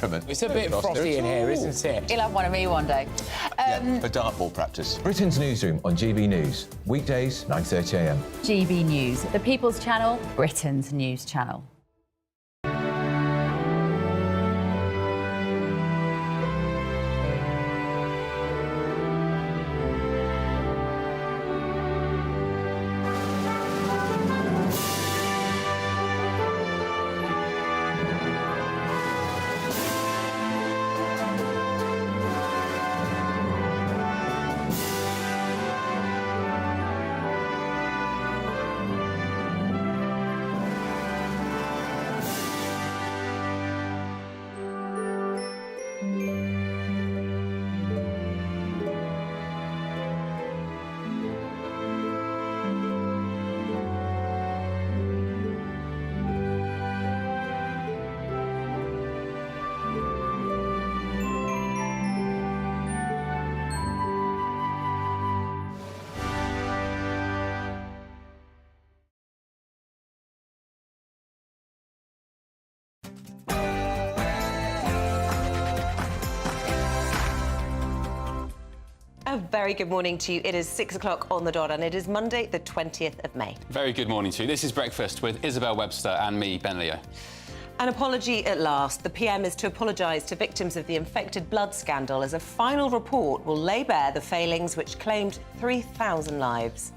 compliment. It's a bit frosty in here, isn't it? You'll have one of me one day. For dartball practice. Britain's Newsroom on GB News, weekdays 9:30 a.m. GB News, the People's Channel, Britain's news channel. A very good morning to you. It is 6 o'clock on the dot and it is Monday, the 20th of May. Very good morning to you. This is Breakfast with Isabel Webster and me, Ben Leo. An apology at last. The PM is to apologise to victims of the infected blood scandal as a final report will lay bare the failings which claimed 3,000 lives.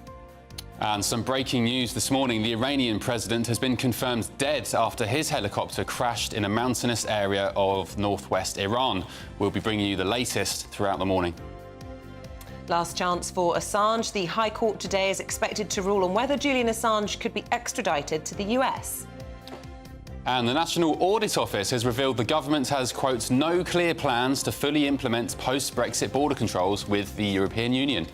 And some breaking news this morning. The Iranian president has been confirmed dead after his helicopter crashed in a mountainous area of northwest Iran. We'll be bringing you the latest throughout the morning. Last chance for Assange. The High Court today is expected to rule on whether Julian Assange could be extradited to the US. And the National Audit Office has revealed the government has, quote, no clear plans to fully implement post-Brexit border controls with the European Union.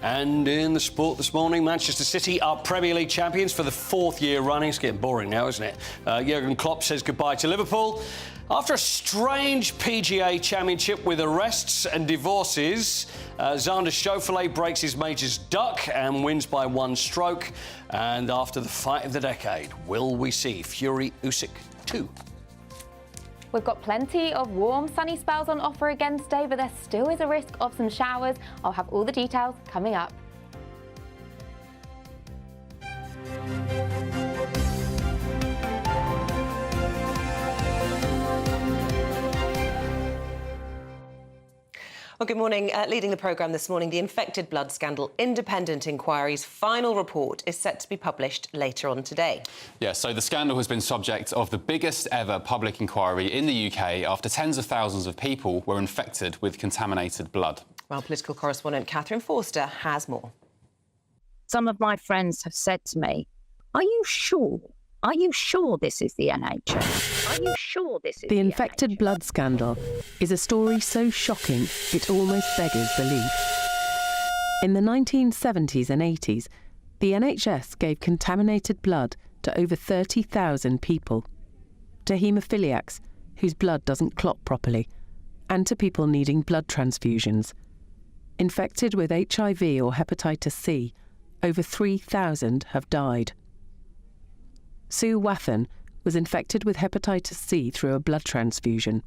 And in the sport this morning, Manchester City are Premier League champions for the fourth year running. It's getting boring now, isn't it? Jurgen Klopp says goodbye to Liverpool. After a strange PGA championship with arrests and divorces, Xander Schauffele breaks his majors duck and wins by one stroke. And after the fight of the decade, will we see Fury Usyk 2? We've got plenty of warm, sunny spells on offer again today, but there still is a risk of some showers. I'll have all the details coming up. Well, good morning. Leading the programme this morning, the infected blood scandal independent inquiry's final report is set to be published later on today. Yeah, so the scandal has been subject of the biggest ever public inquiry in the UK after tens of thousands of people were infected with contaminated blood. Well, political correspondent Catherine Forster has more. Some of my friends have said to me, are you sure? Are you sure this is the NHS? Are you sure this is the infected NHS? blood scandal is a story so shocking it almost beggars belief. In the 1970s and 80s, the NHS gave contaminated blood to over 30,000 people, to haemophiliacs whose blood doesn't clot properly, and to people needing blood transfusions. Infected with HIV or hepatitis C, over 3,000 have died. Sue Wathen was infected with hepatitis C through a blood transfusion.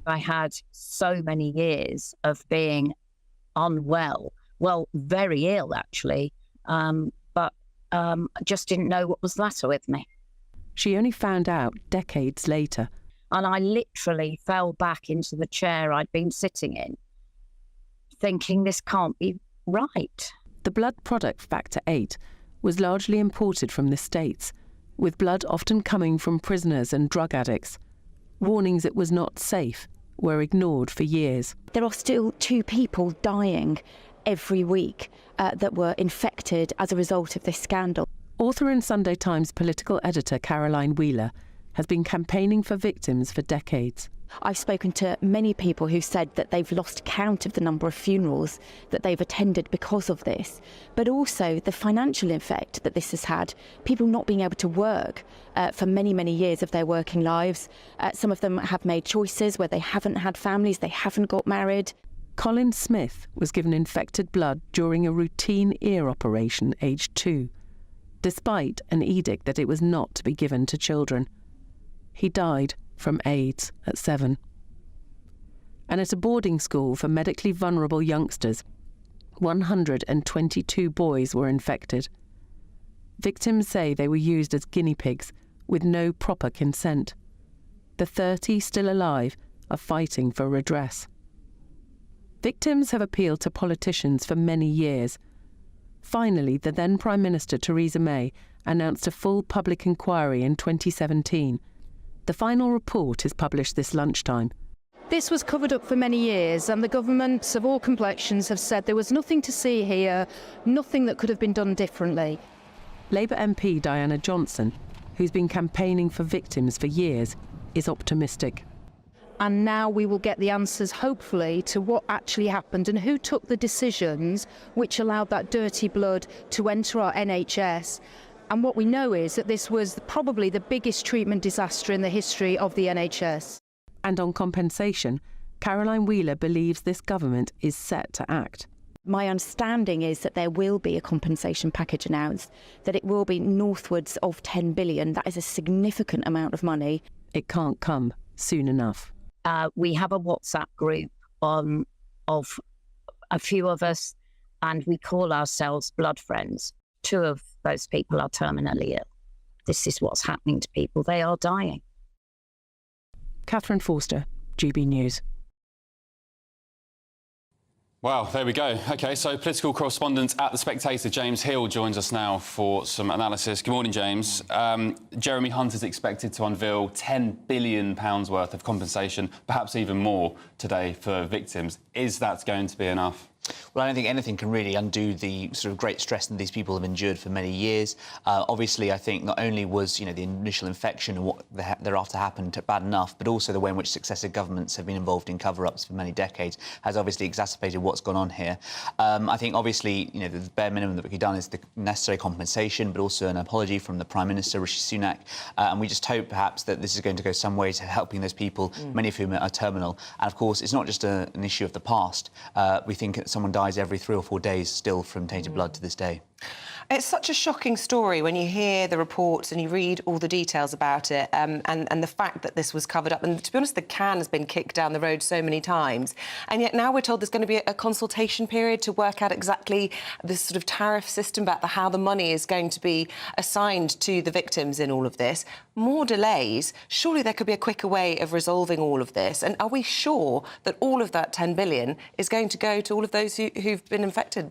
I had so many years of being unwell, well, very ill actually, but just didn't know what was the matter with me. She only found out decades later. And I literally fell back into the chair I'd been sitting in, thinking this can't be right. The blood product factor VIII was largely imported from the States, with blood often coming from prisoners and drug addicts. Warnings it was not safe were ignored for years. There are still 2 people dying every week that were infected as a result of this scandal. Author and Sunday Times political editor Caroline Wheeler has been campaigning for victims for decades. I've spoken to many people who said that they've lost count of the number of funerals that they've attended because of this, but also the financial effect that this has had, people not being able to work for many, many years of their working lives. Some of them have made choices where they haven't had families, they haven't got married. Colin Smith was given infected blood during a routine ear operation aged 2, despite an edict that it was not to be given to children. He died from AIDS at 7. And at a boarding school for medically vulnerable youngsters, 122 boys were infected. Victims say they were used as guinea pigs with no proper consent. The 30 still alive are fighting for redress. Victims have appealed to politicians for many years. Finally, the then Prime Minister Theresa May announced a full public inquiry in 2017. The final report is published this lunchtime. This was covered up for many years, and the governments of all complexions have said there was nothing to see here, nothing that could have been done differently. Labour MP Diana Johnson, who's been campaigning for victims for years, is optimistic. And now we will get the answers, hopefully, to what actually happened and who took the decisions which allowed that dirty blood to enter our NHS. And what we know is that this was probably the biggest treatment disaster in the history of the NHS. And on compensation, Caroline Wheeler believes this government is set to act. My understanding is that there will be a compensation package announced, that it will be northwards of 10 billion. That is a significant amount of money. It can't come soon enough. We have a WhatsApp group of a few of us, and we call ourselves Blood Friends. 2 of those people are terminally ill. This is what's happening to people. They are dying. Catherine Forster, GB News. Well, there we go. OK, so political correspondent at The Spectator, James Hill, joins us now for some analysis. Good morning, James. Jeremy Hunt is expected to unveil £10 billion worth of compensation, perhaps even more, today for victims. Is that going to be enough? Well, I don't think anything can really undo the sort of great stress that these people have endured for many years. Obviously, I think not only was, the initial infection and what thereafter happened bad enough, but also the way in which successive governments have been involved in cover-ups for many decades has obviously exacerbated what's gone on here. I think, obviously, the bare minimum that we could done is the necessary compensation, but also an apology from the Prime Minister, Rishi Sunak. And we just hope, perhaps, that this is going to go some way to helping those people, many of whom are terminal. And, of course, it's not just an issue of the past. We think someone dies every 3 or 4 days still from tainted blood to this day. It's such a shocking story when you hear the reports and you read all the details about it, and the fact that this was covered up. And to be honest, the can has been kicked down the road so many times. And yet now we're told there's going to be a consultation period to work out exactly this sort of tariff system about how the money is going to be assigned to the victims in all of this. More delays. Surely there could be a quicker way of resolving all of this. And are we sure that all of that 10 billion is going to go to all of those who've been affected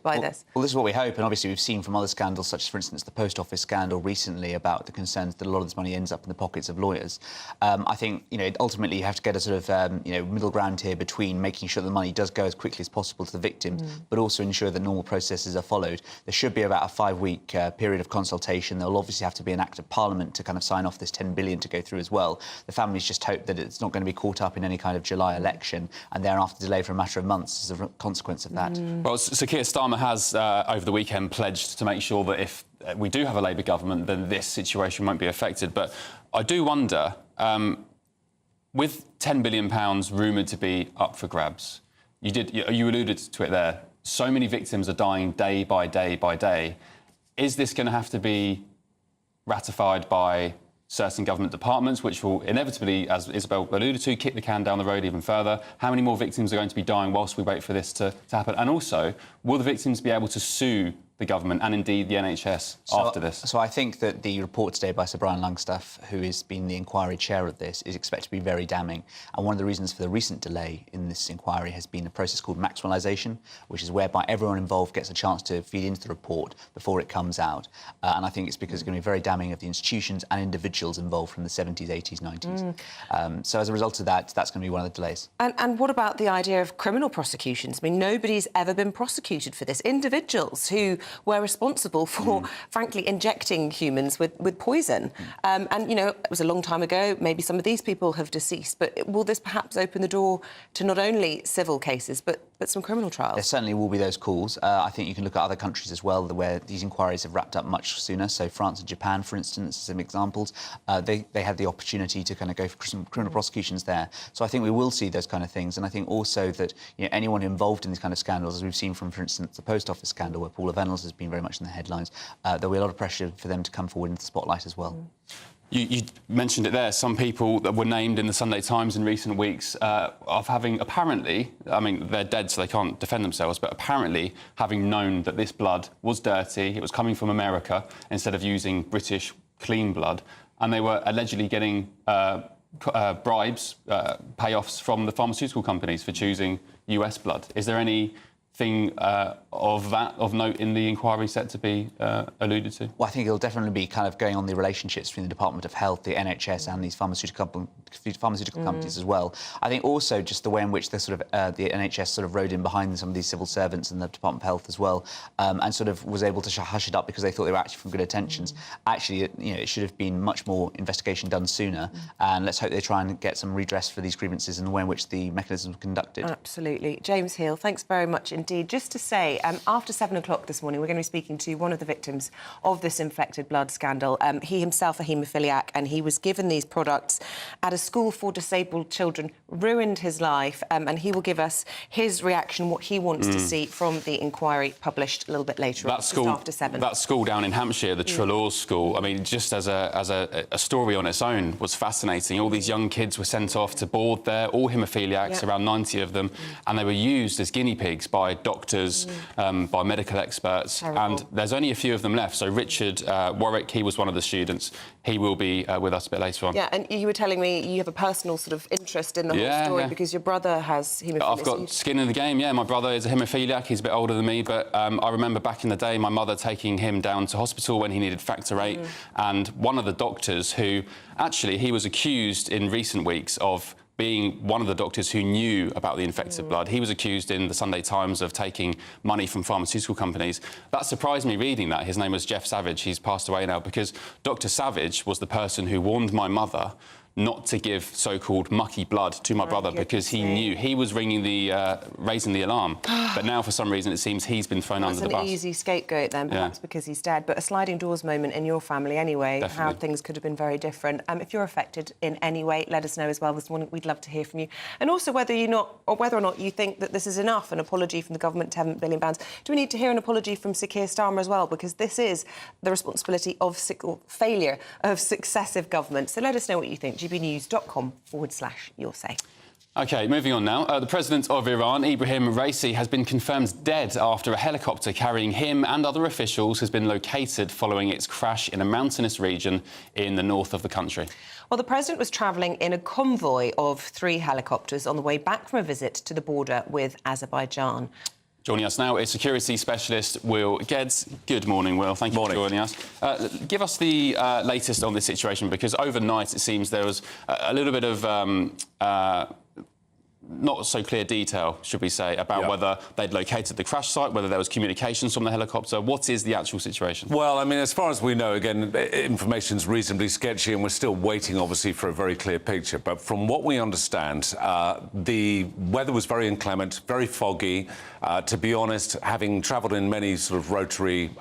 by this? Well, this is what we hope. And obviously we've seen from other scandals, such as, for instance, the Post Office scandal recently, about the concerns that a lot of this money ends up in the pockets of lawyers. I think, ultimately you have to get a sort of, middle ground here between making sure the money does go as quickly as possible to the victims, but also ensure that normal processes are followed. There should be about a 5-week period of consultation. There will obviously have to be an act of Parliament to kind of sign off this 10 billion to go through as well. The families just hope that it's not going to be caught up in any kind of July election and thereafter delayed for a matter of months as a consequence of that. Well, Sir Keir Starmer has, over the weekend, pledged to make sure that if we do have a Labour government, then this situation won't be affected. But I do wonder, with £10 billion rumoured to be up for grabs, you alluded to it there, so many victims are dying day by day by day. Is this going to have to be ratified by certain government departments, which will inevitably, as Isabel alluded to, kick the can down the road even further? How many more victims are going to be dying whilst we wait for this to happen? And also, will the victims be able to sue the government and indeed the NHS after this? So I think that the report today by Sir Brian Langstaff, who has been the inquiry chair of this, is expected to be very damning. And one of the reasons for the recent delay in this inquiry has been a process called maximalisation, which is whereby everyone involved gets a chance to feed into the report before it comes out. And I think it's because it's going to be very damning of the institutions and individuals involved from the 70s, 80s, 90s. So as a result of that, that's going to be one of the delays. And what about the idea of criminal prosecutions? I mean, nobody's ever been prosecuted for this. Individuals who were responsible for, frankly, injecting humans with poison. And, it was a long time ago. Maybe some of these people have deceased. But will this perhaps open the door to not only civil cases, but some criminal trials? There certainly will be those calls. I think you can look at other countries as well where these inquiries have wrapped up much sooner. So France and Japan, for instance, some examples. They had the opportunity to kind of go for some criminal prosecutions there. So I think we will see those kind of things. And I think also that anyone involved in these kind of scandals, as we've seen from, for instance, the Post Office scandal, where Paula Venables has been very much in the headlines, there'll be a lot of pressure for them to come forward into the spotlight as well. You mentioned it there. Some people that were named in the Sunday Times in recent weeks of having apparently, I mean, they're dead so they can't defend themselves, but apparently having known that this blood was dirty, it was coming from America instead of using British clean blood, and they were allegedly getting bribes, payoffs from the pharmaceutical companies for choosing US blood. Is there anything of note in the inquiry set to be alluded to? Well, I think it'll definitely be kind of going on the relationships between the Department of Health, the NHS, and these pharmaceutical companies as well. I think also just the way in which the sort of the NHS sort of rode in behind some of these civil servants and the Department of Health as well, and sort of was able to hush it up because they thought they were actually from good intentions. Actually, it should have been much more investigation done sooner, and let's hope they try and get some redress for these grievances and the way in which the mechanism was conducted. Absolutely. James Heal, thanks very much indeed. Just to say, after 7 o'clock this morning, we're going to be speaking to one of the victims of this infected blood scandal. He himself a haemophiliac, and he was given these products at a school for disabled children, ruined his life, and he will give us his reaction, what he wants to see from the inquiry published a little bit later on, just after 7. That school down in Hampshire, the Trelaw School, I mean, just as a story on its own, was fascinating. All these young kids were sent off to board there, all haemophiliacs, around 90 of them, and they were used as guinea pigs by doctors, by medical experts, and there's only a few of them left. So Richard Warwick, he was one of the students. He will be with us a bit later on. Yeah, and you were telling me you have a personal sort of interest in the whole story because your brother has haemophilia. I've got skin in the game, yeah. My brother is a haemophiliac. He's a bit older than me, but I remember back in the day my mother taking him down to hospital when he needed factor VIII, and one of the doctors who, actually, he was accused in recent weeks of being one of the doctors who knew about the infected blood. He was accused in the Sunday Times of taking money from pharmaceutical companies. That surprised me reading that. His name was Jeff Savage. He's passed away now, because Dr. Savage was the person who warned my mother not to give so-called mucky blood to my brother because he knew he was raising the alarm. But now, for some reason, it seems he's been thrown under the bus. That's an easy scapegoat then, perhaps because he's dead. But a sliding doors moment in your family anyway, how things could have been very different. If you're affected in any way, let us know as well this morning. We'd love to hear from you. And also whether or not you think that this is enough, an apology from the government, £10 billion. Do we need to hear an apology from Sir Keir Starmer as well? Because this is the responsibility of failure of successive governments. So let us know what you think. gbnews.com/your say. OK, moving on now. The president of Iran, Ibrahim Raisi, has been confirmed dead after a helicopter carrying him and other officials has been located following its crash in a mountainous region in the north of the country. Well, the president was travelling in a convoy of 3 helicopters on the way back from a visit to the border with Azerbaijan. Joining us now is security specialist Will Geddes. Good morning, Will. Thank you for joining us. Give us the latest on this situation, because overnight it seems there was a little bit of not so clear detail, should we say, about whether they'd located the crash site, whether there was communications from the helicopter. What is the actual situation? Well, I mean, as far as we know, again, information's reasonably sketchy and we're still waiting, obviously, for a very clear picture. But from what we understand, the weather was very inclement, very foggy. To be honest, having travelled in many sort of rotary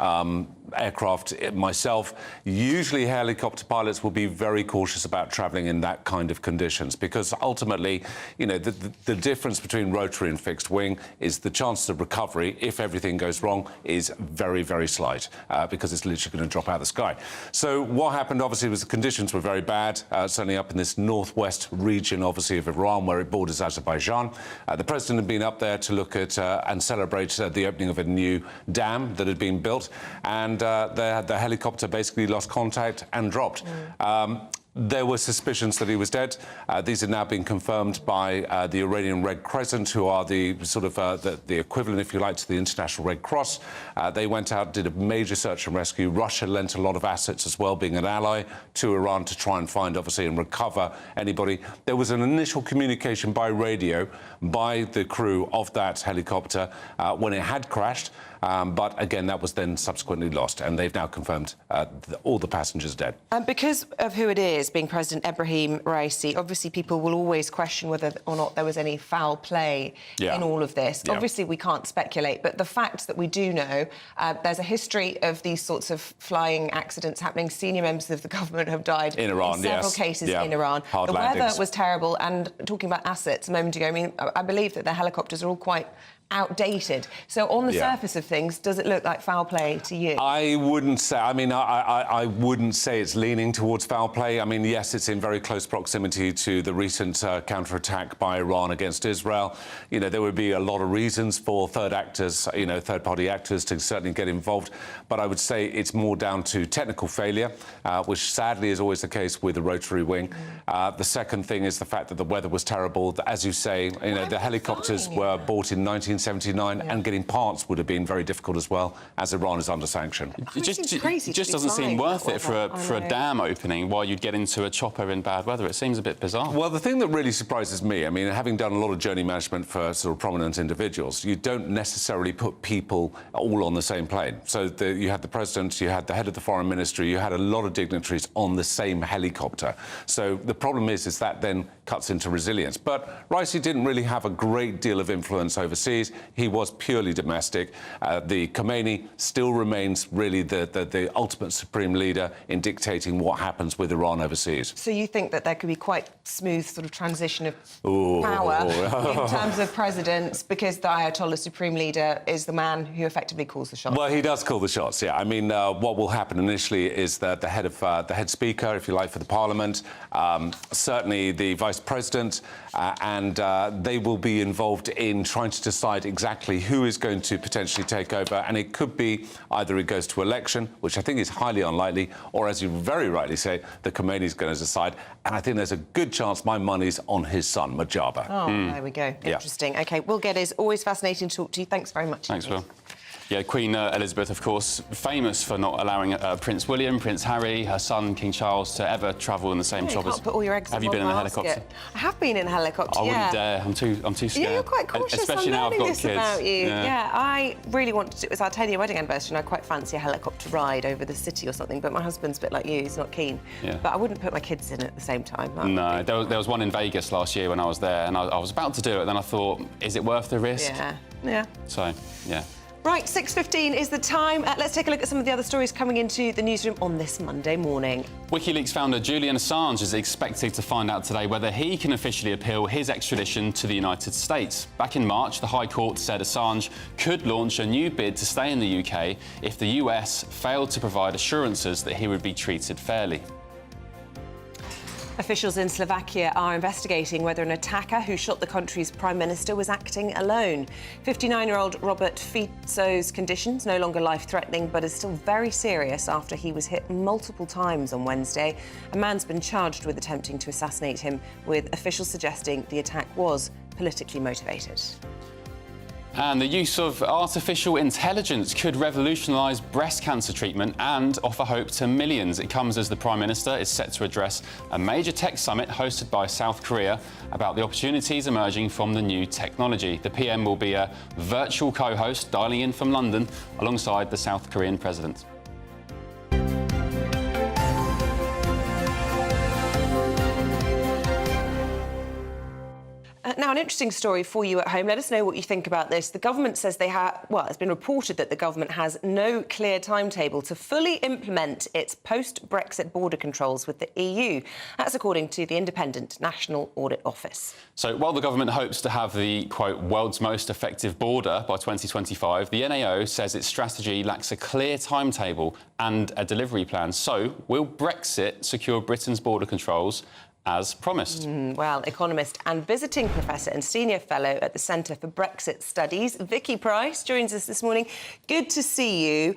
aircraft myself, usually helicopter pilots will be very cautious about travelling in that kind of conditions, because ultimately, you know, the difference between rotary and fixed wing is the chance of recovery, if everything goes wrong, is very, very slight, because it's literally going to drop out of the sky. So what happened, obviously, was the conditions were very bad, certainly up in this northwest region, obviously, of Iran, where it borders Azerbaijan. The president had been up there to look at and celebrate the opening of a new dam that had been built, and the helicopter basically lost contact and dropped. There were suspicions that he was dead. These have now been confirmed by the Iranian Red Crescent, who are the sort of the equivalent, if you like, to the International Red Cross. They went out, did a major search and rescue. Russia lent a lot of assets as well, being an ally to Iran, to try and find, obviously, and recover anybody. There was an initial communication by radio by the crew of that helicopter when it had crashed. But again, that was then subsequently lost, and they've now confirmed all the passengers dead. Because of who it is, being President Ebrahim Raisi, obviously people will always question whether or not there was any foul play in all of this. Obviously, we can't speculate, but the fact that we do know, there's a history of these sorts of flying accidents happening. Senior members of the government have died in Iran, in several cases in Iran. The weather was terrible, and talking about assets a moment ago, I mean, I believe that the helicopters are all quite outdated. So on the surface of things, does it look like foul play to you? I wouldn't say. I mean, I wouldn't say it's leaning towards foul play. I mean, yes, it's in very close proximity to the recent counterattack by Iran against Israel. You know, there would be a lot of reasons for third-party actors to certainly get involved. But I would say it's more down to technical failure, which sadly is always the case with the rotary wing. The second thing is the fact that the weather was terrible. As you say, the helicopters were bought in 1979, and getting parts would have been very difficult as well, as Iran is under sanction. It just doesn't seem worth it for a dam opening while you'd get into a chopper in bad weather. It seems a bit bizarre. Well, the thing that really surprises me, I mean, having done a lot of journey management for sort of prominent individuals, you don't necessarily put people all on the same plane. So you had the president, you had the head of the foreign ministry, you had a lot of dignitaries on the same helicopter. So the problem is that then cuts into resilience. But Raisi didn't really have a great deal of influence overseas. He was purely domestic. The Khomeini still remains really the ultimate supreme leader in dictating what happens with Iran overseas. So you think that there could be quite smooth sort of transition of power in terms of presidents, because the Ayatollah supreme leader is the man who effectively calls the shots? Well, he does call the shots, yeah. I mean, what will happen initially is that the head speaker, if you like, for the parliament, certainly the vice president, and they will be involved in trying to decide exactly who is going to potentially take over. And it could be either it goes to election, which I think is highly unlikely, or, as you very rightly say, the Khomeini is going to decide. And I think there's a good chance my money's on his son, Mojaba. Oh, there we go. Interesting. Yeah. OK, Will Geddes, always fascinating to talk to you. Thanks very much. Thanks, Will. Yeah, Queen Elizabeth, of course, famous for not allowing Prince William, Prince Harry, her son, King Charles, to ever travel in the same choppers. You can't put all your eggs Have you been in a helicopter? I have been in a helicopter, I wouldn't dare. I'm too scared. Yeah, you're quite cautious. Especially now I've got kids. About you. Yeah, I really wanted to. It was our 10-year wedding anniversary, and I quite fancy a helicopter ride over the city or something. But my husband's a bit like you; he's not keen. Yeah. But I wouldn't put my kids in at the same time. No, there was one in Vegas last year when I was there, and I was about to do it. Then I thought, is it worth the risk? Yeah. So, yeah. Right, 6:15 is the time. Let's take a look at some of the other stories coming into the newsroom on this Monday morning. WikiLeaks founder Julian Assange is expected to find out today whether he can officially appeal his extradition to the United States. Back in March, the High Court said Assange could launch a new bid to stay in the UK if the US failed to provide assurances that he would be treated fairly. Officials in Slovakia are investigating whether an attacker who shot the country's prime minister was acting alone. 59-year-old Robert Fico's condition's no longer life-threatening, but is still very serious after he was hit multiple times on Wednesday. A man's been charged with attempting to assassinate him, with officials suggesting the attack was politically motivated. And the use of artificial intelligence could revolutionise breast cancer treatment and offer hope to millions. It comes as the Prime Minister is set to address a major tech summit hosted by South Korea about the opportunities emerging from the new technology. The PM will be a virtual co-host dialing in from London alongside the South Korean President. Now, an interesting story for you at home. Let us know what you think about this. The government says they have... Well, it's been reported that the government has no clear timetable to fully implement its post-Brexit border controls with the EU. That's according to the Independent National Audit Office. So while the government hopes to have the, quote, world's most effective border by 2025, the NAO says its strategy lacks a clear timetable and a delivery plan. So will Brexit secure Britain's border controls as promised? Well, economist and visiting professor and senior fellow at the Centre for Brexit Studies, Vicky Price, joins us this morning. Good to see you.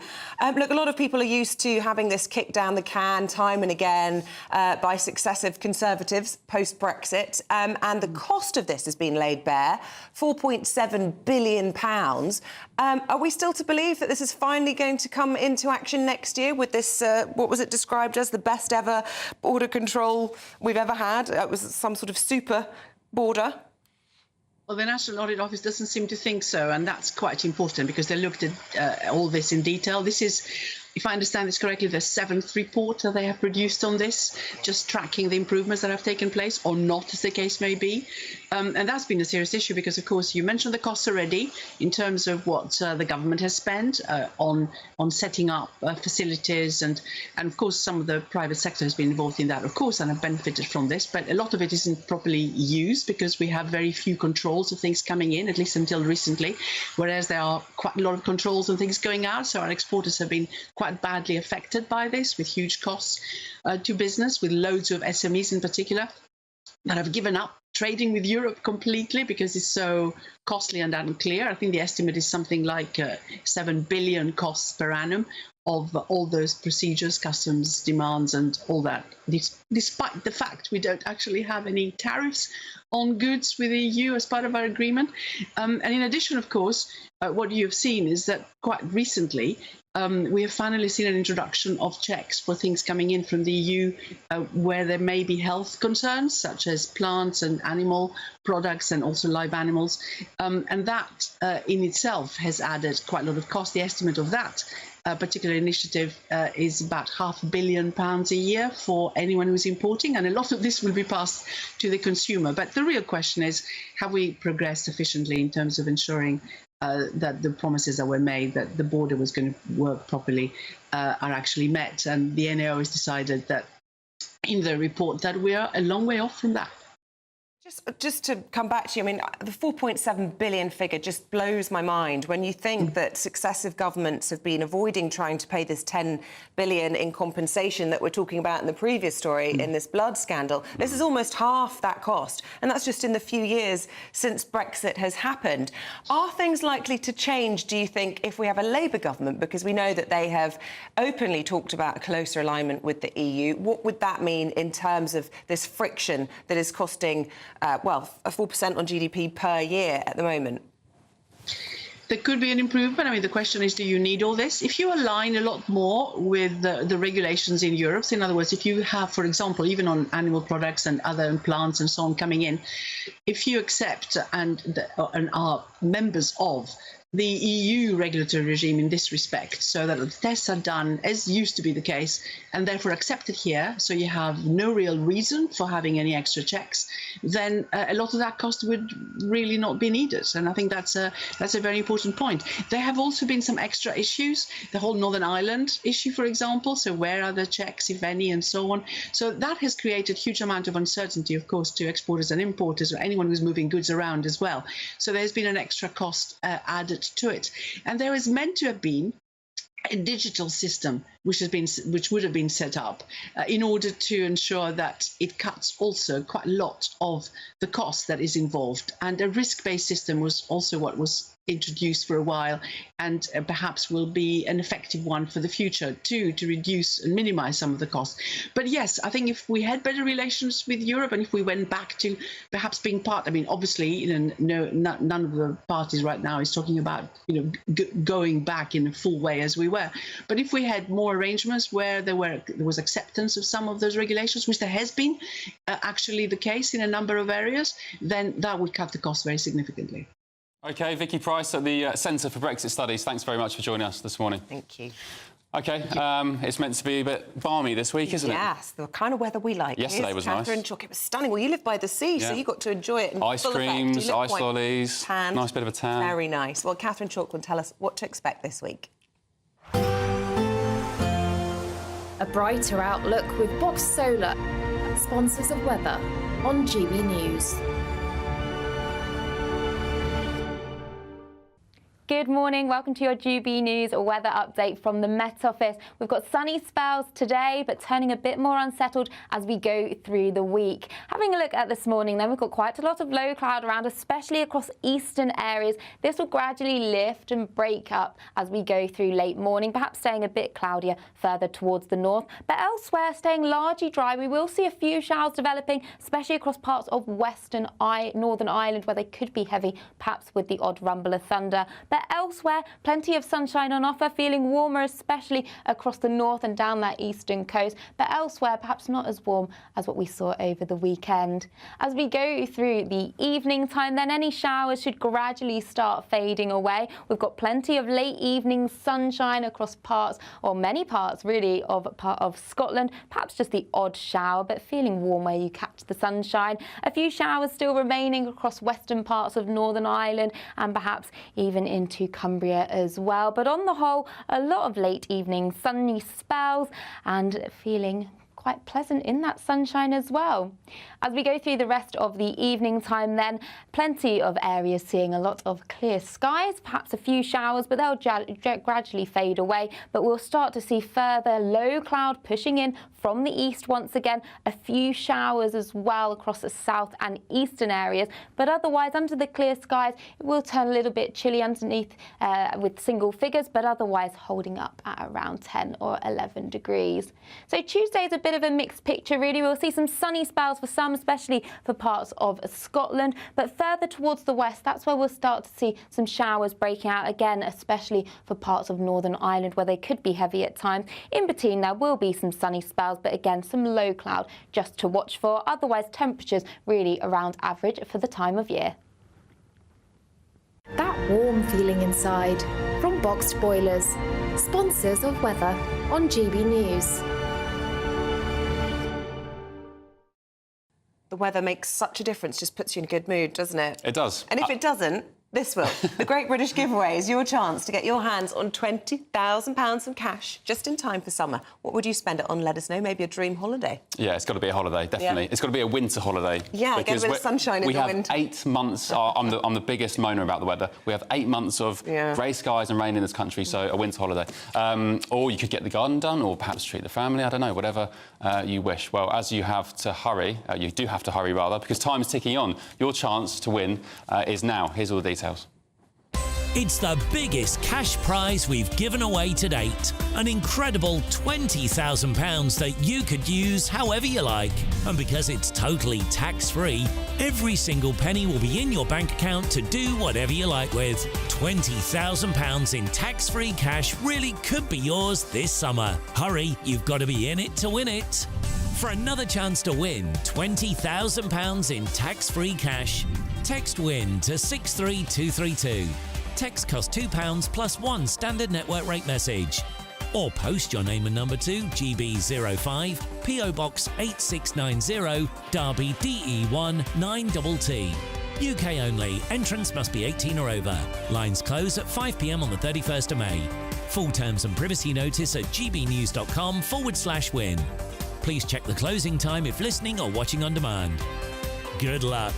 Look, a lot of people are used to having this kick down the can time and again by successive Conservatives post-Brexit, and the cost of this has been laid bare, £4.7 billion. Are we still to believe that this is finally going to come into action next year with this, what was it described as, the best ever border control we've ever had? It was some sort of super border. Well, the National Audit Office doesn't seem to think so, and that's quite important because they looked at all this in detail. This is, if I understand this correctly, the 7th report that they have produced on this, just tracking the improvements that have taken place, or not, as the case may be. And that's been a serious issue because, of course, you mentioned the costs already in terms of what the government has spent on setting up facilities, and of course some of the private sector has been involved in that, of course, and have benefited from this. But a lot of it isn't properly used because we have very few controls of things coming in, at least until recently, whereas there are quite a lot of controls on things going out. So our exporters have been quite badly affected by this, with huge costs to business, with loads of SMEs in particular that have given up trading with Europe completely because it's so costly and unclear. I think the estimate is something like 7 billion costs per annum of all those procedures, customs demands and all that, despite the fact we don't actually have any tariffs on goods with the EU as part of our agreement. And in addition, of course, what you've seen is that quite recently we have finally seen an introduction of checks for things coming in from the EU where there may be health concerns, such as plants and animal products and also live animals. And that in itself has added quite a lot of cost. The estimate of that particular initiative is about £500 million a year for anyone who's importing, and a lot of this will be passed to the consumer. But the real question is, have we progressed sufficiently in terms of ensuring that the promises that were made, that the border was going to work properly, are actually met? And the NAO has decided that in the report that we are a long way off from that. Just to come back to you, I mean, the 4.7 billion figure just blows my mind when you think that successive governments have been avoiding trying to pay this 10 billion in compensation that we're talking about in the previous story in this blood scandal. This is almost half that cost, and that's just in the few years since Brexit has happened. Are things likely to change, do you think, if we have a Labour government? Because we know that they have openly talked about a closer alignment with the EU. What would that mean in terms of this friction that is costing well, 4% on GDP per year at the moment? There could be an improvement. I mean, the question is, do you need all this? If you align a lot more with the regulations in Europe, so in other words, if you have, for example, even on animal products and other plants and so on coming in, if you accept and are members of the EU regulatory regime in this respect, so that the tests are done as used to be the case and therefore accepted here, so you have no real reason for having any extra checks, then a lot of that cost would really not be needed. And I think that's a very important point. There have also been some extra issues, the whole Northern Ireland issue, for example, so where are the checks, if any, and so on. So that has created a huge amount of uncertainty, of course, to exporters and importers, or anyone who's moving goods around as well. So there's been an extra cost added to it. And there is meant to have been a digital system which would have been set up in order to ensure that it cuts also quite a lot of the cost that is involved. And a risk-based system was also what was introduced for a while, and perhaps will be an effective one for the future too, to reduce and minimize some of the costs. But yes, I think if we had better relations with Europe, and if we went back to perhaps being part, I mean, obviously, you know, none of the parties right now is talking about, you know, going back in a full way as we were. But if we had more arrangements where there was acceptance of some of those regulations, which there has been actually the case in a number of areas, then that would cut the cost very significantly. OK, Vicky Price at the Centre for Brexit Studies, thanks very much for joining us this morning. Thank you. OK, it's meant to be a bit balmy this week, isn't it? Yes, the kind of weather we like. Yesterday was nice. Catherine Chalk, it was stunning. Well, you live by the sea, so you got to enjoy it in ice full creams, effect. ice lollies, tanned. Nice bit of a tan. Very nice. Well, Catherine Chalk will tell us what to expect this week. A brighter outlook with Box Solar, sponsors of weather on GB News. Good morning, welcome to your GB News weather update from the Met Office. We've got sunny spells today, but turning a bit more unsettled as we go through the week. Having a look at this morning, then we've got quite a lot of low cloud around, especially across eastern areas. This will gradually lift and break up as we go through late morning, perhaps staying a bit cloudier further towards the north. But elsewhere, staying largely dry. We will see a few showers developing, especially across parts of Northern Ireland, where they could be heavy, perhaps with the odd rumble of thunder. But But elsewhere, plenty of sunshine on offer, feeling warmer, especially across the north and down that eastern coast. But elsewhere, perhaps not as warm as what we saw over the weekend. As we go through the evening time, then any showers should gradually start fading away. We've got plenty of late evening sunshine across parts, or many parts really, of part of Scotland. Perhaps just the odd shower, but feeling warm where you catch the sunshine. A few showers still remaining across western parts of Northern Ireland and perhaps even into Cumbria as well. But on the whole, a lot of late evening sunny spells and feeling quite pleasant in that sunshine as well. As we go through the rest of the evening time then, plenty of areas seeing a lot of clear skies, perhaps a few showers, but they'll gradually fade away. But we'll start to see further low cloud pushing in from the east once again, a few showers as well across the south and eastern areas. But otherwise, under the clear skies, it will turn a little bit chilly underneath with single figures, but otherwise holding up at around 10 or 11 degrees. So Tuesday's a bit of a mixed picture really. We'll see some sunny spells for some, especially for parts of Scotland, but further towards the west, that's where we'll start to see some showers breaking out again, especially for parts of Northern Ireland where they could be heavy at times. In between, there will be some sunny spells, but again, some low cloud just to watch for. Otherwise, temperatures really around average for the time of year. That warm feeling inside from Boxed Boilers, sponsors of weather on GB News. The weather makes such a difference, just puts you in a good mood, doesn't it? It does. And if it doesn't, this will. The Great British Giveaway is your chance to get your hands on £20,000 in cash just in time for summer. What would you spend it on? Let us know. Maybe a dream holiday. Yeah, it's got to be a holiday, definitely. Yeah. It's got to be a winter holiday. Yeah, get a bit of sunshine in the wind. We have 8 months. I'm the biggest moaner about the weather. We have 8 months of grey skies and rain in this country, so a winter holiday. Or you could get the garden done, or perhaps treat the family. I don't know, whatever you wish. Well, as you have to hurry, you do have to hurry rather, because time's ticking on. Your chance to win is now. Here's all the details. It's the biggest cash prize we've given away to date. An incredible £20,000 that you could use however you like. And because it's totally tax-free, every single penny will be in your bank account to do whatever you like with. £20,000 in tax-free cash really could be yours this summer. Hurry, you've got to be in it to win it. For another chance to win £20,000 in tax-free cash, text WIN to 63232. Text costs £2 plus 1 standard network rate message. Or post your name and number to GB05 PO Box 8690 Derby DE1 9TT. UK only. Entrance must be 18 or over. Lines close at 5 p.m. on the 31st of May. Full terms and privacy notice at gbnews.com/win. Please check the closing time if listening or watching on demand. Good luck.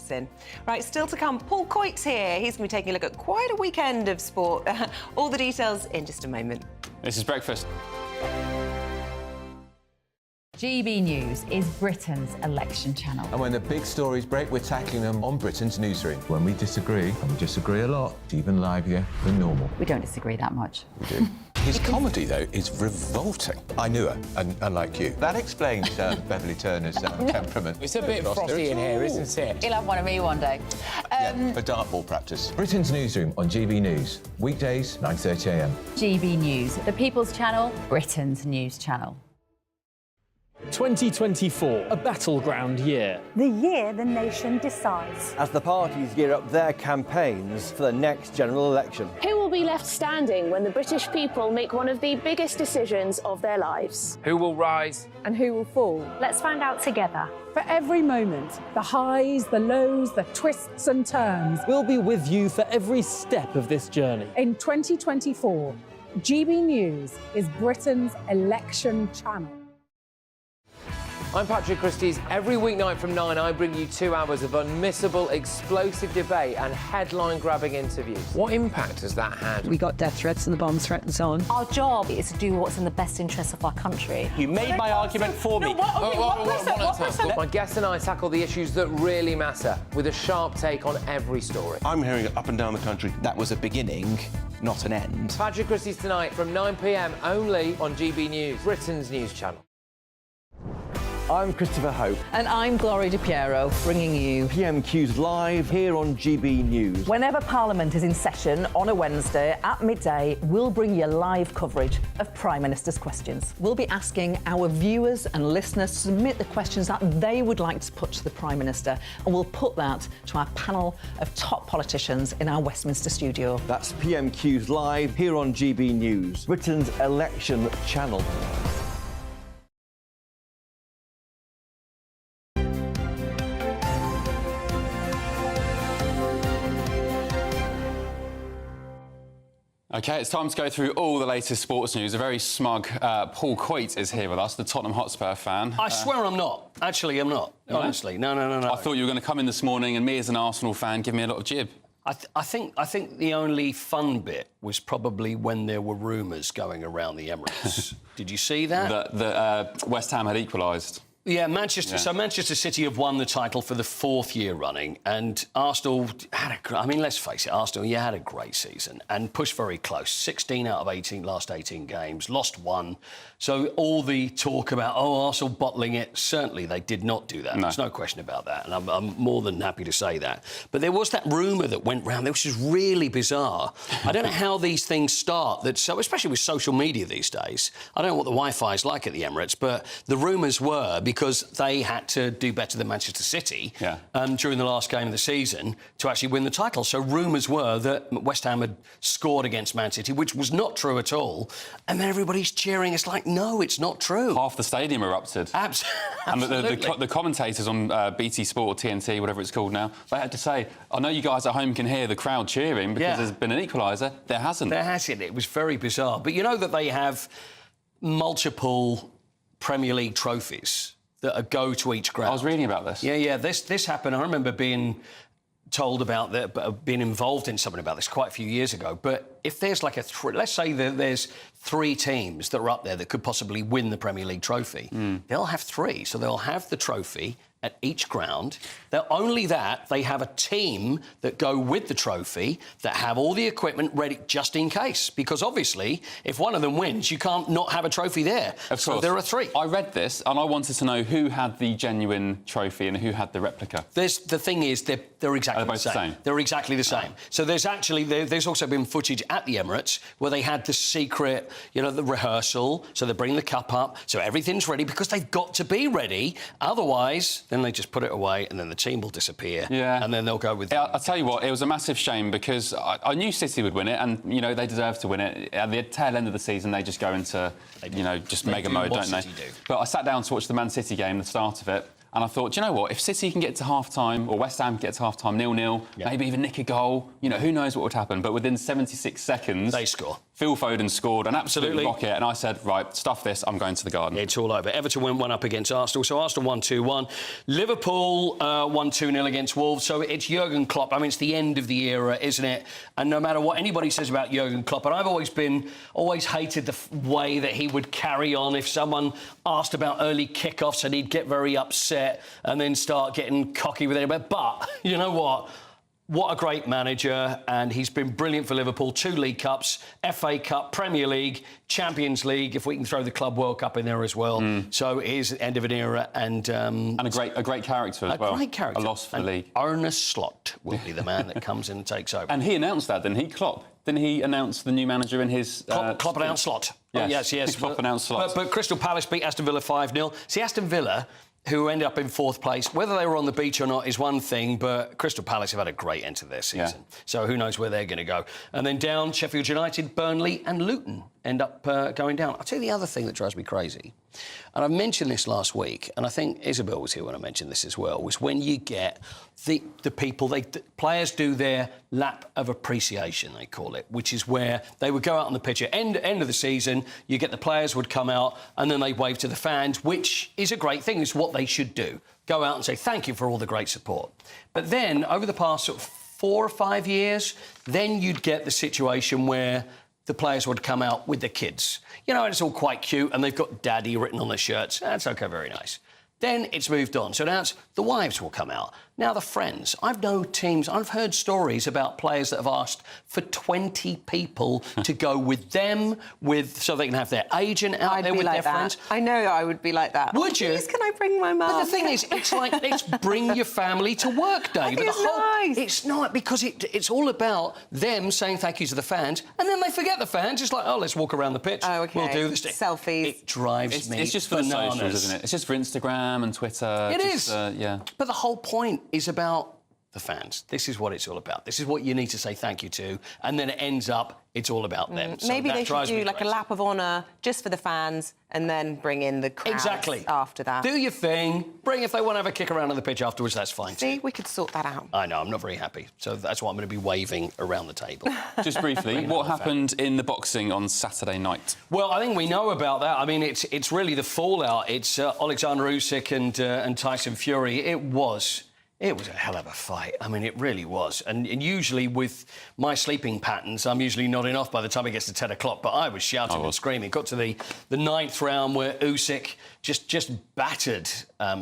In. Right, still to come, Paul Coyte's here. He's going to be taking a look at quite a weekend of sport. All the details in just a moment. This is Breakfast. GB News is Britain's election channel. And when the big stories break, we're tackling them on Britain's newsroom. When we disagree, and we disagree a lot, it's even livelier than normal. We don't disagree that much. We do. His comedy, though, is revolting. I knew her, and unlike you. That explains Beverly Turner's temperament. It's a bit frosty in here, isn't it? He'll have one of me one day. Yeah, for dartball practice. Britain's newsroom on GB News. Weekdays, 9:30 a.m. GB News, the People's Channel, Britain's news channel. 2024, a battleground year. The year the nation decides. As the parties gear up their campaigns for the next general election. Who will be left standing when the British people make one of the biggest decisions of their lives? Who will rise? And who will fall? Let's find out together. For every moment, the highs, the lows, the twists and turns. We'll be with you for every step of this journey. In 2024, GB News is Britain's election channel. I'm Patrick Christie's. Every weeknight from 9, I bring you 2 hours of unmissable, explosive debate and headline-grabbing interviews. What impact has that had? We got death threats and the bomb threat and so on. Our job is to do what's in the best interest of our country. You made my argument for me. My guests and I tackle the issues that really matter with a sharp take on every story. I'm hearing it up and down the country. That was a beginning, not an end. Patrick Christie's tonight from 9 p.m. only on GB News, Britain's news channel. I'm Christopher Hope. And I'm Gloria Di Piero, bringing you PMQ's live here on GB News. Whenever Parliament is in session on a Wednesday at midday, we'll bring you live coverage of Prime Minister's questions. We'll be asking our viewers and listeners to submit the questions that they would like to put to the Prime Minister, and we'll put that to our panel of top politicians in our Westminster studio. That's PMQ's live here on GB News, Britain's election channel. OK, it's time to go through all the latest sports news. A very smug Paul Coit is here with us, the Tottenham Hotspur fan. I swear I'm not. Actually, I'm not. Honestly, no. I thought you were going to come in this morning and me as an Arsenal fan give me a lot of jib. I think the only fun bit was probably when there were rumours going around the Emirates. Did you see that? That West Ham had equalised. Yeah, Manchester. Yeah. So Manchester City have won the title for the 4th year running, and Arsenal had I mean, let's face it, Arsenal, had a great season and pushed very close. 16 out of 18 last 18 games, lost 1. So all the talk about Arsenal bottling it, certainly they did not do that. No. There's no question about that, and I'm more than happy to say that. But there was that rumour that went round, which is really bizarre. I don't know how these things start. Especially with social media these days. I don't know what the Wi-Fi is like at the Emirates, but the rumours were because they had to do better than Manchester City during the last game of the season to actually win the title. So rumours were that West Ham had scored against Man City, which was not true at all. And then everybody's cheering. It's like, no, it's not true. Half the stadium erupted. Absolutely. And the commentators on BT Sport or TNT, whatever it's called now, they had to say, I know you guys at home can hear the crowd cheering because there's been an equaliser. There hasn't. There hasn't. It was very bizarre. But you know that they have multiple Premier League trophies that go to each ground. I was reading about this. Yeah. This happened. I remember being told about that, being involved in something about this quite a few years ago. But if there's like let's say that there's 3 teams that are up there that could possibly win the Premier League trophy, they'll have 3. So they'll have the trophy at each ground. Not only that, they have a team that go with the trophy that have all the equipment ready just in case. Because obviously, if one of them wins, you can't not have a trophy there. Of so course. There are 3. I read this and I wanted to know who had the genuine trophy and who had the replica. The thing is, they're exactly the same. They're exactly the same. So there's also been footage at the Emirates where they had the secret, the rehearsal. So they bring the cup up, so everything's ready because they've got to be ready. Otherwise, then they just put it away and then the team will disappear. Yeah. And then they'll go with... I'll tell you what, it was a massive shame because I knew City would win it and, they deserve to win it. At the tail end of the season, they just go into, just mega mode, don't they? But I sat down to watch the Man City game, the start of it, and I thought, do you know what? If City can get to half-time, or West Ham can get to half-time 0-0, maybe even nick a goal, who knows what would happen. But within 76 seconds... They score. Phil Foden scored an absolute rocket, and I said, right, stuff this, I'm going to the Garden. It's all over. Everton went 1 up against Arsenal, so Arsenal won 2-1. Liverpool won 2-0 against Wolves, so it's Jurgen Klopp. I mean, it's the end of the era, isn't it? And no matter what anybody says about Jurgen Klopp, and I've always hated the way that he would carry on if someone asked about early kickoffs and he'd get very upset and then start getting cocky with anybody. But you know what? What a great manager, and he's been brilliant for Liverpool. 2 League Cups, FA Cup, Premier League, Champions League, if we can throw the Club World Cup in there as well. So it is the end of an era, and a great character as well. A great character. A loss for the league. Arne Slot will be the man that comes in and takes over. And he announced that, didn't he? Klopp. Didn't he announce the new manager in his... Klopp announced Slot. Yes. Yes. Klopp announced Slot. But Crystal Palace beat Aston Villa 5-0. See, Aston Villa, who ended up in 4th place, whether they were on the beach or not is one thing, but Crystal Palace have had a great end to their season. So who knows where they're going to go. And then down, Sheffield United, Burnley and Luton end up going down. I'll tell you the other thing that drives me crazy, and I mentioned this last week, and I think Isabel was here when I mentioned this as well, was when you get the people, players do their lap of appreciation, they call it, which is where they would go out on the pitch at end of the season, you get the players would come out and then they wave to the fans, which is a great thing, it's what they should do. Go out and say thank you for all the great support. But then, over the past 4 or 5 years, then you'd get the situation where the players would come out with the kids. And it's all quite cute, and they've got Daddy written on their shirts. That's OK, very nice. Then it's moved on. So now it's the wives will come out. Now the friends. I've known teams, I've heard stories about players that have asked for 20 people to go with them, so they can have their agent out there with their friends. I know I would be like that. Would you? Please, can I bring my mum? But the thing is, it's like, let's bring your family to work day. But nice. It's not, because it's all about them saying thank you to the fans, and then they forget the fans. It's like, oh, let's walk around the pitch. Oh, OK. We'll do this. Selfies. It drives me It's just for the bananas. socials, isn't it? It's just for Instagram and Twitter. It is. Yeah. But the whole point is about the fans. This is what it's all about. This is what you need to say thank you to, and then it ends up, it's all about them. So maybe that they should drives me do like crazy. a lap of honour just for the fans and then bring in the crowds after that. Do your thing. Bring, if they want to have a kick around on the pitch afterwards, that's fine. See, we could sort that out. I know, I'm not very happy. So that's why I'm going to be waving around the table. Just briefly, what happened in the boxing on Saturday night? Well, I think we know about that. I mean, it's really the fallout. It's Alexander Usyk and Tyson Fury. It was a hell of a fight. I mean, it really was. And usually with my sleeping patterns, I'm usually nodding off by the time it gets to 10 o'clock, but I was shouting and screaming. Got to the ninth round where Usyk just battered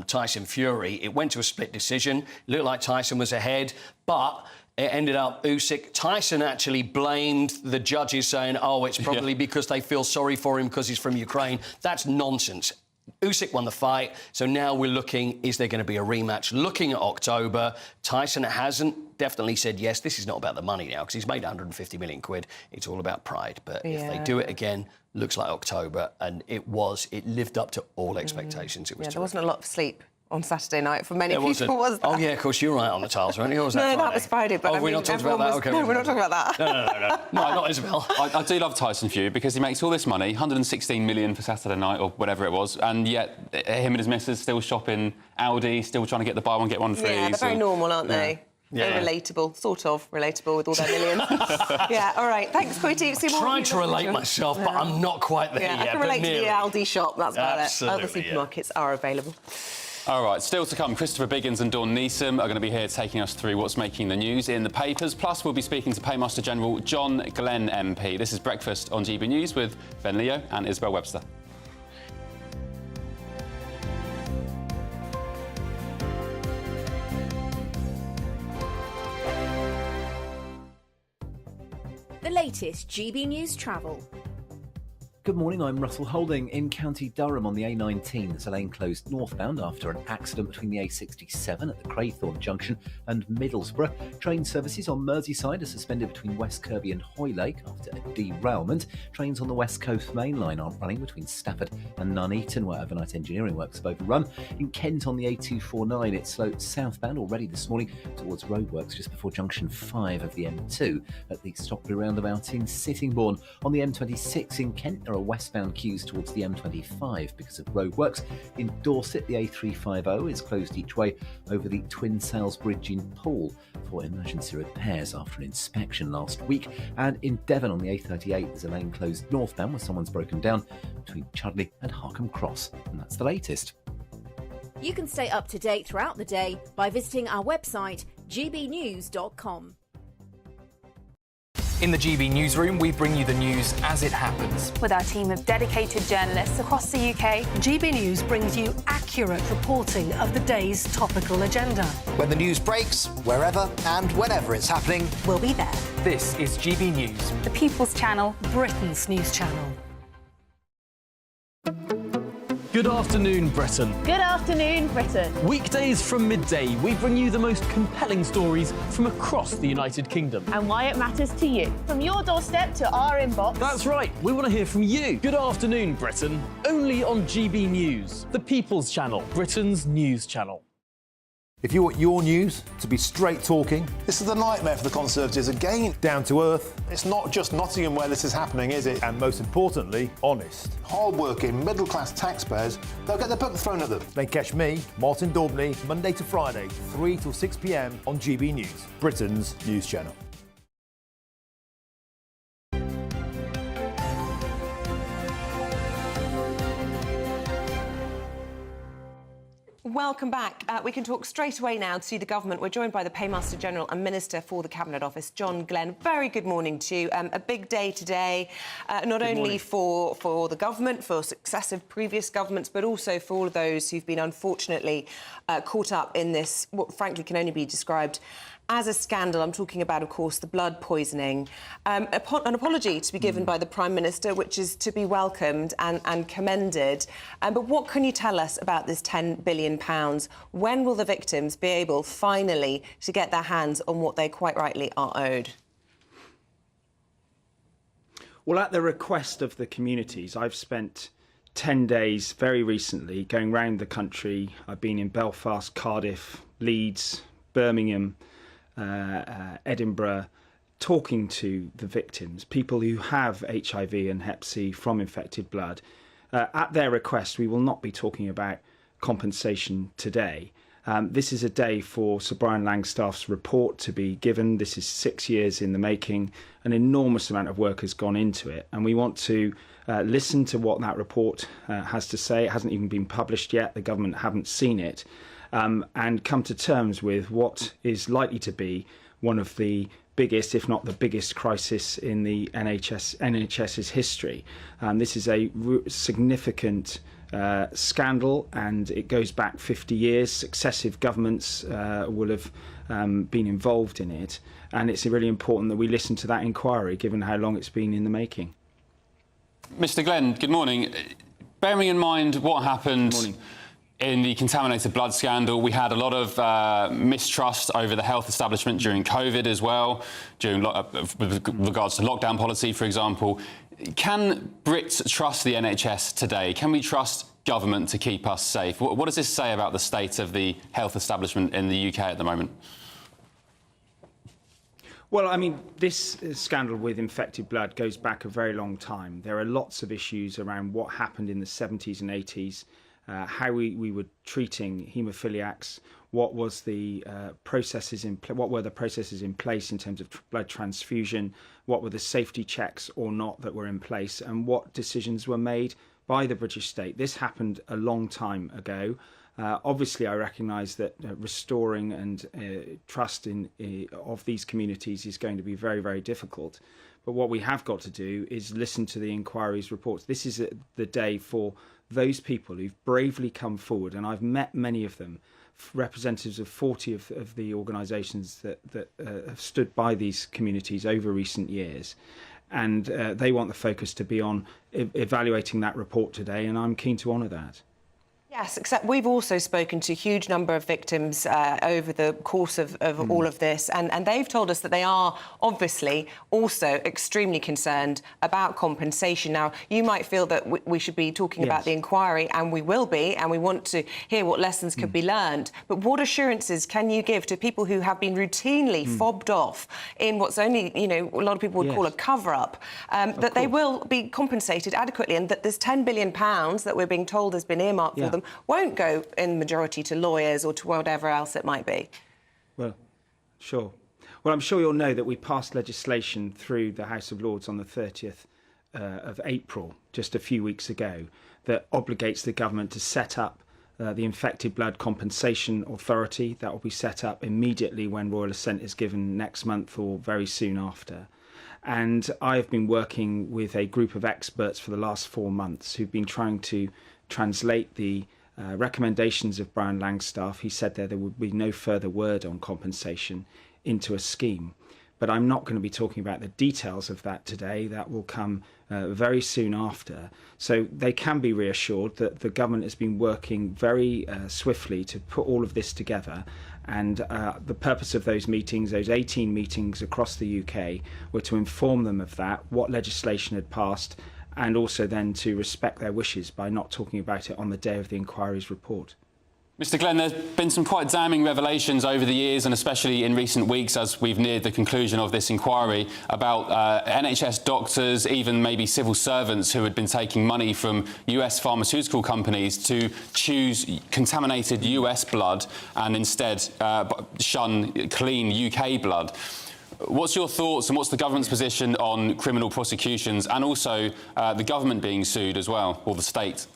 Tyson Fury. It went to a split decision. It looked like Tyson was ahead, but it ended up Usyk. Tyson actually blamed the judges, saying, oh, it's probably because they feel sorry for him because he's from Ukraine. That's nonsense. Usyk won the fight, so now we're looking, is there going to be a rematch? Looking at October, Tyson hasn't definitely said yes. This is not about the money now, because he's made 150 million quid. It's all about pride. But if they do it again, looks like October, and it lived up to all expectations. It was there wasn't a lot of sleep on Saturday night for many people, was there? Oh, yeah, of course, you were right on the tiles, weren't you? Or was No, that Friday? that was Friday, but we're not talking about that? OK. No, we're not talking about that. No, not Isabel. I do love Tyson Fury because he makes all this money, 116 million for Saturday night or whatever it was, and yet him and his missus still shopping Audi, still trying to get the buy one, get one free. Yeah, they're very normal, aren't they? Yeah. They're relatable, sort of relatable with all their millions. Yeah, all right. Thanks, Quitty. I'm trying to relate myself, but I'm not quite there yet. I can relate to the Aldi shop, that's about Absolutely, it. Other supermarkets are available. All right, still to come, Christopher Biggins and Dawn Neeson are going to be here taking us through what's making the news in the papers. Plus, we'll be speaking to Paymaster General John Glenn MP. This is Breakfast on GB News with Ben Leo and Isabel Webster. The latest GB News travel. Good morning, I'm Russell Holding. In County Durham on the A19, there's a lane closed northbound after an accident between the A67 at the Craythorne Junction and Middlesbrough. Train services on Merseyside are suspended between West Kirby and Hoylake after a derailment. Trains on the West Coast Main Line aren't running between Stafford and Nuneaton, where overnight engineering works have overrun. In Kent on the A249, it's slow southbound already this morning towards roadworks just before junction 5 of the M2 at the Stockley roundabout in Sittingbourne. On the M26 in Kent, there are westbound queues towards the M25 because of roadworks. In Dorset, the A350 is closed each way over the Twin Sails Bridge in Poole for emergency repairs after an inspection last week. And in Devon on the A38, there's a lane closed northbound where someone's broken down between Chudley and Harkham Cross. And that's the latest. You can stay up to date throughout the day by visiting our website, gbnews.com. In the GB newsroom, we bring you the news as it happens. With our team of dedicated journalists across the UK, GB News brings you accurate reporting of the day's topical agenda. When the news breaks, wherever and whenever it's happening, we'll be there. This is GB News. The People's Channel, Britain's news channel. Good afternoon, Britain. Good afternoon, Britain. Weekdays from midday, we bring you the most compelling stories from across the United Kingdom. And why it matters to you. From your doorstep to our inbox. That's right, we want to hear from you. Good afternoon, Britain. Only on GB News, the People's Channel, Britain's news channel. If you want your news to be straight talking, this is a nightmare for the Conservatives again. Down to earth. It's not just Nottingham where this is happening, is it? And most importantly, honest. Hard-working, middle-class taxpayers, they'll get their book thrown at them. Then catch me, Martin Daubney, Monday to Friday, 3 till 6 p.m. on GB News, Britain's news channel. Welcome back. We can talk straight away now to the government. We're joined by the Paymaster General and Minister for the Cabinet Office, John Glenn. Very good morning to you. A big day today, not only for the government, for successive previous governments, but also for all of those who've been unfortunately caught up in this, what frankly can only be described as a scandal. I'm talking about, of course, the blood poisoning. An apology to be given by the Prime Minister, which is to be welcomed and commended. But what can you tell us about this £10 billion? When will the victims be able, finally, to get their hands on what they quite rightly are owed? Well, at the request of the communities, I've spent 10 days very recently going around the country. I've been in Belfast, Cardiff, Leeds, Birmingham, Edinburgh, talking to the victims, people who have HIV and Hep C from infected blood. At their request, we will not be talking about compensation today. This is a day for Sir Brian Langstaff's report to be given. This is 6 years in the making. An enormous amount of work has gone into it, and we want to listen to what that report has to say. It hasn't even been published yet. The government haven't seen it. And come to terms with what is likely to be one of the biggest, if not the biggest, crisis in the NHS's history. This is a significant scandal, and it goes back 50 years. Successive governments will have been involved in it, and it's really important that we listen to that inquiry, given how long it's been in the making. Mr. Glenn, good morning. Bearing in mind what happened in the contaminated blood scandal, we had a lot of mistrust over the health establishment during COVID as well, with regards to lockdown policy, for example. Can Brits trust the NHS today? Can we trust government to keep us safe? What does this say about the state of the health establishment in the UK at the moment? Well, I mean, this scandal with infected blood goes back a very long time. There are lots of issues around what happened in the 70s and 80s. How we were treating haemophiliacs, what was the what were the processes in place in terms of blood transfusion, what were the safety checks or not that were in place, and what decisions were made by the British state. This happened a long time ago. Obviously, I recognise that restoring and trust of these communities is going to be very, very difficult. But what we have got to do is listen to the inquiry's reports. This is the day for those people who've bravely come forward, and I've met many of them, representatives of 40 of the organisations that have stood by these communities over recent years. And they want the focus to be on evaluating that report today, and I'm keen to honour that. Yes, except we've also spoken to a huge number of victims over the course of all of this, and they've told us that they are obviously also extremely concerned about compensation. Now, you might feel that we should be talking about the inquiry, and we will be, and we want to hear what lessons could be learned. But what assurances can you give to people who have been routinely fobbed off in what's only, you know, a lot of people would call a cover-up, that they will be compensated adequately, and that this £10 billion that we're being told has been earmarked for them won't go in majority to lawyers or to whatever else it might be? Well, sure. Well, I'm sure you'll know that we passed legislation through the House of Lords on the 30th of April, just a few weeks ago, that obligates the government to set up the Infected Blood Compensation Authority. That will be set up immediately when royal assent is given next month or very soon after. And I've been working with a group of experts for the last 4 months who've been trying to translate the recommendations of Brian Langstaff. He said there would be no further word on compensation into a scheme. But I'm not going to be talking about the details of that today. That will come very soon after. So they can be reassured that the government has been working very swiftly to put all of this together. And the purpose of those meetings, those 18 meetings across the UK, were to inform them of that, what legislation had passed, and also then to respect their wishes by not talking about it on the day of the inquiry's report. Mr. Glenn, there's been some quite damning revelations over the years, and especially in recent weeks as we've neared the conclusion of this inquiry, about NHS doctors, even maybe civil servants who had been taking money from US pharmaceutical companies to choose contaminated US blood and instead shun clean UK blood. What's your thoughts and what's the government's position on criminal prosecutions and also the government being sued as well, or the state?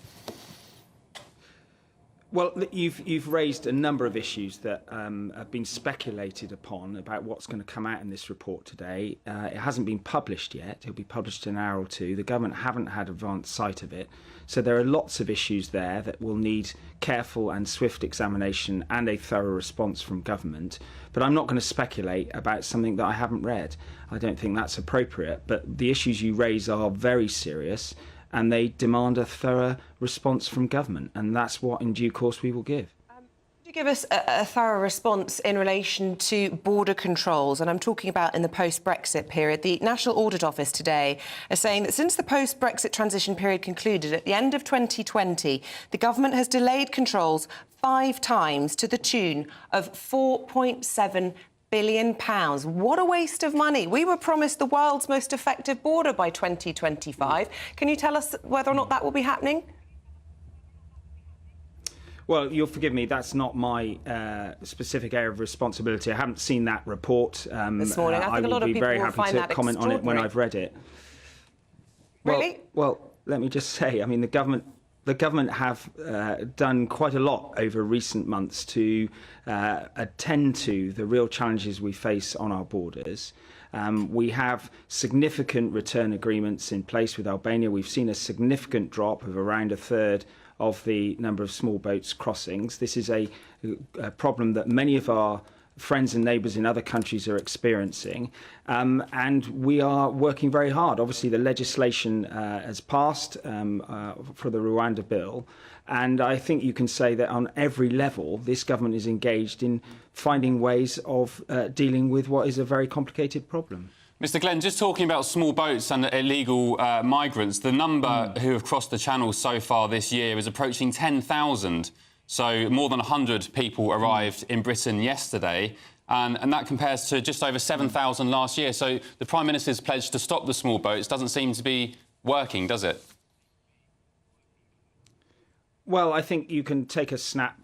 Well, you've raised a number of issues that have been speculated upon about what's going to come out in this report today. It hasn't been published yet. It'll be published in an hour or two. The government haven't had advance sight of it. So there are lots of issues there that will need careful and swift examination and a thorough response from government. But I'm not going to speculate about something that I haven't read. I don't think that's appropriate. But the issues you raise are very serious, and they demand a thorough response from government, and that's what, in due course, we will give. Could you give us a thorough response in relation to border controls? And I'm talking about in the post-Brexit period. The National Audit Office today is saying that since the post-Brexit transition period concluded at the end of 2020, the government has delayed controls 5 times to the tune of £4.7 billion. What a waste of money. We were promised the world's most effective border by 2025. Can you tell us whether or not that will be happening? Well, you'll forgive me, that's not my specific area of responsibility. I haven't seen that report. This morning, I think a lot of people will find that I will be very happy to comment on it when I've read it. Really? Well, let me just say, I mean, the government have done quite a lot over recent months to attend to the real challenges we face on our borders. We have significant return agreements in place with Albania. We've seen a significant drop of around a third of the number of small boats crossings. This is a problem that many of our friends and neighbours in other countries are experiencing, and we are working very hard. Obviously, the legislation has passed for the Rwanda bill, and I think you can say that on every level, this government is engaged in finding ways of dealing with what is a very complicated problem. Mr Glenn, just talking about small boats and illegal migrants, the number who have crossed the Channel so far this year is approaching 10,000. So more than 100 people arrived in Britain yesterday, and that compares to just over 7,000 last year. So the Prime Minister's pledge to stop the small boats doesn't seem to be working, does it? Well, I think you can take a snap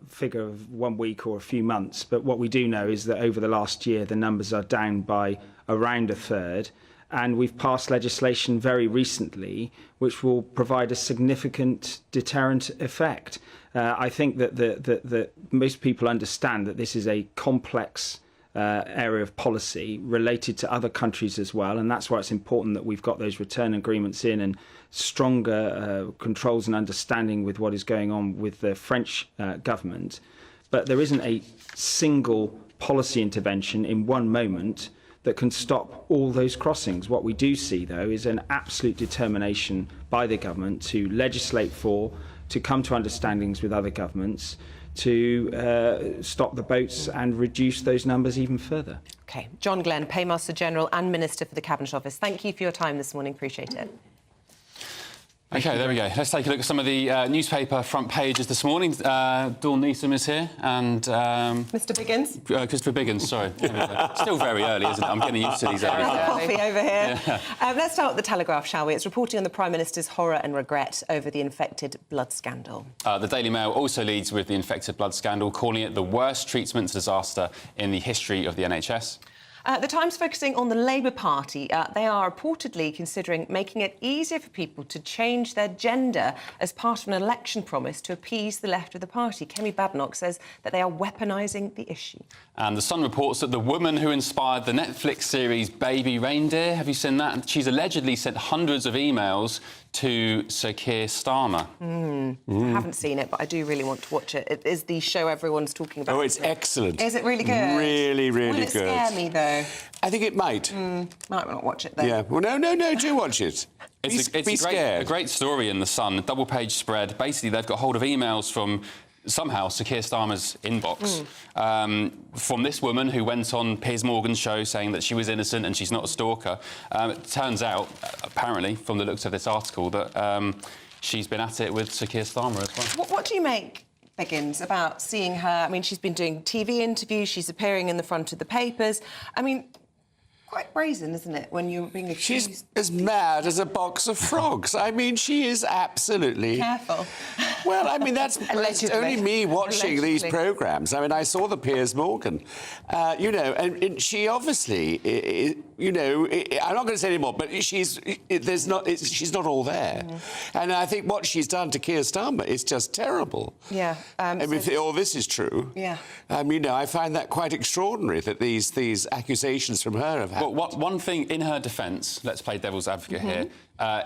figure of 1 week or a few months, but what we do know is that over the last year, the numbers are down by around a third, and we've passed legislation very recently which will provide a significant deterrent effect. I think that most people understand that this is a complex area of policy related to other countries as well, and that's why it's important that we've got those return agreements in and stronger controls and understanding with what is going on with the French government. But there isn't a single policy intervention in one moment that can stop all those crossings. What we do see, though, is an absolute determination by the government to legislate for, to come to understandings with other governments, to stop the boats and reduce those numbers even further. OK. John Glenn, Paymaster General and Minister for the Cabinet Office. Thank you for your time this morning. Appreciate it. OK, there we go. Let's take a look at some of the newspaper front pages this morning. Dawn Neeson is here and... Mr Biggins? Christopher Biggins, sorry. Still very early, isn't it? I'm getting used to these early times. Coffee over here. Yeah. Let's start with the Telegraph, shall we? It's reporting on the Prime Minister's horror and regret over the infected blood scandal. The Daily Mail also leads with the infected blood scandal, calling it the worst treatment disaster in the history of the NHS. The Times focusing on the Labour Party. They are reportedly considering making it easier for people to change their gender as part of an election promise to appease the left of the party. Kemi Badenoch says that they are weaponising the issue. And The Sun reports that the woman who inspired the Netflix series Baby Reindeer, have you seen that? She's allegedly sent hundreds of emails to Sir Keir Starmer. I haven't seen it, but I do really want to watch it. It is the show everyone's talking about. Oh, it's excellent. Is it really good? Really, really Will it good. scare me, though? I think it might. Might not watch it, though. Yeah. Well, no, do watch it. It's be scared. A great story in The Sun, a double-page spread. Basically, they've got hold of emails from somehow Sir Keir Starmer's inbox from this woman who went on Piers Morgan's show saying that she was innocent and she's not a stalker. It turns out, apparently, from the looks of this article, that she's been at it with Sir Keir Starmer as well. What do you make, Biggins, about seeing her? I mean, she's been doing TV interviews, she's appearing in the front of the papers. I mean, quite brazen, isn't it, when you're being accused? She's as mad as a box of frogs. I mean, she is absolutely... Careful. Well, I mean, that's only me watching these programmes. I mean, I saw the Piers Morgan, you know, and she obviously you know, I'm not going to say any more, but she's not all there. And I think what she's done to Keir Starmer is just terrible. Yeah. If all this is true, you know, I find that quite extraordinary that these accusations from her have happened. Well, one thing in her defence, let's play devil's advocate here.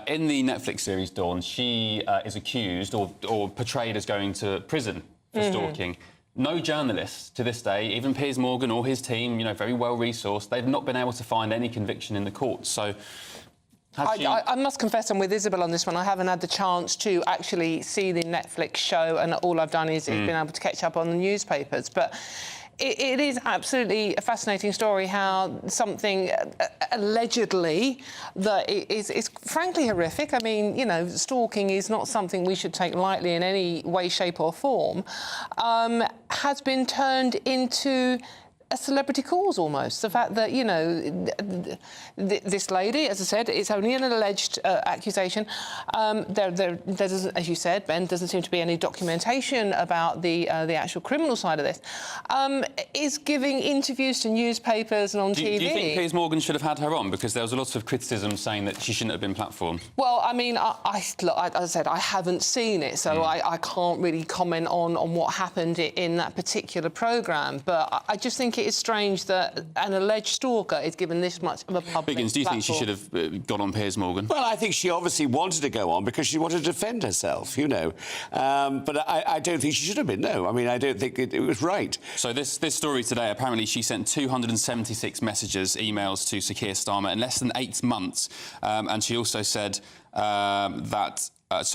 In the Netflix series Dawn, she is accused or portrayed as going to prison for stalking. No journalists to this day, even Piers Morgan or his team, you know, very well resourced, they've not been able to find any conviction in the courts. So I must confess I'm with Isabel on this one. I haven't had the chance to actually see the Netflix show, and all I've done is been able to catch up on the newspapers. But it is absolutely a fascinating story how something allegedly that is frankly horrific. I mean, you know, stalking is not something we should take lightly in any way, shape or form, has been turned into a celebrity cause almost. The fact that, you know, this lady, as I said, it's only an alleged accusation. There doesn't, as you said, Ben, doesn't seem to be any documentation about the actual criminal side of this. Is giving interviews to newspapers and on TV. Do you think Piers Morgan should have had her on? Because there was a lot of criticism saying that she shouldn't have been platformed. Well, I mean, as I said, I haven't seen it, so I can't really comment on what happened in that particular programme. But I just think it is strange that an alleged stalker is given this much of a public Biggins, do you platform. think she should have gone on Piers Morgan? Well, I think she obviously wanted to go on because she wanted to defend herself, you know. But I don't think she should have been, no. I mean, I don't think it was right. So this story today, apparently she sent 276 messages, emails to Sir Keir Starmer in less than 8 months. And she also said that...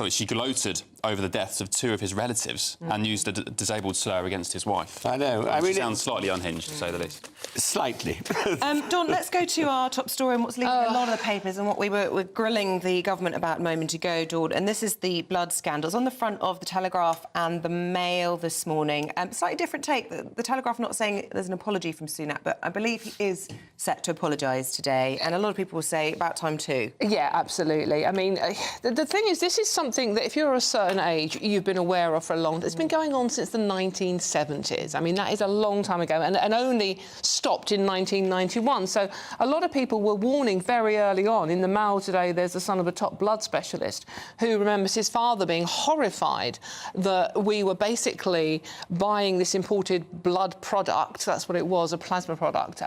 she gloated over the deaths of 2 of his relatives and used a disabled slur against his wife. I know. I mean, mean, sounds slightly unhinged, to say the least. Slightly. Dawn, let's go to our top story and what's leading a lot of the papers and what we were grilling the government about a moment ago, Dawn. And this is the blood scandals on the front of the Telegraph and the Mail this morning. Slightly different take. The Telegraph not saying there's an apology from Sunak, but I believe he is set to apologise today. And a lot of people will say about time too. Yeah, absolutely. I mean, the thing is, this is something that if you're a certain age, you've been aware of for a long time. It's been going on since the 1970s. I mean, that is a long time ago and only stopped in 1991. So a lot of people were warning very early on. In the Mail today, there's the son of a top blood specialist who remembers his father being horrified that we were basically buying this imported blood product, that's what it was, a plasma product,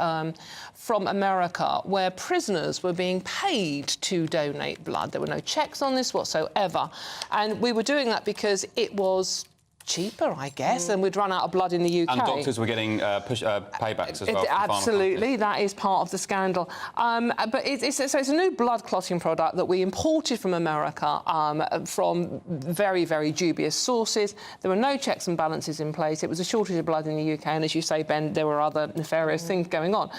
from America, where prisoners were being paid to donate blood. There were no checks on this whatsoever. And we were doing that because it was cheaper, I guess, and we'd run out of blood in the UK. And doctors were getting paybacks as well. Absolutely, that is part of the scandal. But it's a new blood clotting product that we imported from America from very, very dubious sources. There were no checks and balances in place. It was a shortage of blood in the UK, and as you say, Ben, there were other nefarious things going on.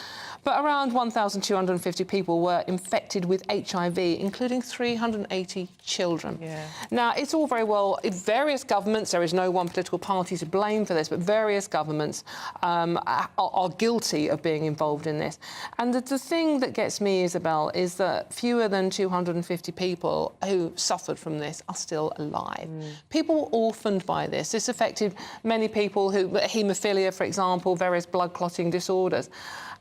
But around 1,250 people were infected with HIV, including 380 children. Yeah. Now, it's all very well... Various governments, there is no one political party to blame for this, but various governments are guilty of being involved in this. And the thing that gets me, Isabel, is that fewer than 250 people who suffered from this are still alive. People were orphaned by this. This affected many people who... Haemophilia, for example, various blood clotting disorders.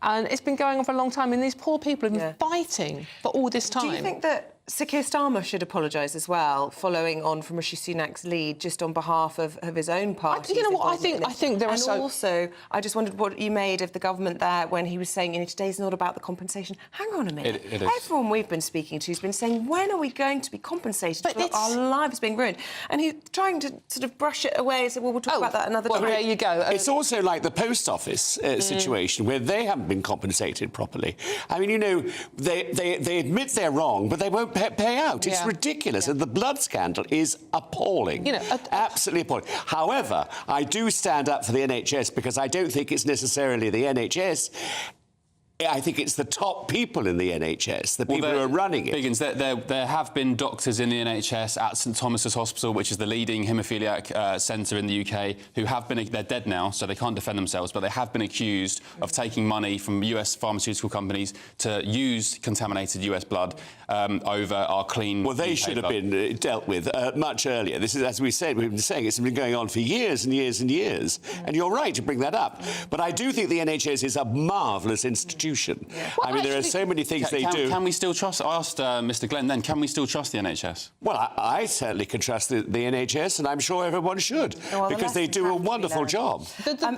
And it's been going on for a long time, and these poor people have been fighting for all this time. Do you think that Sir Keir Starmer should apologise as well, following on from Rishi Sunak's lead, just on behalf of his own party? You know what, I think there are And also, I just wondered what you made of the government there when he was saying, you know, today's not about the compensation. Hang on a minute. It is. Everyone we've been speaking to has been saying, when are we going to be compensated for our lives being ruined? And he's trying to sort of brush it away and say, well, we'll talk about that another time. There you go. It's also like the Post Office situation where they haven't been compensated properly. I mean, you know, they admit they're wrong, but they won't pay out. It's ridiculous. And the blood scandal is appalling. You know, absolutely appalling. However, I do stand up for the NHS because I don't think it's necessarily the NHS. I think it's the top people in the NHS, the people who are running it. Biggins, there have been doctors in the NHS at St Thomas's Hospital, which is the leading haemophiliac centre in the UK, who have been... They're dead now, so they can't defend themselves, but they have been accused of taking money from US pharmaceutical companies to use contaminated US blood over our clean... Well, they should have been dealt with much earlier. This is, as we said, we've been saying, it's been going on for years and years and years. And you're right to bring that up. But I do think the NHS is a marvellous institution. institution. Well, I mean, there are so many things they do. Can we still trust? I asked Mr. Glenn then. Can we still trust the NHS? Well, I certainly can trust the NHS, and I'm sure everyone should, because they do a wonderful job.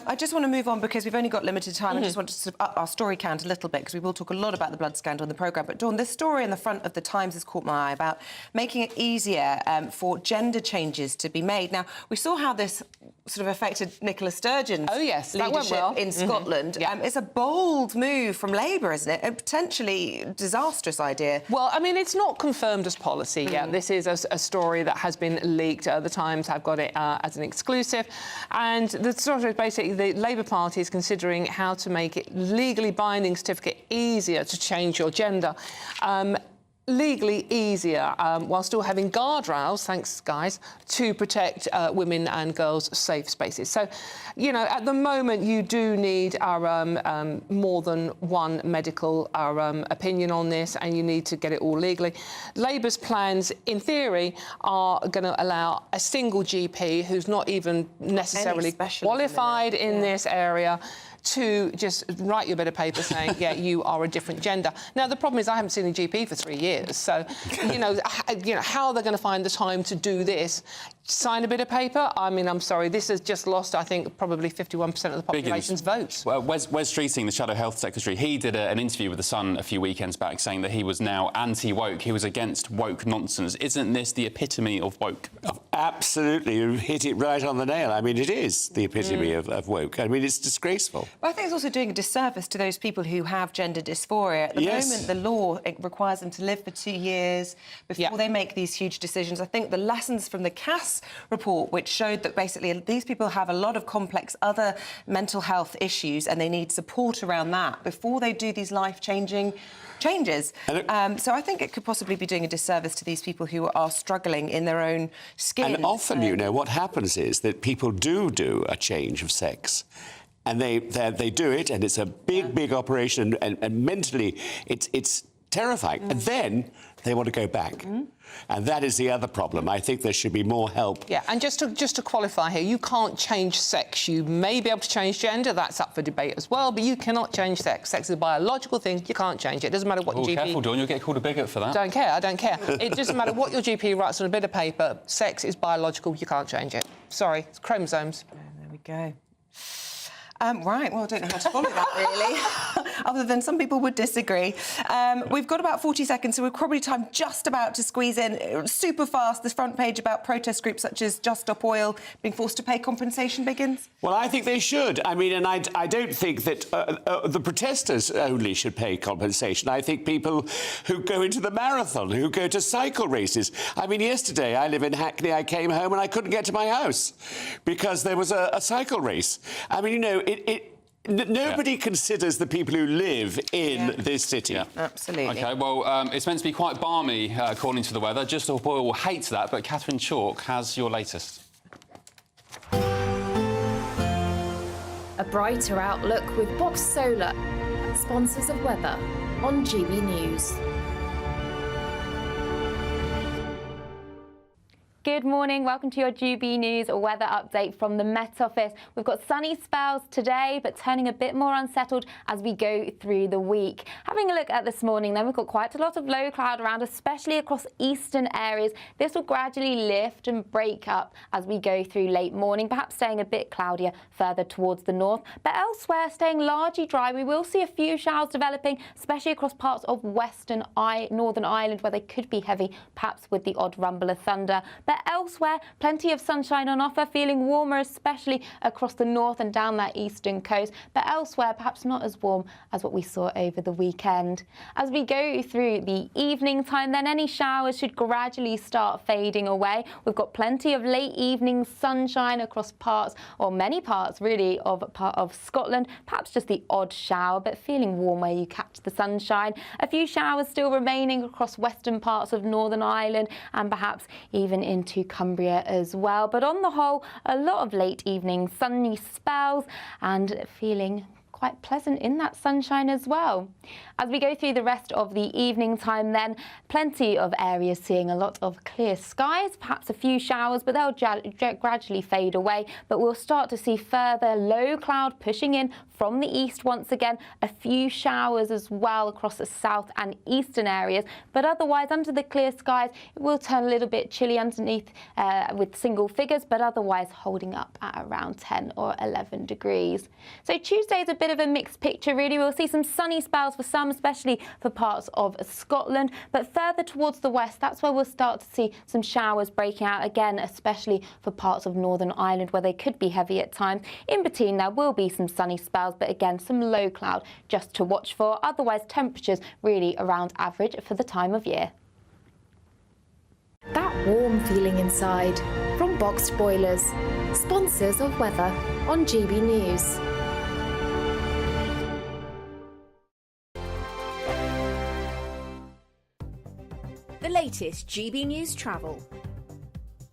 I just want to move on because we've only got limited time. I just want to sort of up our story count a little bit because we will talk a lot about the blood scandal in the programme. But Dawn, this story in the front of the Times has caught my eye about making it easier for gender changes to be made. Now, we saw how this sort of affected Nicola Sturgeon's leadership in Scotland. It's a bold move from Labour, isn't it? A potentially disastrous idea. Well, I mean, it's not confirmed as policy yet. This is a story that has been leaked. The Times have got it as an exclusive. And the story is basically the Labour Party is considering how to make it legally binding certificate easier to change your gender. Legally easier, while still having guardrails, thanks, guys, to protect women and girls' safe spaces. So, you know, at the moment, you do need our more than one medical opinion on this, and you need to get it all legally. Labour's plans, in theory, are going to allow a single GP who's not even necessarily qualified in this area to just write you a bit of paper saying, yeah, you are a different gender. Now, the problem is I haven't seen a GP for 3 years, so, you know, how are they going to find the time to do this? Sign a bit of paper? I mean, I'm sorry, this has just lost, I think, probably 51% of the population's votes. Well, Wes Streeting, the Shadow Health Secretary, he did an interview with The Sun a few weekends back saying that he was now anti-woke. He was against woke nonsense. Isn't this the epitome of woke? Absolutely. You hit it right on the nail. I mean, it is the epitome of woke. I mean, it's disgraceful. Well, I think it's also doing a disservice to those people who have gender dysphoria. At the moment, the law requires them to live for 2 years before they make these huge decisions. I think the lessons from the Cass report, which showed that basically these people have a lot of complex other mental health issues and they need support around that before they do these life-changing changes. So I think it could possibly be doing a disservice to these people who are struggling in their own skin. And often, you know, what happens is that people do a change of sex. And they do it, and it's a big operation, and mentally it's terrifying. And then they want to go back. And that is the other problem. I think there should be more help. Yeah, and just to qualify here, you can't change sex. You may be able to change gender, that's up for debate as well, but you cannot change sex. Sex is a biological thing, you can't change it. It doesn't matter what your GP... Careful, Dawn, you'll get called a bigot for that. Don't care, I don't care. It doesn't matter what your GP writes on a bit of paper. Sex is biological, you can't change it. Sorry, it's chromosomes. There we go. Right, well, I don't know how to follow that, really, other than some people would disagree. We've got about 40 seconds, so we're probably just about to squeeze in super fast this front page about protest groups such as Just Stop Oil being forced to pay compensation begins. Well, I think they should. I mean, and I don't think that the protesters only should pay compensation. I think people who go into the marathon, who go to cycle races. I mean, yesterday, I live in Hackney, I came home and I couldn't get to my house because there was a cycle race. I mean, you know, nobody considers the people who live in this city. Absolutely. OK, well, it's meant to be quite balmy, according to the weather. Just Stop Oil hates that, but Catherine Chalk has your latest. A brighter outlook with Box Solar, sponsors of weather on GB News. Good morning, welcome to your GB News weather update from the Met Office. We've got sunny spells today, but turning a bit more unsettled as we go through the week. Having a look at this morning, then we've got quite a lot of low cloud around, especially across eastern areas. This will gradually lift and break up as we go through late morning, perhaps staying a bit cloudier further towards the north. But elsewhere, staying largely dry. We will see a few showers developing, especially across parts of Northern Ireland, where they could be heavy, perhaps with the odd rumble of thunder. But elsewhere, plenty of sunshine on offer, feeling warmer, especially across the north and down that eastern coast. But elsewhere, perhaps not as warm as what we saw over the weekend. As we go through the evening time, then any showers should gradually start fading away. We've got plenty of late evening sunshine across parts, or many parts really, of Scotland. Perhaps just the odd shower, but feeling warm where you catch the sunshine. A few showers still remaining across western parts of Northern Ireland and perhaps even into Cumbria as well. But on the whole, a lot of late evening sunny spells and feeling quite pleasant in that sunshine as well. As we go through the rest of the evening time then, plenty of areas seeing a lot of clear skies, perhaps a few showers, but they'll gradually fade away. But we'll start to see further low cloud pushing in from the east once again, a few showers as well across the south and eastern areas. But otherwise, under the clear skies, it will turn a little bit chilly underneath with single figures, but otherwise holding up at around 10 or 11 degrees. So Tuesday is a bit of a mixed picture, really. We'll see some sunny spells for some, especially for parts of Scotland. But further towards the west, that's where we'll start to see some showers breaking out again, especially for parts of Northern Ireland, where they could be heavy at times. In between, there will be some sunny spells, but again, some low cloud just to watch for. Otherwise, temperatures really around average for the time of year. That warm feeling inside from Boxed Boilers, sponsors of weather on GB News. The latest GB News travel.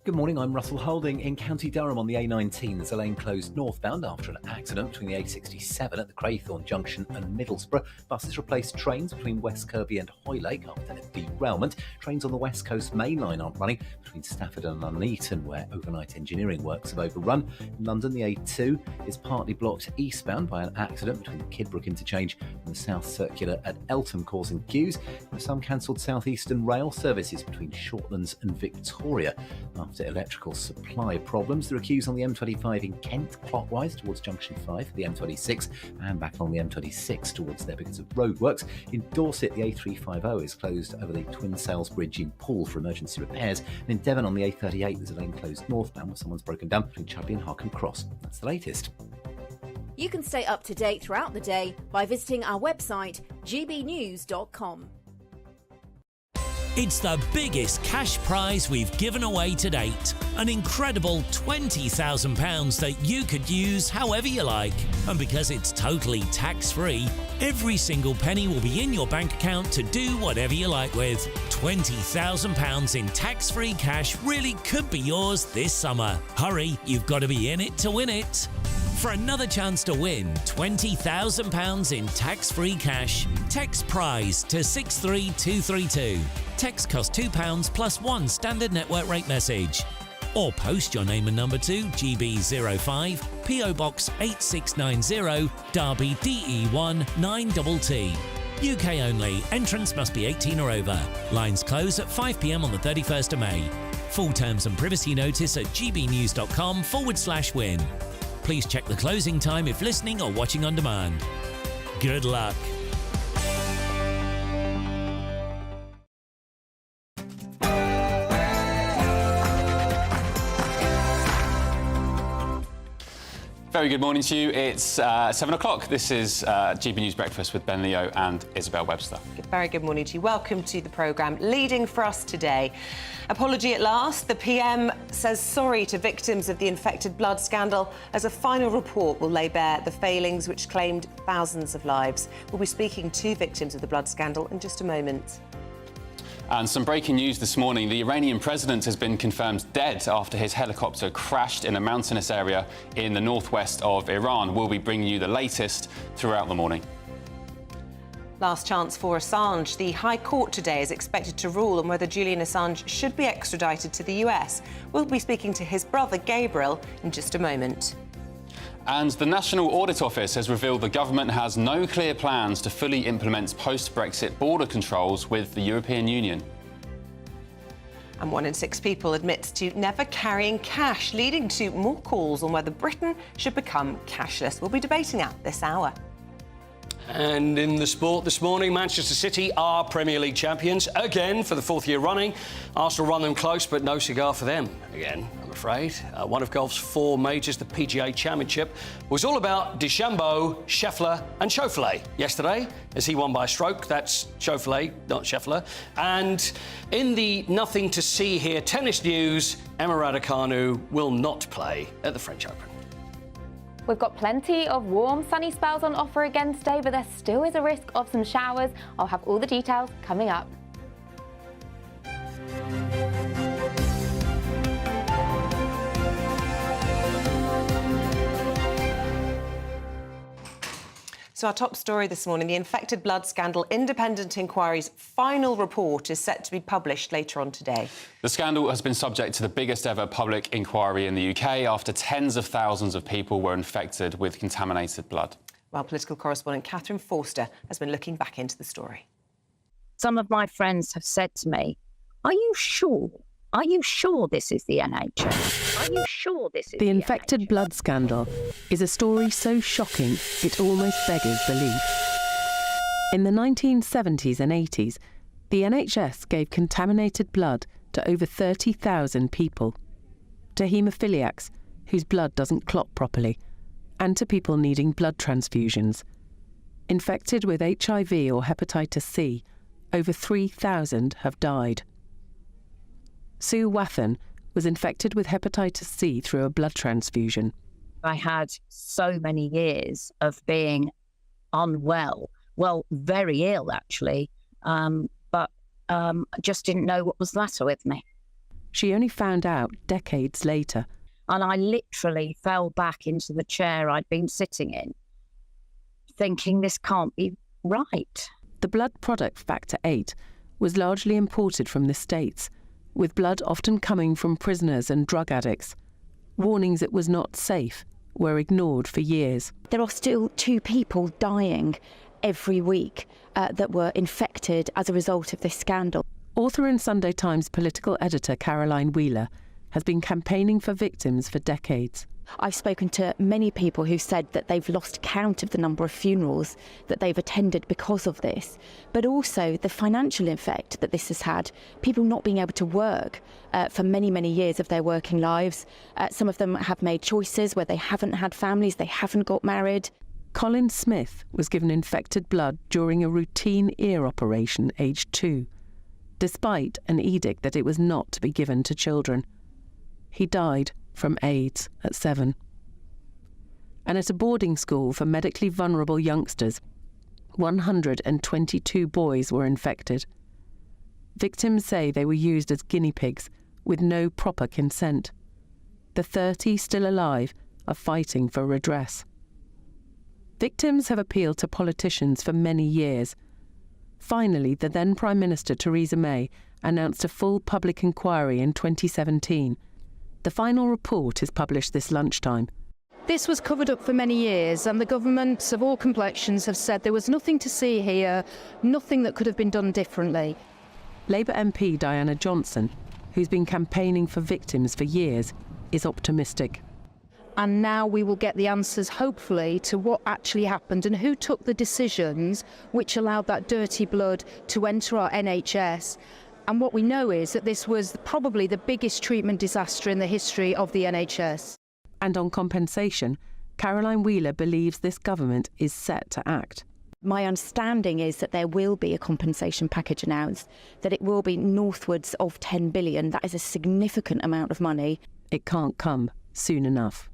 Good morning, I'm Russell Holding. In County Durham on the A19, there's a lane closed northbound after an accident between the A67 at the Craythorne Junction and Middlesbrough. Buses replaced trains between West Kirby and Hoylake after a derailment. Trains on the West Coast Main Line aren't running between Stafford and Nuneaton, where overnight engineering works have overrun. In London, the A2 is partly blocked eastbound by an accident between the Kidbrooke interchange and the South Circular at Eltham, causing queues. There's some cancelled South Eastern rail services between Shortlands and Victoria. After electrical supply problems, there are queues on the M25 in Kent, clockwise towards Junction 5 for the M26, and back on the M26 towards there because of roadworks. In Dorset, the A350 is closed over the Twin Sails Bridge in Poole for emergency repairs. And in Devon on the A38, there's a lane closed northbound where someone's broken down between Chudley and Harkham Cross. That's the latest. You can stay up to date throughout the day by visiting our website, gbnews.com. It's the biggest cash prize we've given away to date. An incredible £20,000 that you could use however you like. And because it's totally tax-free, every single penny will be in your bank account to do whatever you like with. £20,000 in tax-free cash really could be yours this summer. Hurry, you've got to be in it to win it. For another chance to win £20,000 in tax-free cash, text PRIZE to 63232. Text costs £2 plus one standard network rate message. Or post your name and number to GB05, PO Box 8690, Derby DE1 9TT. UK only. Entrance must be 18 or over. Lines close at 5 p.m. on the 31st of May. Full terms and privacy notice at gbnews.com/win. Please check the closing time if listening or watching on demand. Good luck. Very good morning to you. It's 7 o'clock. This is GB News Breakfast with Ben Leo and Isabel Webster. Very good morning to you. Welcome to the programme. Leading for us today, apology at last. The PM says sorry to victims of the infected blood scandal as a final report will lay bare the failings which claimed thousands of lives. We'll be speaking to victims of the blood scandal in just a moment. And some breaking news this morning. The Iranian president has been confirmed dead after his helicopter crashed in a mountainous area in the northwest of Iran. We'll be bringing you the latest throughout the morning. Last chance for Assange. The High Court today is expected to rule on whether Julian Assange should be extradited to the US. We'll be speaking to his brother, Gabriel, in just a moment. And the National Audit Office has revealed the government has no clear plans to fully implement post-Brexit border controls with the European Union. And 1 in 6 people admits to never carrying cash, leading to more calls on whether Britain should become cashless. We'll be debating that this hour. And in the sport this morning, Manchester City are Premier League champions again for the 4th year running. Arsenal run them close, but no cigar for them again, I'm afraid. One of golf's 4 majors, the PGA Championship, was all about DeChambeau, Scheffler and Schauffele yesterday, as he won by a stroke. That's Schauffele, not Scheffler. And in the nothing to see here tennis news, Emma Raducanu will not play at the French Open. We've got plenty of warm, sunny spells on offer again today, but there still is a risk of some showers. I'll have all the details coming up. So our top story this morning, the infected blood scandal independent inquiry's final report is set to be published later on today. The scandal has been subject to the biggest ever public inquiry in the UK after tens of thousands of people were infected with contaminated blood. Well, political correspondent Catherine Forster has been looking back into the story. Some of my friends have said to me, "Are you sure? Are you sure this is the NHS? Are you sure this is the infected blood scandal is a story so shocking it almost beggars belief. In the 1970s and 80s, the NHS gave contaminated blood to over 30,000 people, to haemophiliacs whose blood doesn't clot properly, and to people needing blood transfusions. Infected with HIV or hepatitis C, over 3,000 have died. Sue Wathen was infected with hepatitis C through a blood transfusion. I had so many years of being unwell, well, very ill actually, but just didn't know what was the matter with me. She only found out decades later. And I literally fell back into the chair I'd been sitting in, thinking this can't be right. The blood product factor VIII was largely imported from the States, with blood often coming from prisoners and drug addicts. Warnings it was not safe were ignored for years. There are still 2 people dying every week that were infected as a result of this scandal. Author and Sunday Times political editor Caroline Wheeler has been campaigning for victims for decades. I've spoken to many people who said that they've lost count of the number of funerals that they've attended because of this, but also the financial effect that this has had, people not being able to work for many, many years of their working lives. Some of them have made choices where they haven't had families, they haven't got married. Colin Smith was given infected blood during a routine ear operation aged 2, despite an edict that it was not to be given to children. He died from AIDS at 7. And at a boarding school for medically vulnerable youngsters, 122 boys were infected. Victims say they were used as guinea pigs with no proper consent. The 30 still alive are fighting for redress. Victims have appealed to politicians for many years. Finally, the then Prime Minister Theresa May announced a full public inquiry in 2017. The final report is published this lunchtime. This was covered up for many years, and the governments of all complexions have said there was nothing to see here, nothing that could have been done differently. Labour MP Diana Johnson, who's been campaigning for victims for years, is optimistic. And now we will get the answers, hopefully, to what actually happened and who took the decisions which allowed that dirty blood to enter our NHS. And what we know is that this was probably the biggest treatment disaster in the history of the NHS. And on compensation, Caroline Wheeler believes this government is set to act. My understanding is that there will be a compensation package announced, that it will be northwards of 10 billion. That is a significant amount of money. It can't come soon enough.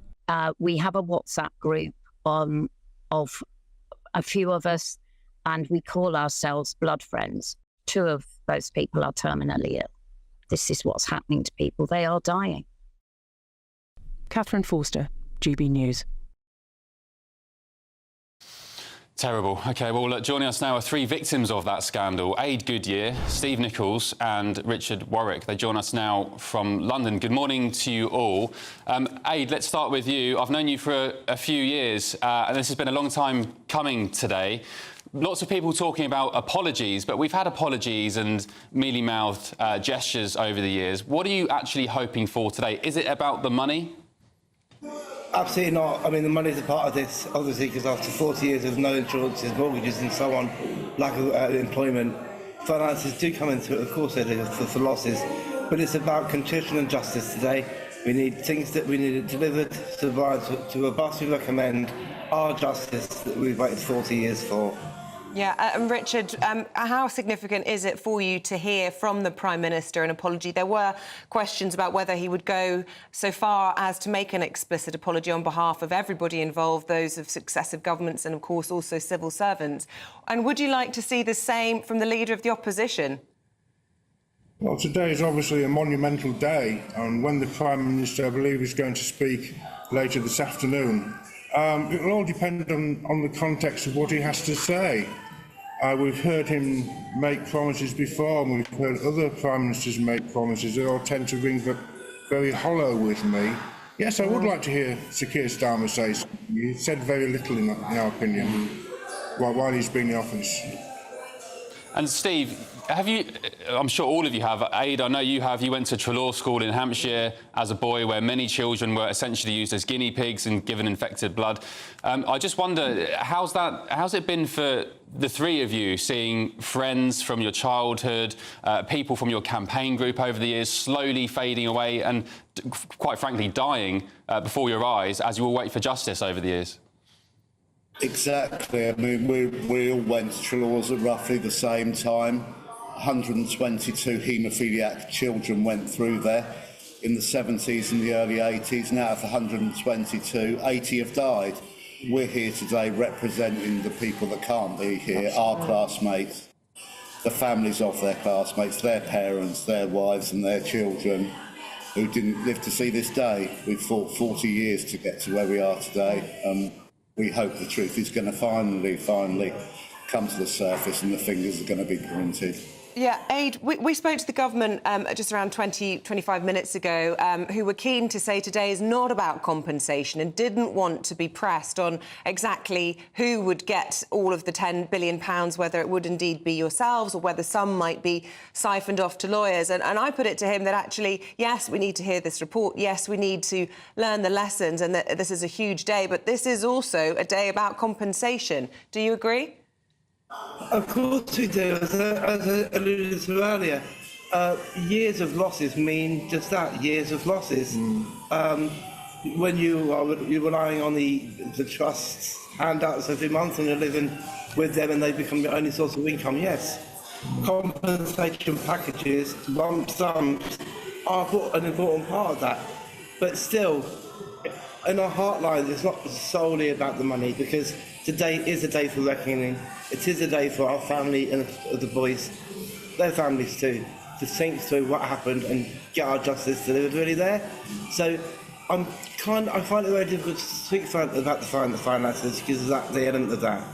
We have a WhatsApp group of a few of us, and we call ourselves Blood Friends. 2 of those people are terminally ill. This is what's happening to people. They are dying. Catherine Forster, GB News. Terrible. OK, well, look, joining us now are 3 victims of that scandal. Ade Goodyear, Steve Nichols and Richard Warwick. They join us now from London. Good morning to you all. Ade, let's start with you. I've known you for a few years, and this has been a long time coming today. Lots of people talking about apologies, but we've had apologies and mealy-mouthed gestures over the years. What are you actually hoping for today? Is it about the money? Absolutely not. I mean, the money's a part of this, obviously, because after 40 years of no insurances, mortgages and so on, lack of employment, finances do come into it, of course they do, for losses. But it's about contrition and justice today. We need things that we need delivered to a bus we recommend, our justice that we've waited 40 years for. Yeah, and Richard, how significant is it for you to hear from the Prime Minister an apology? There were questions about whether he would go so far as to make an explicit apology on behalf of everybody involved, those of successive governments and, of course, also civil servants. And would you like to see the same from the Leader of the Opposition? Well, today is obviously a monumental day, and when the Prime Minister, I believe, is going to speak later this afternoon, It will all depend on the context of what he has to say. We've heard him make promises before, and we've heard other Prime Ministers make promises. They all tend to ring very hollow with me. Yes, I would like to hear Sir Keir Starmer say something. He said very little, in our opinion, while he's been in office. And Steve, have you, I'm sure all of you have, Aid, I know you have, you went to Trelaw School in Hampshire as a boy where many children were essentially used as guinea pigs and given infected blood. I just wonder, how's it been for the three of you, seeing friends from your childhood, people from your campaign group over the years slowly fading away and, quite frankly, dying before your eyes as you all wait for justice over the years? Exactly. I mean, we all went to Trelaws at roughly the same time. 122 haemophiliac children went through there in the 70s and the early 80s. Now, of the 122, 80 have died. We're here today representing the people that can't be here, our classmates, the families of their classmates, their parents, their wives and their children who didn't live to see this day. We've fought 40 years to get to where we are today. We hope the truth is going to finally come to the surface and the fingers are going to be pointed. Yeah, Aid, we spoke to the government just around 25 minutes ago, who were keen to say today is not about compensation and didn't want to be pressed on exactly who would get all of the £10 billion, whether it would indeed be yourselves or whether some might be siphoned off to lawyers. And I put it to him that actually, yes, we need to hear this report. Yes, we need to learn the lessons and that this is a huge day, but this is also a day about compensation. Do you agree? Of course we do. As I alluded to earlier, years of losses mean just that, years of losses. When you're relying on the trust's handouts every month and you're living with them and they become your only source of income, yes. Compensation packages, lump sums, are an important part of that. But still, in our heartline, it's not solely about the money, because today is a day for reckoning. It is a day for our family and the boys, their families too, to think through what happened and get our justice delivered really there. So I find it very difficult to speak about the finances because of that, the element of that.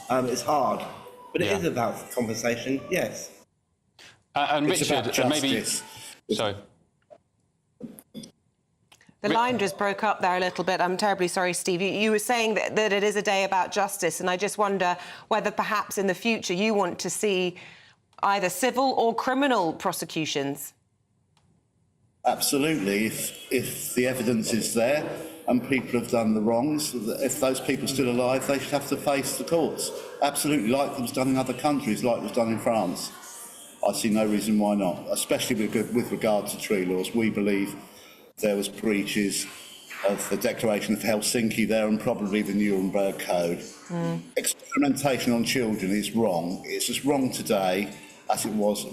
It's hard, but it is about compensation, yes. And It's Richard, about and maybe... justice. Sorry. The line just broke up there a little bit. I'm terribly sorry, Steve. You were saying that it is a day about justice, and I just wonder whether perhaps in the future you want to see either civil or criminal prosecutions. Absolutely. If the evidence is there and people have done the wrongs, if those people are still alive, they should have to face the courts. Absolutely, like was done in other countries, like was done in France. I see no reason why not, especially with regard to tree laws. We believe there was breaches of the Declaration of Helsinki there and probably the Nuremberg Code. Experimentation on children is wrong. It's as wrong today as it was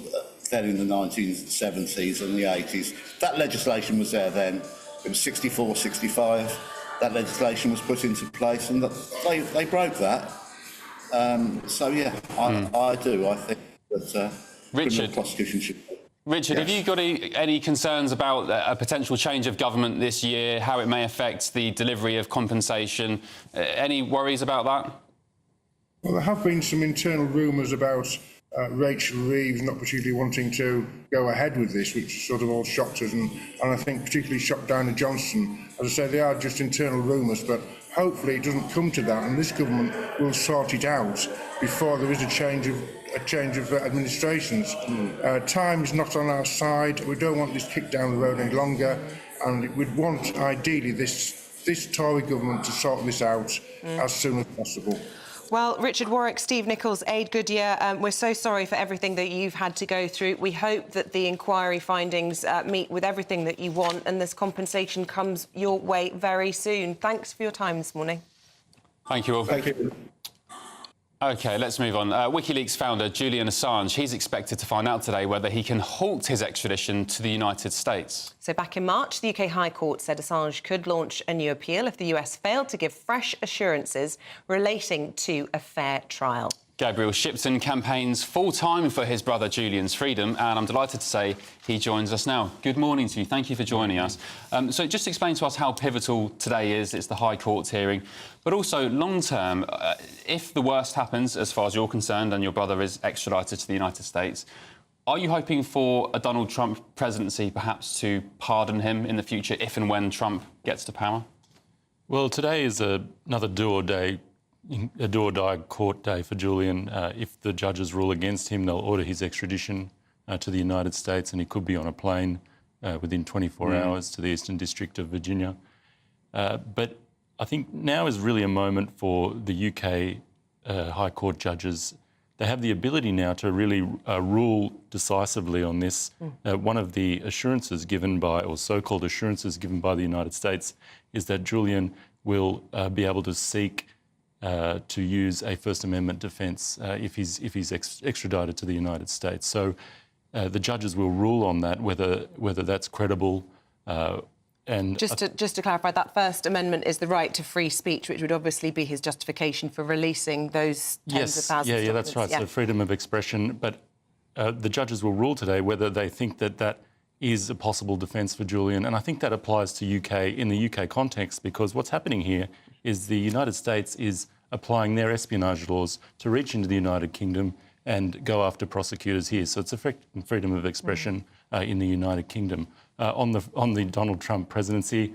then in the 1970s and the 80s. That legislation was there then. It was 64, 65. That legislation was put into place and they broke that. So, yeah, I do. I think that criminal prosecution should... Richard, have you got any concerns about a potential change of government this year, how it may affect the delivery of compensation? Any worries about that? Well, there have been some internal rumours about Rachel Reeves not particularly wanting to go ahead with this, which sort of all shocked us, and I think particularly shocked Diana Johnson. As I say, they are just internal rumours, but hopefully it doesn't come to that, and this government will sort it out before there is a change of administrations. Time is not on our side. We don't want this kicked down the road any longer, and we'd want ideally this Tory government to sort this out as soon as possible. Well, Richard Warwick, Steve Nichols, Aid Goodyear, we're so sorry for everything that you've had to go through. We hope that the inquiry findings meet with everything that you want and this compensation comes your way very soon. Thanks for your time this morning. Thank you all. Thank you. OK, let's move on. WikiLeaks founder Julian Assange, he's expected to find out today whether he can halt his extradition to the United States. So back in March, the UK High Court said Assange could launch a new appeal if the US failed to give fresh assurances relating to a fair trial. Gabriel Shipton campaigns full-time for his brother Julian's freedom, and I'm delighted to say he joins us now. Good morning to you. Thank you for joining us. So just explain to us how pivotal today is. It's the High Court's hearing, but also long-term, if the worst happens, as far as you're concerned, and your brother is extradited to the United States, are you hoping for a Donald Trump presidency perhaps to pardon him in the future if and when Trump gets to power? Well, today is another a do-or-die court day for Julian. If the judges rule against him, they'll order his extradition to the United States, and he could be on a plane within 24 hours to the Eastern District of Virginia. But I think now is really a moment for the UK High Court judges. They have the ability now to really rule decisively on this. One of the assurances given by, or so-called assurances given by the United States, is that Julian will be able to seek to use a First Amendment defence if he's extradited to the United States. So the judges will rule on that, whether that's credible. And just to clarify, that First Amendment is the right to free speech, which would obviously be his justification for releasing those tens of thousands. Yeah, that's right. So freedom of expression. But the judges will rule today whether they think that that is a possible defence for Julian. And I think that applies to in the UK context, because what's happening here is the United States is applying their espionage laws to reach into the United Kingdom and go after prosecutors here. So it's affecting freedom of expression in the United Kingdom. On the Donald Trump presidency,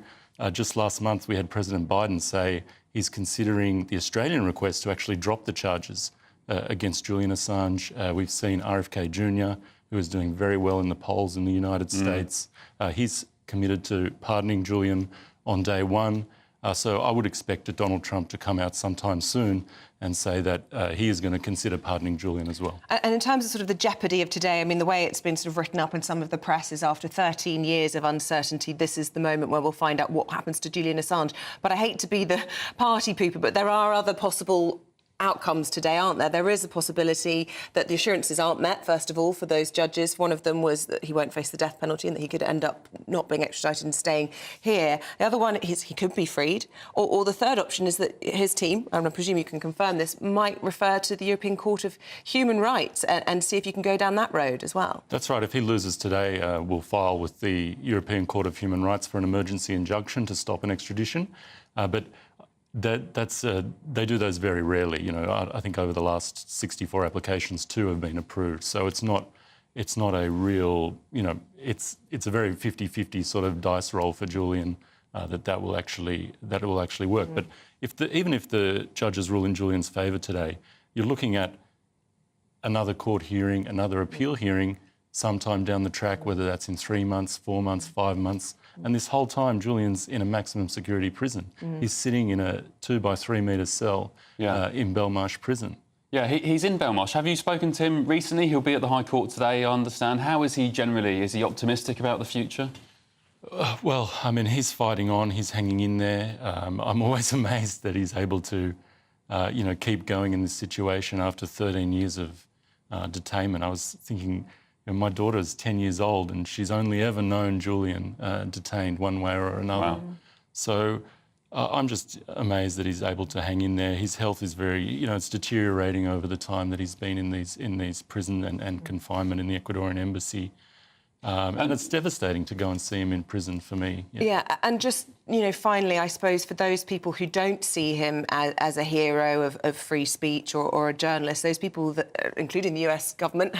just last month we had President Biden say he's considering the Australian request to actually drop the charges against Julian Assange. We've seen RFK Jr., who is doing very well in the polls in the United States. He's committed to pardoning Julian on day one. So I would expect Donald Trump to come out sometime soon and say that he is going to consider pardoning Julian as well. And in terms of sort of the jeopardy of today, I mean, the way it's been sort of written up in some of the press is after 13 years of uncertainty, this is the moment where we'll find out what happens to Julian Assange. But I hate to be the party pooper, but there are other possible outcomes today, aren't there? There is a possibility that the assurances aren't met, first of all, for those judges. One of them was that he won't face the death penalty and that he could end up not being extradited and staying here. The other one is he could be freed. Or the third option is that his team, and I presume you can confirm this, might refer to the European Court of Human Rights and see if you can go down that road as well. That's right. If he loses today, we'll file with the European Court of Human Rights for an emergency injunction to stop an extradition. But they do those very rarely. You know, I think over the last 64 applications, 2 have been approved. So it's not a real, you know, it's a very 50-50 sort of dice roll for Julian that will actually work. But even if the judges rule in Julian's favour today, you're looking at another court hearing, another appeal hearing sometime down the track, whether that's in 3 months, 4 months, 5 months. And this whole time, Julian's in a maximum security prison. He's sitting in a 2 by 3 metre cell in Belmarsh prison. Yeah, he's in Belmarsh. Have you spoken to him recently? He'll be at the High Court today, I understand. How is he generally? Is he optimistic about the future? Well, I mean, he's fighting on. He's hanging in there. I'm always amazed that he's able to, keep going in this situation after 13 years of detainment. I was thinking, my daughter's 10 years old and she's only ever known Julian detained one way or another. Wow. So I'm just amazed that he's able to hang in there. His health is very, it's deteriorating over the time that he's been in these prison and confinement in the Ecuadorian embassy. And it's devastating to go and see him in prison for me. Yeah, and just, finally, I suppose, for those people who don't see him as a hero of free speech or a journalist, those people, that, including the US government,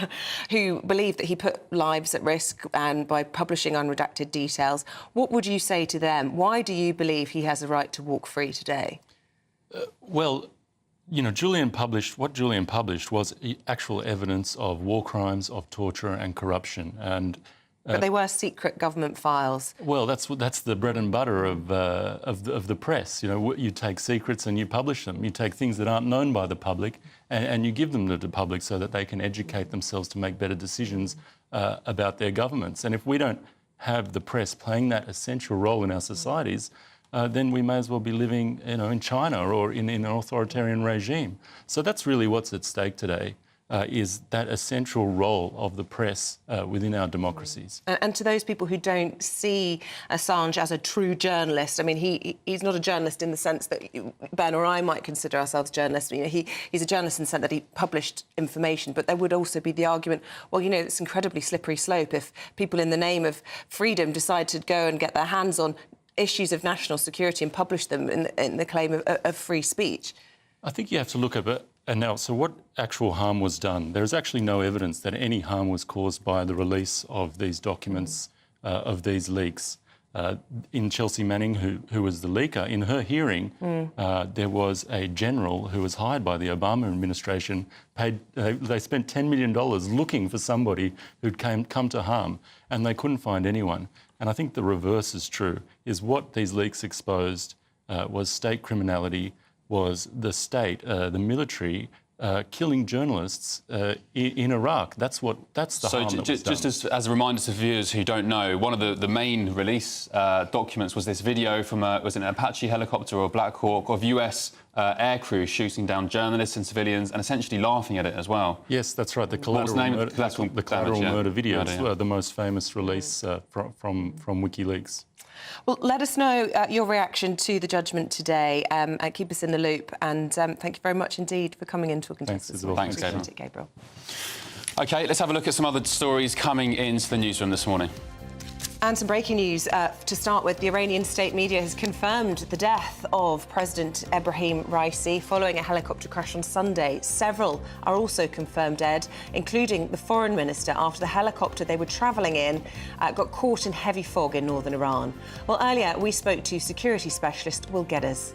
who believe that he put lives at risk and by publishing unredacted details, what would you say to them? Why do you believe he has a right to walk free today? Julian published was actual evidence of war crimes, of torture and corruption. But they were secret government files. Well, that's the bread and butter of the press. You take secrets and you publish them. You take things that aren't known by the public and you give them to the public so that they can educate themselves to make better decisions about their governments. And if we don't have the press playing that essential role in our societies, then we may as well be living, in China or in an authoritarian regime. So that's really what's at stake today. is that essential role of the press within our democracies. And to those people who don't see Assange as a true journalist, I mean, he's not a journalist in the sense that Ben or I might consider ourselves journalists. You know, he's a journalist in the sense that he published information, but there would also be the argument, well, you know, it's incredibly slippery slope if people in the name of freedom decide to go and get their hands on issues of national security and publish them in the claim of free speech. I think you have to look at it. And now, so what actual harm was done? There's actually no evidence that any harm was caused by the release of these documents, of these leaks. In Chelsea Manning, who was the leaker, in her hearing, there was a general who was hired by the Obama administration, they spent $10 million looking for somebody who'd come to harm, and they couldn't find anyone. And I think the reverse is true, is what these leaks exposed was state criminality, was the state, the military, killing journalists in Iraq. That's the harm that was done. Just as a reminder to viewers who don't know, one of the main release documents was this video from was it an Apache helicopter or a Black Hawk of US aircrew shooting down journalists and civilians and essentially laughing at it as well. Yes, that's right. The collateral murder video is the most famous release from WikiLeaks. Well, let us know your reaction to the judgment today and keep us in the loop. And thank you very much indeed for coming in talking to us this morning. Thanks, Gabriel. OK, let's have a look at some other stories coming into the newsroom this morning. And some breaking news to start with. The Iranian state media has confirmed the death of President Ebrahim Raisi following a helicopter crash on Sunday. Several are also confirmed dead, including the foreign minister, after the helicopter they were travelling in got caught in heavy fog in northern Iran. Well, earlier we spoke to security specialist Will Geddes.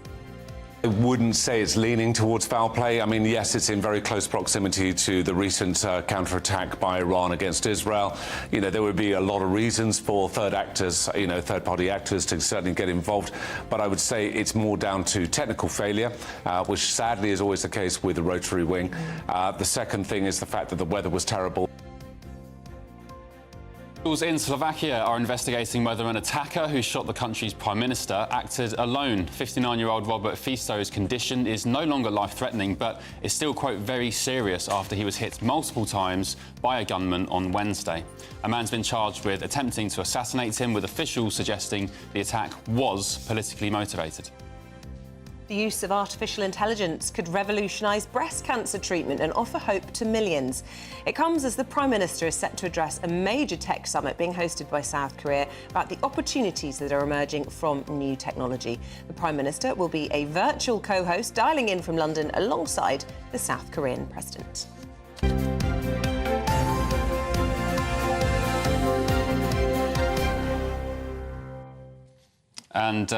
I wouldn't say it's leaning towards foul play. I mean, yes, it's in very close proximity to the recent counterattack by Iran against Israel. You know, there would be a lot of reasons for third-party actors to certainly get involved. But I would say it's more down to technical failure, which sadly is always the case with the rotary wing. The second thing is the fact that the weather was terrible. In Slovakia are investigating whether an attacker who shot the country's prime minister acted alone. 59-year-old Robert Fico's condition is no longer life-threatening, but is still, quote, very serious after he was hit multiple times by a gunman on Wednesday. A man's been charged with attempting to assassinate him, with officials suggesting the attack was politically motivated. The use of artificial intelligence could revolutionise breast cancer treatment and offer hope to millions. It comes as the Prime Minister is set to address a major tech summit being hosted by South Korea about the opportunities that are emerging from new technology. The Prime Minister will be a virtual co-host, dialling in from London alongside the South Korean President. And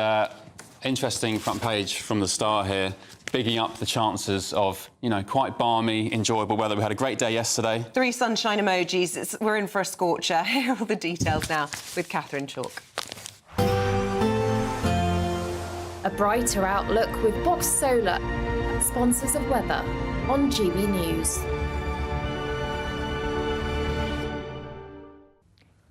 interesting front page from the Star here, bigging up the chances of, you know, quite balmy, enjoyable weather. We had a great day yesterday. 3 sunshine emojis. We're in for a scorcher. Here are all the details now with Catherine Chalk. A brighter outlook with Box Solar, sponsors of weather on GB News.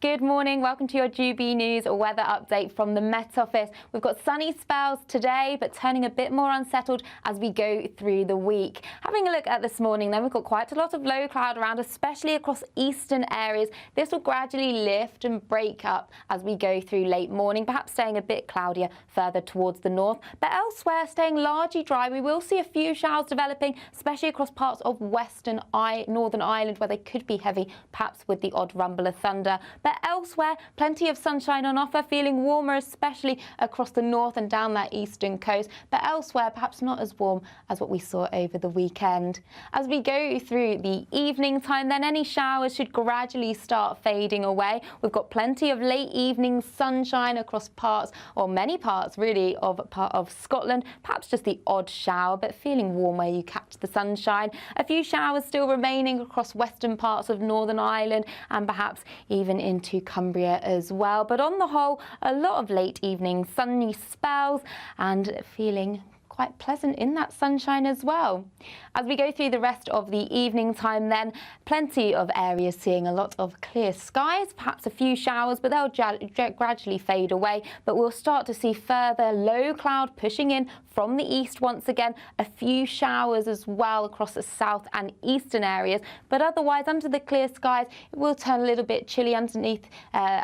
Good morning, welcome to your GB News weather update from the Met Office. We've got sunny spells today, but turning a bit more unsettled as we go through the week. Having a look at this morning, then we've got quite a lot of low cloud around, especially across eastern areas. This will gradually lift and break up as we go through late morning, perhaps staying a bit cloudier further towards the north, but elsewhere staying largely dry. We will see a few showers developing, especially across parts of Northern Ireland, where they could be heavy, perhaps with the odd rumble of thunder. But elsewhere, plenty of sunshine on offer, feeling warmer, especially across the north and down that eastern coast. But elsewhere, perhaps not as warm as what we saw over the weekend. As we go through the evening time, then any showers should gradually start fading away. We've got plenty of late evening sunshine across parts, or many parts really, of Scotland. Perhaps just the odd shower, but feeling warm where you catch the sunshine. A few showers still remaining across western parts of Northern Ireland and perhaps even into Cumbria as well. But on the whole, a lot of late evening sunny spells and feeling quite pleasant in that sunshine as well. As we go through the rest of the evening time then, plenty of areas seeing a lot of clear skies, perhaps a few showers, but they'll gradually fade away. But we'll start to see further low cloud pushing in from the east once again, a few showers as well across the south and eastern areas. But otherwise, under the clear skies, it will turn a little bit chilly underneath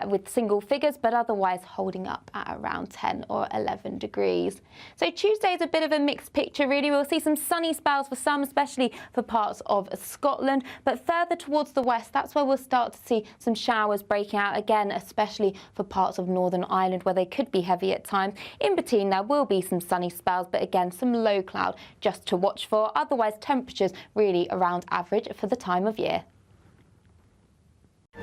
with single figures, but otherwise holding up at around 10 or 11 degrees. So Tuesday is a bit of a mixed picture, really. We'll see some sunny spells for some, especially for parts of Scotland. But further towards the west, that's where we'll start to see some showers breaking out again, especially for parts of Northern Ireland, where they could be heavy at times. In between, there will be some sunny spells, but again, some low cloud just to watch for. Otherwise, temperatures really around average for the time of year.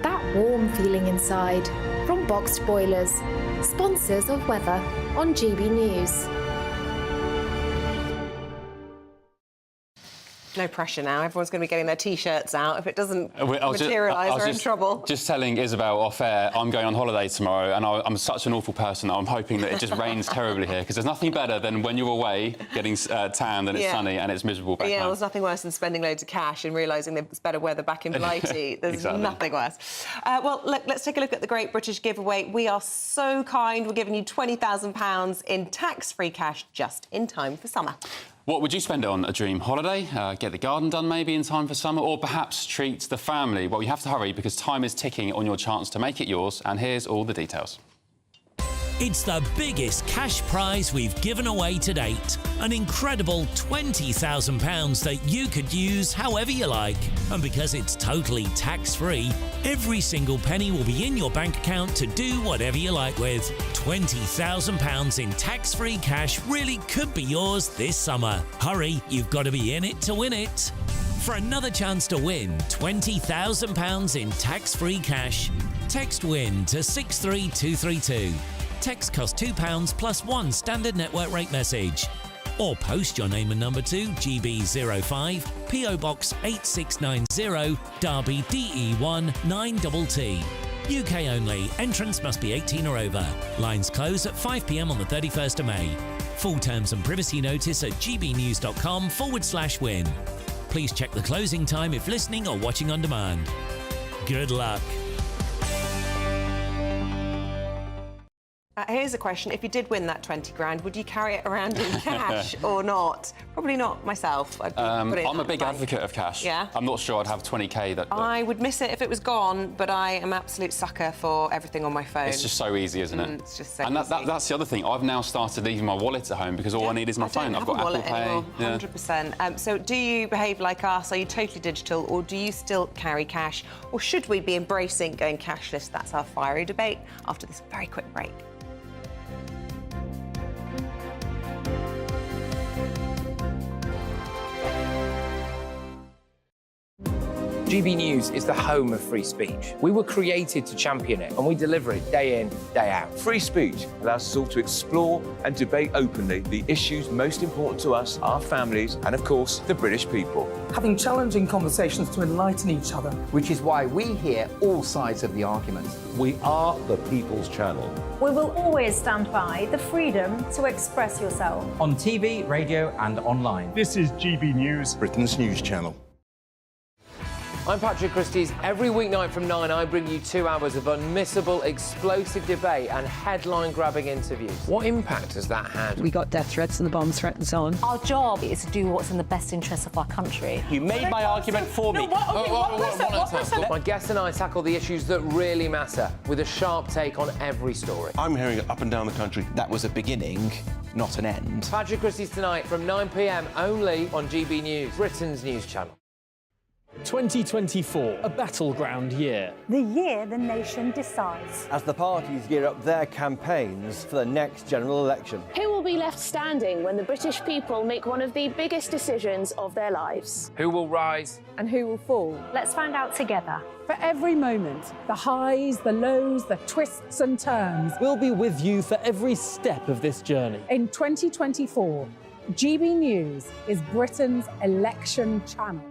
That warm feeling inside from Boxed Boilers, sponsors of weather on GB News. No pressure now. Everyone's going to be getting their T-shirts out. If it doesn't materialise, we're in trouble. Just telling Isabel off air, I'm going on holiday tomorrow, and I'm such an awful person that I'm hoping that it just rains terribly here, because there's nothing better than when you're away getting tanned and it's sunny and it's miserable back home. There's nothing worse than spending loads of cash and realising there's better weather back in Blighty. There's nothing worse. Well, look, let's take a look at the Great British Giveaway. We are so kind. We're giving you £20,000 in tax-free cash just in time for summer. What would you spend it on? A dream holiday? Get the garden done maybe in time for summer? Or perhaps treat the family? Well, you have to hurry because time is ticking on your chance to make it yours. And here's all the details. It's the biggest cash prize we've given away to date. An incredible £20,000 that you could use however you like. And because it's totally tax-free, every single penny will be in your bank account to do whatever you like with. £20,000 in tax-free cash really could be yours this summer. Hurry, you've got to be in it to win it. For another chance to win £20,000 in tax-free cash, text WIN to 63232. Text costs £2 plus one standard network rate message. Or post your name and number to GB05, PO Box 8690, Derby DE1 9TT. UK only. Entrance must be 18 or over. Lines close at 5 p.m. on the 31st of May. Full terms and privacy notice at gbnews.com/win. Please check the closing time if listening or watching on demand. Good luck. Here's a question. If you did win that 20 grand, would you carry it around in cash or not? Probably not myself. I'm a big advocate of cash. Yeah? I'm not sure I'd have 20k that... I would miss it if it was gone, but I am an absolute sucker for everything on my phone. It's just so easy, isn't it? It's just so and easy. that's the other thing. I've now started leaving my wallet at home because all I need is my phone. I've got Apple Pay. Anymore, 100%. So do you behave like us? Are you totally digital, or do you still carry cash? Or should we be embracing going cashless? That's our fiery debate after this very quick break. GB News is the home of free speech. We were created to champion it, and we deliver it day in, day out. Free speech allows us all to explore and debate openly the issues most important to us, our families, and of course, the British people. Having challenging conversations to enlighten each other. Which is why we hear all sides of the argument. We are the People's Channel. We will always stand by the freedom to express yourself. On TV, radio, and online. This is GB News, Britain's news channel. I'm Patrick Christie's. Every weeknight from 9, I bring you 2 hours of unmissable, explosive debate and headline-grabbing interviews. What impact has that had? We got death threats and the bomb threat and so on. Our job is to do what's in the best interest of our country. You made my argument for me. My guests and I tackle the issues that really matter, with a sharp take on every story. I'm hearing it up and down the country. That was a beginning, not an end. Patrick Christie's tonight from 9 p.m. only on GB News, Britain's news channel. 2024, a battleground year. The year the nation decides. As the parties gear up their campaigns for the next general election. Who will be left standing when the British people make one of the biggest decisions of their lives? Who will rise? And who will fall? Let's find out together. For every moment, the highs, the lows, the twists and turns. We'll be with you for every step of this journey. In 2024, GB News is Britain's election channel.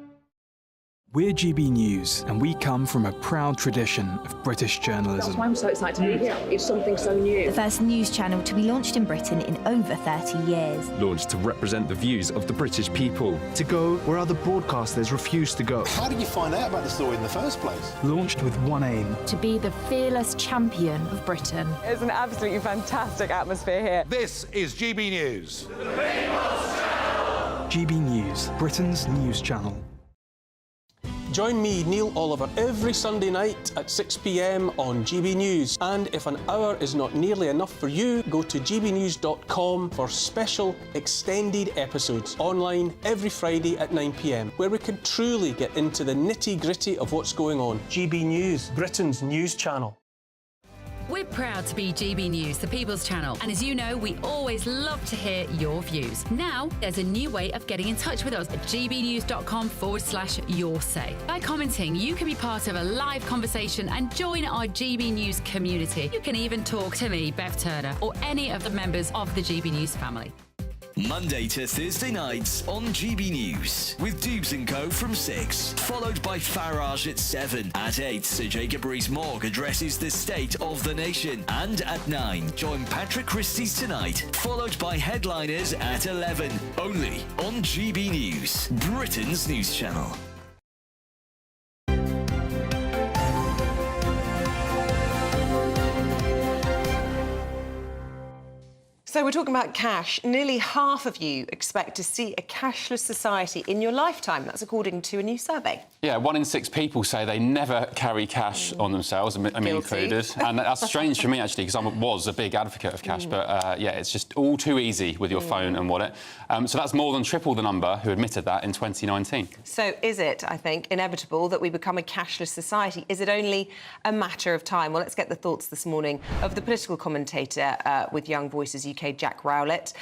We're GB News, and we come from a proud tradition of British journalism. That's why I'm so excited to be here. It's something so new. The first news channel to be launched in Britain in over 30 years. Launched to represent the views of the British people. To go where other broadcasters refuse to go. How did you find out about the story in the first place? Launched with one aim. To be the fearless champion of Britain. It's an absolutely fantastic atmosphere here. This is GB News. GB News, Britain's news channel. Join me, Neil Oliver, every Sunday night at 6 p.m. on GB News. And if an hour is not nearly enough for you, go to gbnews.com for special extended episodes online every Friday at 9 p.m, where we can truly get into the nitty-gritty of what's going on. GB News, Britain's news channel. We're proud to be GB News, the People's Channel, and as you know, we always love to hear your views. Now, there's a new way of getting in touch with us at gbnews.com/your-say. By commenting, you can be part of a live conversation and join our GB News community. You can even talk to me, Bev Turner, or any of the members of the GB News family. Monday to Thursday nights on GB News with Dubes & Co from 6, followed by Farage at 7. At 8, Sir Jacob Rees-Mogg addresses the state of the nation. And at 9, join Patrick Christie's Tonight, followed by Headliners at 11. Only on GB News, Britain's news channel. So we're talking about cash. Nearly half of you expect to see a cashless society in your lifetime. That's according to a new survey. Yeah, 1 in 6 people say they never carry cash on themselves, me included. And that's strange for me, actually, because I was a big advocate of cash. But, yeah, it's just all too easy with your phone and wallet. So that's more than triple the number who admitted that in 2019. So is it, I think, inevitable that we become a cashless society? Is it only a matter of time? Well, let's get the thoughts this morning of the political commentator with Young Voices UK, Jack Rowlett,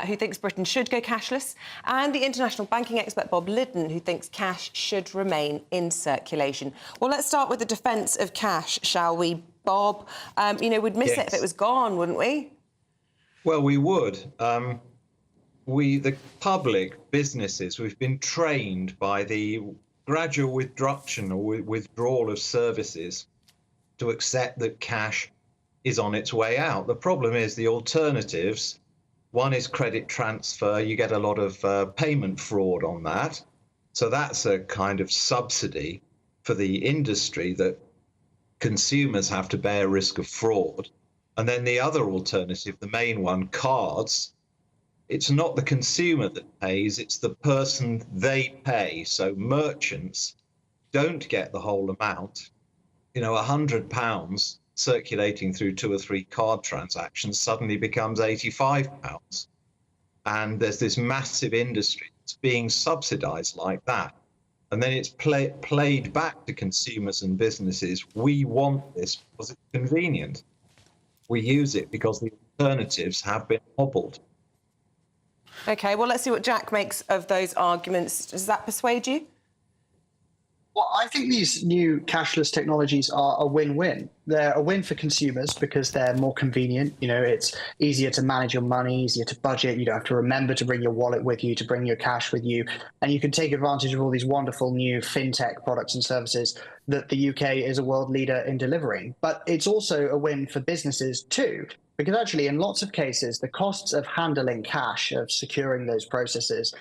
who thinks Britain should go cashless, and the international banking expert Bob Liddon, who thinks cash should remain in circulation. Well, let's start with the defence of cash, shall we, Bob? You know, we'd miss it if it was gone, wouldn't we? Well, we would. The public, businesses, we've been trained by the gradual withdrawal or withdrawal of services to accept that cash is on its way out. The problem is the alternatives. One is credit transfer. You get a lot of payment fraud on that. So that's a kind of subsidy for the industry that consumers have to bear risk of fraud. And then the other alternative, the main one, cards, it's not the consumer that pays, it's the person they pay. So merchants don't get the whole amount. You know, £100 circulating through 2 or 3 card transactions suddenly becomes £85. And there's this massive industry that's being subsidized like that. And then it's played back to consumers and businesses. We want this because it's convenient. We use it because the alternatives have been hobbled. OK, well, let's see what Jack makes of those arguments. Does that persuade you? Well, I think these new cashless technologies are a win-win. They're a win for consumers because they're more convenient. You know, it's easier to manage your money, easier to budget. You don't have to remember to bring your wallet with you, to bring your cash with you. And you can take advantage of all these wonderful new fintech products and services that the UK is a world leader in delivering. But it's also a win for businesses too, because actually in lots of cases, the costs of handling cash, of securing those processes,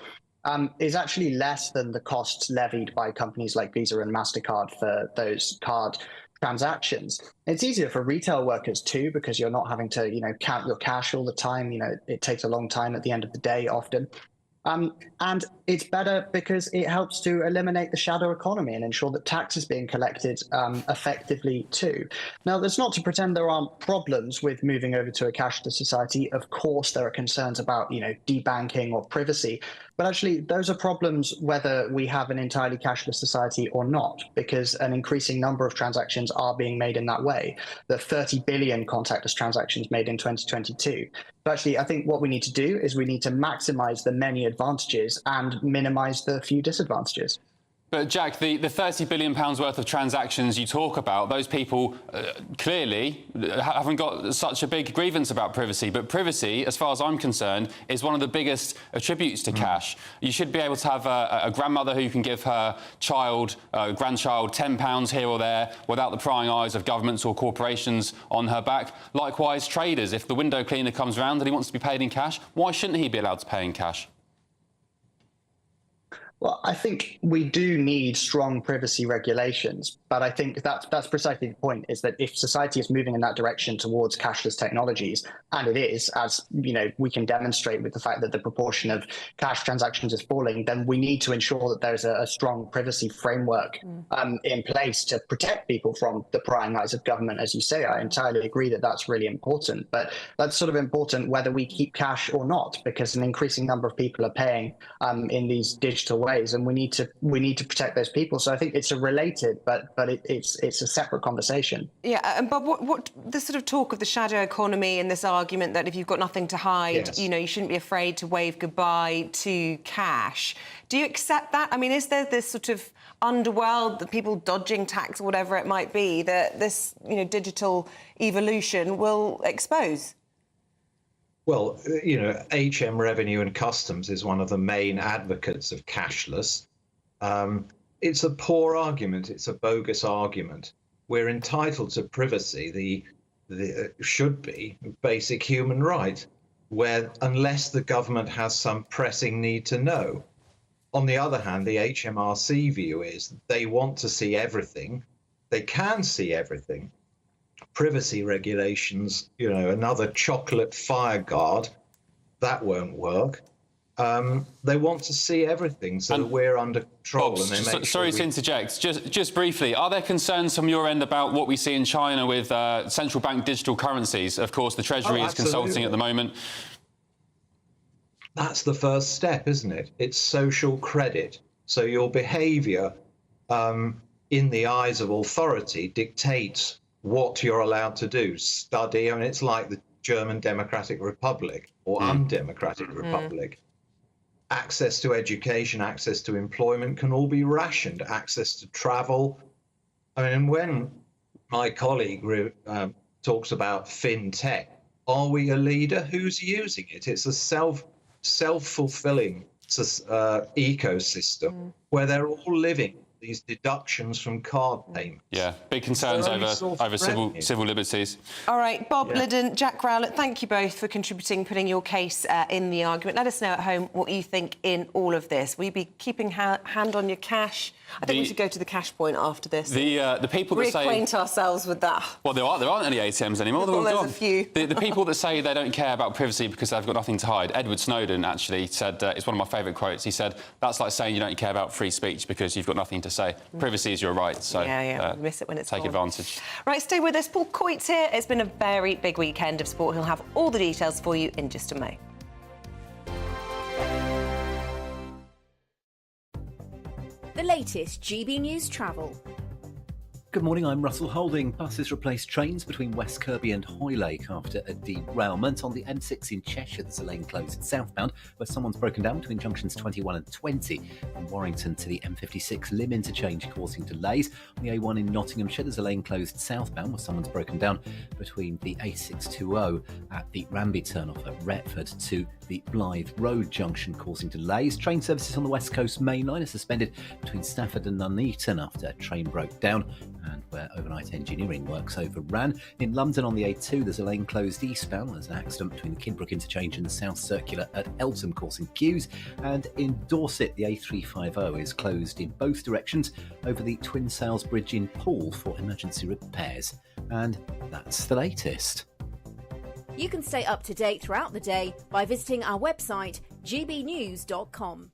is actually less than the costs levied by companies like Visa and MasterCard for those card transactions. It's easier for retail workers too, because you're not having to, you know, count your cash all the time. You know, it takes a long time at the end of the day often. And it's better because it helps to eliminate the shadow economy and ensure that tax is being collected effectively too. Now, that's not to pretend there aren't problems with moving over to a cashless society. Of course, there are concerns about, you know, debanking or privacy. But actually, those are problems whether we have an entirely cashless society or not, because an increasing number of transactions are being made in that way. There are 30 billion contactless transactions made in 2022. So actually, I think what we need to do is we need to maximize the many advantages and minimize the few disadvantages. But, Jack, the £30 billion worth of transactions you talk about, those people clearly haven't got such a big grievance about privacy. But privacy, as far as I'm concerned, is one of the biggest attributes to cash. You should be able to have a grandmother who can give her grandchild £10 here or there without the prying eyes of governments or corporations on her back. Likewise, traders, if the window cleaner comes round and he wants to be paid in cash, why shouldn't he be allowed to pay in cash? Well, I think we do need strong privacy regulations, but I think that's precisely the point, is that if society is moving in that direction towards cashless technologies, and it is, as we can demonstrate with the fact that the proportion of cash transactions is falling, then we need to ensure that there's a strong privacy framework in place to protect people from the prying eyes of government. As you say, I entirely agree that that's really important, but that's sort of important whether we keep cash or not, because an increasing number of people are paying in these digital ways, and we need to protect those people. So I think it's a related, but it's a separate conversation. Yeah, and Bob, what the sort of talk of the shadow economy and this argument that if you've got nothing to hide, Yes. you shouldn't be afraid to wave goodbye to cash. Do you accept that? I mean, is there this sort of underworld, the people dodging tax or whatever it might be, that this digital evolution will expose? Well, HM Revenue and Customs is one of the main advocates of cashless. It's a poor argument. It's a bogus argument. We're entitled to privacy. The should be a basic human right, where unless the government has some pressing need to know. On the other hand, the HMRC view is they want to see everything. They can see everything. Privacy regulations, another chocolate fire guard, that won't work. They want to see everything so that we're under control. Bob, and they make sorry to interject. Just briefly, are there concerns from your end about what we see in China with central bank digital currencies? Of course, the Treasury is consulting at the moment. That's the first step, isn't it? It's social credit. So your behaviour in the eyes of authority dictates what you're allowed to do. Study, I mean, it's like the German Democratic Republic or undemocratic republic. Access to education, access to employment can all be rationed. Access to travel. I mean, when my colleague talks about fintech, are we a leader? Who's using it? It's a self-fulfilling ecosystem where they're all living these deductions from card payments. Yeah, big concerns over civil liberties. All right, Bob Liddon, Jack Rowlett, thank you both for contributing, putting your case in the argument. Let us know at home what you think in all of this. Will you be keeping hand on your cash? I think we should go to the cash point after this. The people that say... reacquaint ourselves with that. Well, there aren't any ATMs anymore. They're all gone. There's a few. The people that say they don't care about privacy because they've got nothing to hide. Edward Snowden actually said, it's one of my favourite quotes, he said, that's like saying you don't care about free speech because you've got nothing to say. Privacy is your right, so we miss it when it's take gone. advantage. Right, stay with us. Paul Coyte's here. It's been a very big weekend of sport. He'll have all the details for you in just a moment. The latest GB News travel. Good morning, I'm Russell Holding. Buses replaced trains between West Kirby and Hoylake after a derailment on the M6 in Cheshire. There's a lane closed southbound where someone's broken down between junctions 21 and 20. From Warrington to the M56 Lim interchange causing delays. On the A1 in Nottinghamshire, there's a lane closed southbound where someone's broken down between the A620 at the Ramby turnoff at Retford to the Blythe Road junction causing delays. Train services on the West Coast main line are suspended between Stafford and Nuneaton after a train broke down and where overnight engineering works overran. In London on the A2, there's a lane closed eastbound. There's an accident between the Kidbrooke interchange and the South Circular at Eltham causing queues. And in Dorset, the A350 is closed in both directions over the Twin Sails Bridge in Poole for emergency repairs. And that's the latest. You can stay up to date throughout the day by visiting our website, gbnews.com.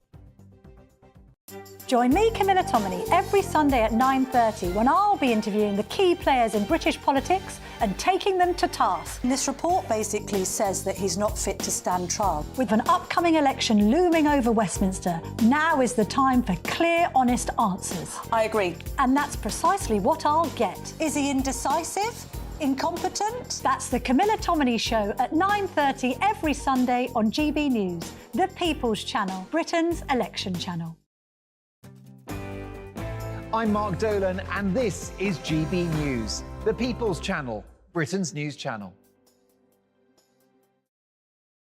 Join me, Camilla Tominey, every Sunday at 9:30 when I'll be interviewing the key players in British politics and taking them to task. This report basically says that he's not fit to stand trial. With an upcoming election looming over Westminster, now is the time for clear, honest answers. I agree. And that's precisely what I'll get. Is he indecisive? Incompetent? That's the Camilla Tominey Show at 9:30 every Sunday on GB News, the People's Channel, Britain's election channel. I'm Mark Dolan, and this is GB News, the People's Channel, Britain's news channel.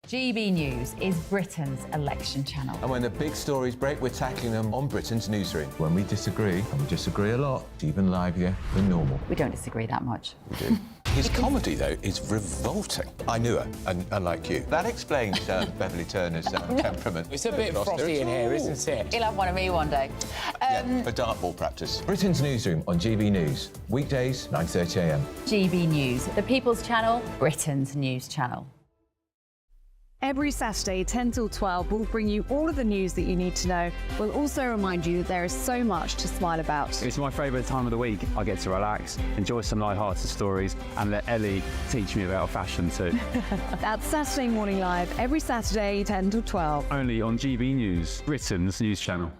GB News is Britain's election channel. And when the big stories break, we're tackling them on Britain's newsroom. When we disagree, and we disagree a lot, it's even livelier than normal. We don't disagree that much. We do. His comedy, though, is revolting. I knew her, and unlike you. That explains Beverly Turner's temperament. It's a bit frosty in here, isn't it? He'll have one of me one day. For dartball practice. Britain's newsroom on GB News, weekdays, 9:30 a.m. GB News, the People's Channel, Britain's news channel. Every Saturday, 10 till 12, we'll bring you all of the news that you need to know. We'll also remind you that there is so much to smile about. It's my favourite time of the week. I get to relax, enjoy some light-hearted stories, and let Ellie teach me about fashion too. That's Saturday Morning Live, every Saturday, 10 till 12. Only on GB News, Britain's news channel.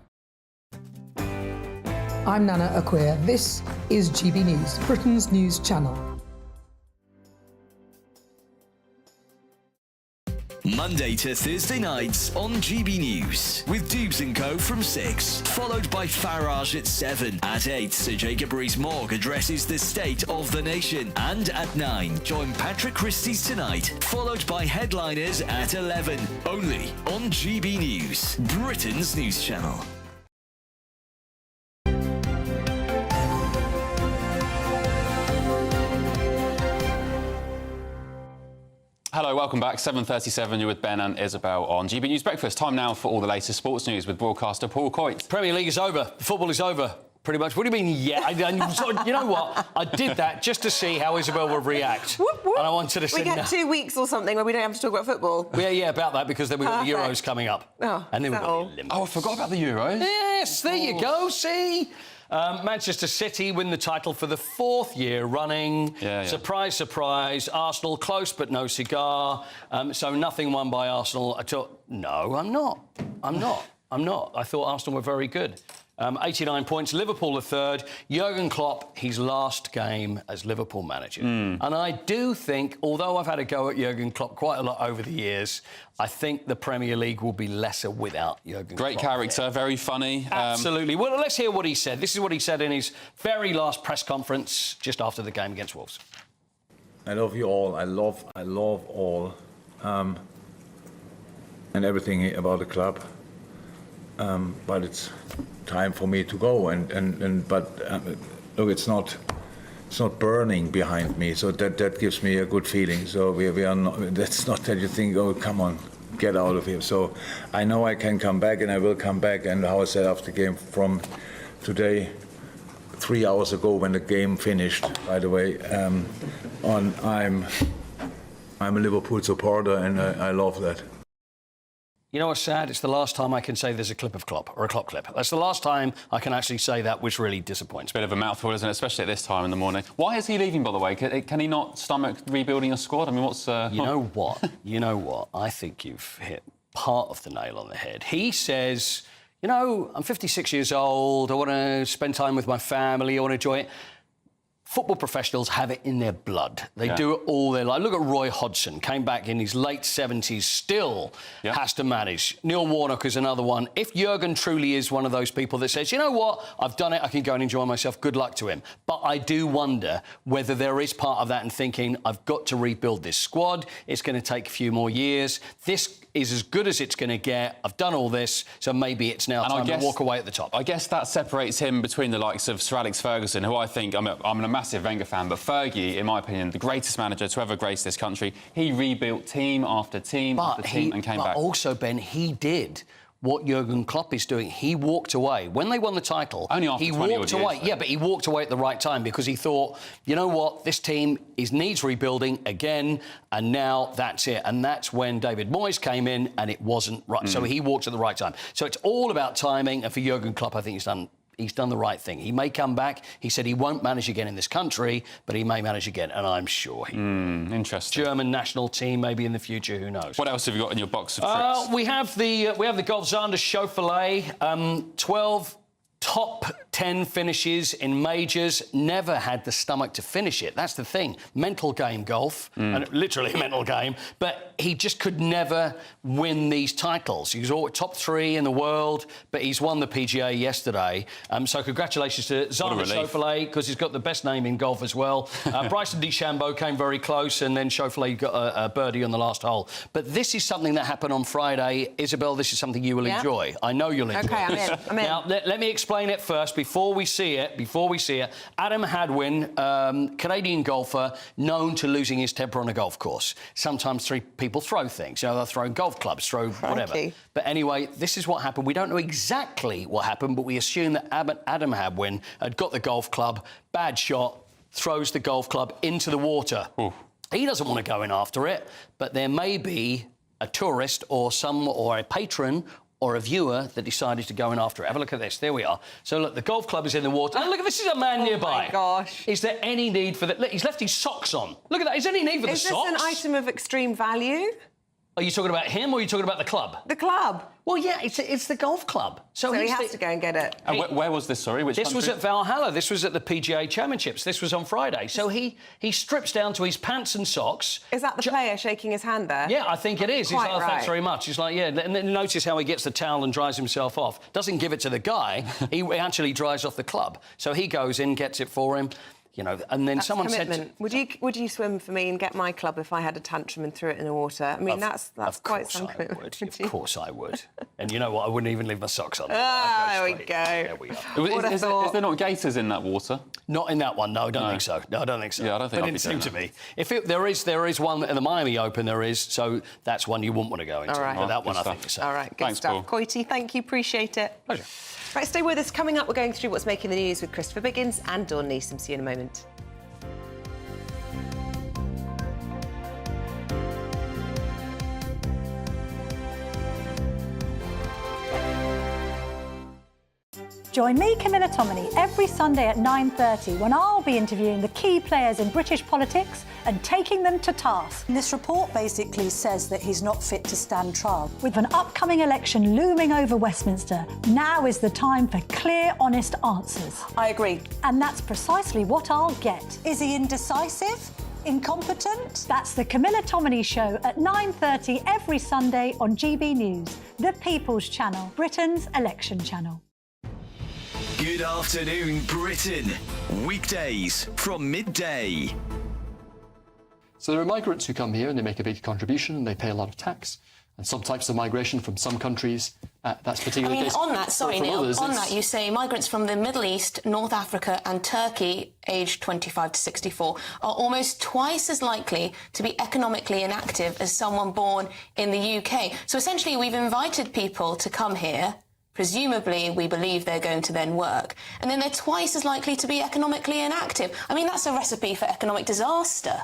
I'm Nana Acquia. This is GB News, Britain's news channel. Monday to Thursday nights on GB News with Dubes & Co from 6, followed by Farage at 7. At 8, Sir Jacob Rees-Mogg addresses the state of the nation. And at 9, join Patrick Christie's Tonight, followed by Headliners at 11. Only on GB News, Britain's news channel. Hello, welcome back. 7:37, you're with Ben and Isabel on GB News Breakfast. Time now for all the latest sports news with broadcaster Paul Coyte. Premier League is over. Football is over. Pretty much. What do you mean, yeah? You know what? I did that just to see how Isabel would react. Whoop, whoop. And I wanted to see... We get 2 weeks or something where we don't have to talk about football. Yeah, about that, because then we've got the Euros coming up. Oh, and then we've got the I forgot about the Euros. Yes, there you go, see? Manchester City win the title for the 4th year running. Yeah. Surprise, surprise. Arsenal close but no cigar. So nothing won by Arsenal at all. No, I'm not. I thought Arsenal were very good. 89 points. Liverpool the 3rd. Jurgen Klopp, his last game as Liverpool manager. And I do think, although I've had a go at Jurgen Klopp quite a lot over the years, I think the Premier League will be lesser without Jurgen Klopp. Great character, very funny. Absolutely. Well, let's hear what he said. This is what he said in his very last press conference just after the game against Wolves. I love you all. I love all. And everything about the club. But it's time for me to go, but look, it's not burning behind me, so that gives me a good feeling. So we are not. That's not that you think, oh, come on, get out of here. So I know I can come back, and I will come back. And how I said after the game from today, 3 hours ago when the game finished, by the way, I'm a Liverpool supporter, and I love that. You know what's sad? It's the last time I can say there's a clip of Klopp, or a Klopp clip. That's the last time I can actually say that, which really disappoints me. Bit of a mouthful, isn't it? Especially at this time in the morning. Why is he leaving, by the way? Can he not stomach rebuilding a squad? I mean, what's... You know what? I think you've hit part of the nail on the head. He says, you know, I'm 56 years old, I want to spend time with my family, I want to enjoy it. Football professionals have it in their blood. They do it all their life. Look at Roy Hodgson, came back in his late 70s, still has to manage. Neil Warnock is another one. If Jurgen truly is one of those people that says, you know what, I've done it, I can go and enjoy myself, good luck to him. But I do wonder whether there is part of that and thinking, I've got to rebuild this squad, it's going to take a few more years. This is as good as it's going to get. I've done all this, so maybe it's now time to walk away at the top. I guess that separates him between the likes of Sir Alex Ferguson, who I think, I'm a massive Wenger fan, but Fergie, in my opinion, the greatest manager to ever grace this country. He rebuilt team after team after team and came back. But also, Ben, he did what Jurgen Klopp is doing. He walked away. When they won the title, only after he 20 walked away. Years, yeah, but he walked away at the right time because he thought, you know what, this team needs rebuilding again, and now that's it. And that's when David Moyes came in and it wasn't right. So he walked at the right time. So it's all about timing, and for Jurgen Klopp, I think he's done the right thing. He may come back. He said he won't manage again in this country, but he may manage again, and I'm sure he will. Interesting. German national team, maybe in the future, who knows? What else have you got in your box of tricks? We have the Golf Zander Chauffeuret, 12 top 10 finishes in majors, never had the stomach to finish it. That's the thing. Mental game, golf, and literally a mental game, but he just could never win these titles. He was always top 3 in the world, but he's won the PGA yesterday. So congratulations to Xander Schauffele, because he's got the best name in golf as well. Bryson DeChambeau came very close, and then Schauffele got a birdie on the last hole. But this is something that happened on Friday. Isabel, this is something you will enjoy. I know you'll enjoy OK, this. I'm in. Now, let me explain it first, before we see it. Adam Hadwin, Canadian golfer, known to losing his temper on a golf course. Sometimes 3 people throw things. You know, they'll throw golf clubs, throw whatever. But anyway, this is what happened. We don't know exactly what happened, but we assume that Adam Hadwin had got the golf club, bad shot, throws the golf club into the water. Ooh. He doesn't want to go in after it, but there may be a tourist or a patron or a viewer that decided to go in after it. Have a look at this. There we are. So, look, the golf club is in the water. And look, this is a man nearby. Oh, my gosh. Is there any need for that? Look, he's left his socks on. Look at that. Is there any need for the socks? Is this an item of extreme value? Are you talking about him, or are you talking about the club? The club. Well, yeah, it's the golf club. So he has to go and get it. Where was this, sorry? Which this country? was at Valhalla. This was at the PGA Championships. This was on Friday. So he strips down to his pants and socks. Is that the player shaking his hand there? Yeah, I think it is. He's like, right. Thanks very much. He's like, yeah. And then notice how he gets the towel and dries himself off. Doesn't give it to the guy. He actually dries off the club. So he goes in, gets it for him. You know, and then someone commitment. said... Would you swim for me and get my club if I had a tantrum and threw it in the water? I mean, that's quite some commitment. Of course I would. And you know what? I wouldn't even leave my socks on. There we go. There we are. Is there not gators in that water? Not in that one, no, I don't think so. No, I don't think so. Yeah, I don't think it didn't seem to me. There is one in the Miami Open, so that's one you wouldn't want to go into. All right. But that one, I think is safe. All right, good stuff. Coity, thank you, appreciate it. Pleasure. Right, stay with us. Coming up, we're going through what's making the news with Christopher Biggins and Dawn Neeson. See you in a moment. Join me, Camilla Tominey, every Sunday at 9:30 when I'll be interviewing the key players in British politics and taking them to task. This report basically says that he's not fit to stand trial. With an upcoming election looming over Westminster, now is the time for clear, honest answers. I agree. And that's precisely what I'll get. Is he indecisive? Incompetent? That's the Camilla Tominey Show at 9:30 every Sunday on GB News, the People's Channel, Britain's election channel. Good afternoon, Britain. Weekdays from midday. So there are migrants who come here and they make a big contribution and they pay a lot of tax. And some types of migration from some countries, that's particularly the case. On that, sorry, Neil, others, on that, you say migrants from the Middle East, North Africa and Turkey, aged 25 to 64, are almost twice as likely to be economically inactive as someone born in the UK. So essentially, we've invited people to come here. Presumably, we believe they're going to then work. And then they're twice as likely to be economically inactive. I mean, that's a recipe for economic disaster.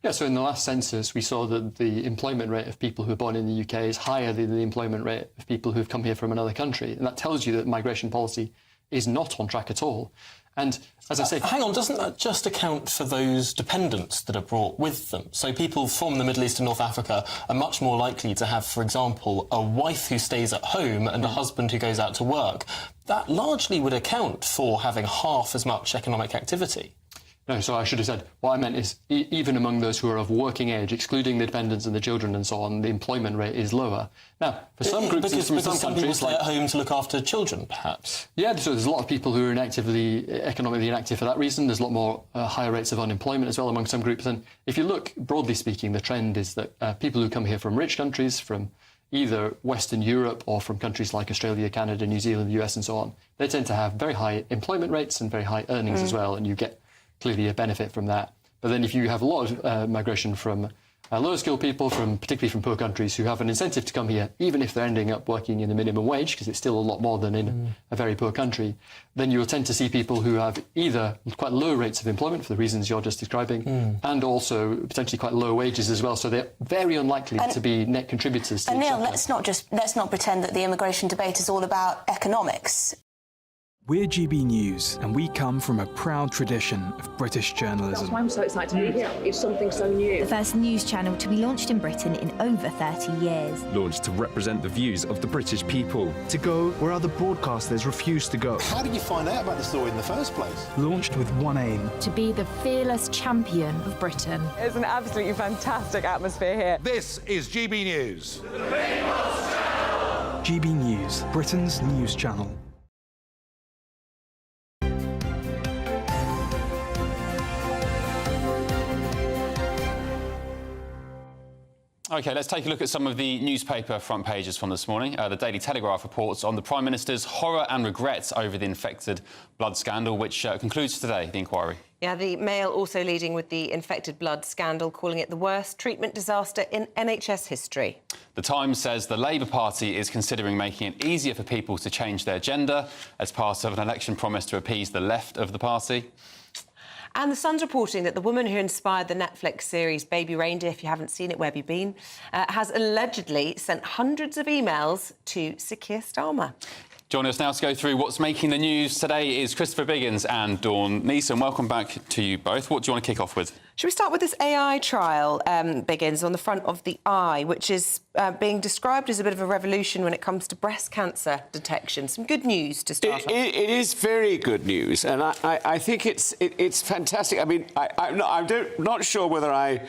Yeah, so in the last census, we saw that the employment rate of people who are born in the UK is higher than the employment rate of people who've come here from another country. And that tells you that migration policy is not on track at all. And as I say... Hang on, doesn't that just account for those dependents that are brought with them? So people from the Middle East and North Africa are much more likely to have, for example, a wife who stays at home and a husband who goes out to work. That largely would account for having half as much economic activity. No, so I should have said, what I meant is even among those who are of working age, excluding the dependents and the children and so on, the employment rate is lower. Now, for some groups because from some people stay at home to look after children, perhaps. Yeah, so there's a lot of people who are economically inactive for that reason. There's a lot more higher rates of unemployment as well among some groups. And if you look, broadly speaking, the trend is that people who come here from rich countries, from either Western Europe or from countries like Australia, Canada, New Zealand, the US and so on, they tend to have very high employment rates and very high earnings as well, and you get clearly a benefit from that. But then if you have a lot of migration from lower skilled people, particularly from poor countries, who have an incentive to come here, even if they're ending up working in the minimum wage, because it's still a lot more than in a very poor country, then you will tend to see people who have either quite low rates of employment for the reasons you're just describing, and also potentially quite low wages as well. So they're very unlikely to be net contributors to And Neil, let's not pretend that the immigration debate is all about economics. We're GB News, and we come from a proud tradition of British journalism. That's why I'm so excited to be here. It's something so new. The first news channel to be launched in Britain in over 30 years. Launched to represent the views of the British people. To go where other broadcasters refuse to go. How did you find out about the story in the first place? Launched with one aim. To be the fearless champion of Britain. It's an absolutely fantastic atmosphere here. This is GB News. GB News, Britain's news channel. OK, let's take a look at some of the newspaper front pages from this morning. The Daily Telegraph reports on the Prime Minister's horror and regrets over the infected blood scandal, which concludes today, the inquiry. Yeah, the Mail also leading with the infected blood scandal, calling it the worst treatment disaster in NHS history. The Times says the Labour Party is considering making it easier for people to change their gender as part of an election promise to appease the left of the party. And The Sun's reporting that the woman who inspired the Netflix series Baby Reindeer, if you haven't seen it, where have you been, has allegedly sent hundreds of emails to Sir Keir Starmer. Joining us now to go through what's making the news today is Christopher Biggins and Dawn Neeson. Welcome back to you both. What do you want to kick off with? Should we start with this AI trial, Biggins, on the front of the eye, which is being described as a bit of a revolution when it comes to breast cancer detection? Some good news to start off. It is very good news, and I think it's fantastic. I mean, I'm not sure whether I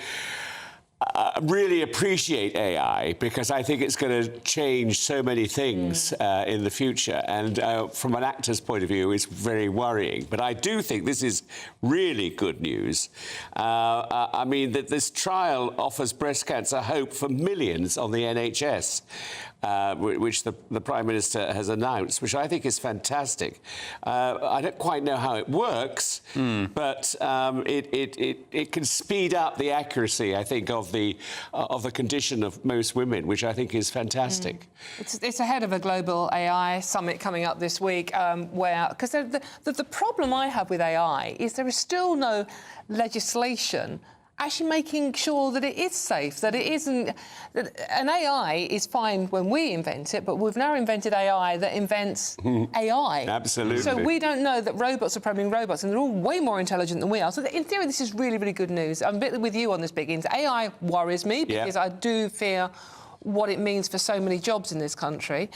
really appreciate AI, because I think it's going to change so many things in the future, and from an actor's point of view, it's very worrying. But I do think this is really good news. I mean, that this trial offers breast cancer hope for millions on the NHS, which the Prime Minister has announced, which I think is fantastic. I don't quite know how it works, but it can speed up the accuracy, I think, of the condition of most women, which I think is fantastic. It's ahead of a global AI summit coming up this week, because the problem I have with AI is there is still no legislation actually making sure that it is safe, that it isn't... An AI is fine when we invent it, but we've now invented AI that invents AI. Absolutely. So we don't know that robots are programming robots, and they're all way more intelligent than we are. So in theory, this is really, really good news. I'm a bit with you on this, Biggins. AI worries me, because I do fear what it means for so many jobs in this country.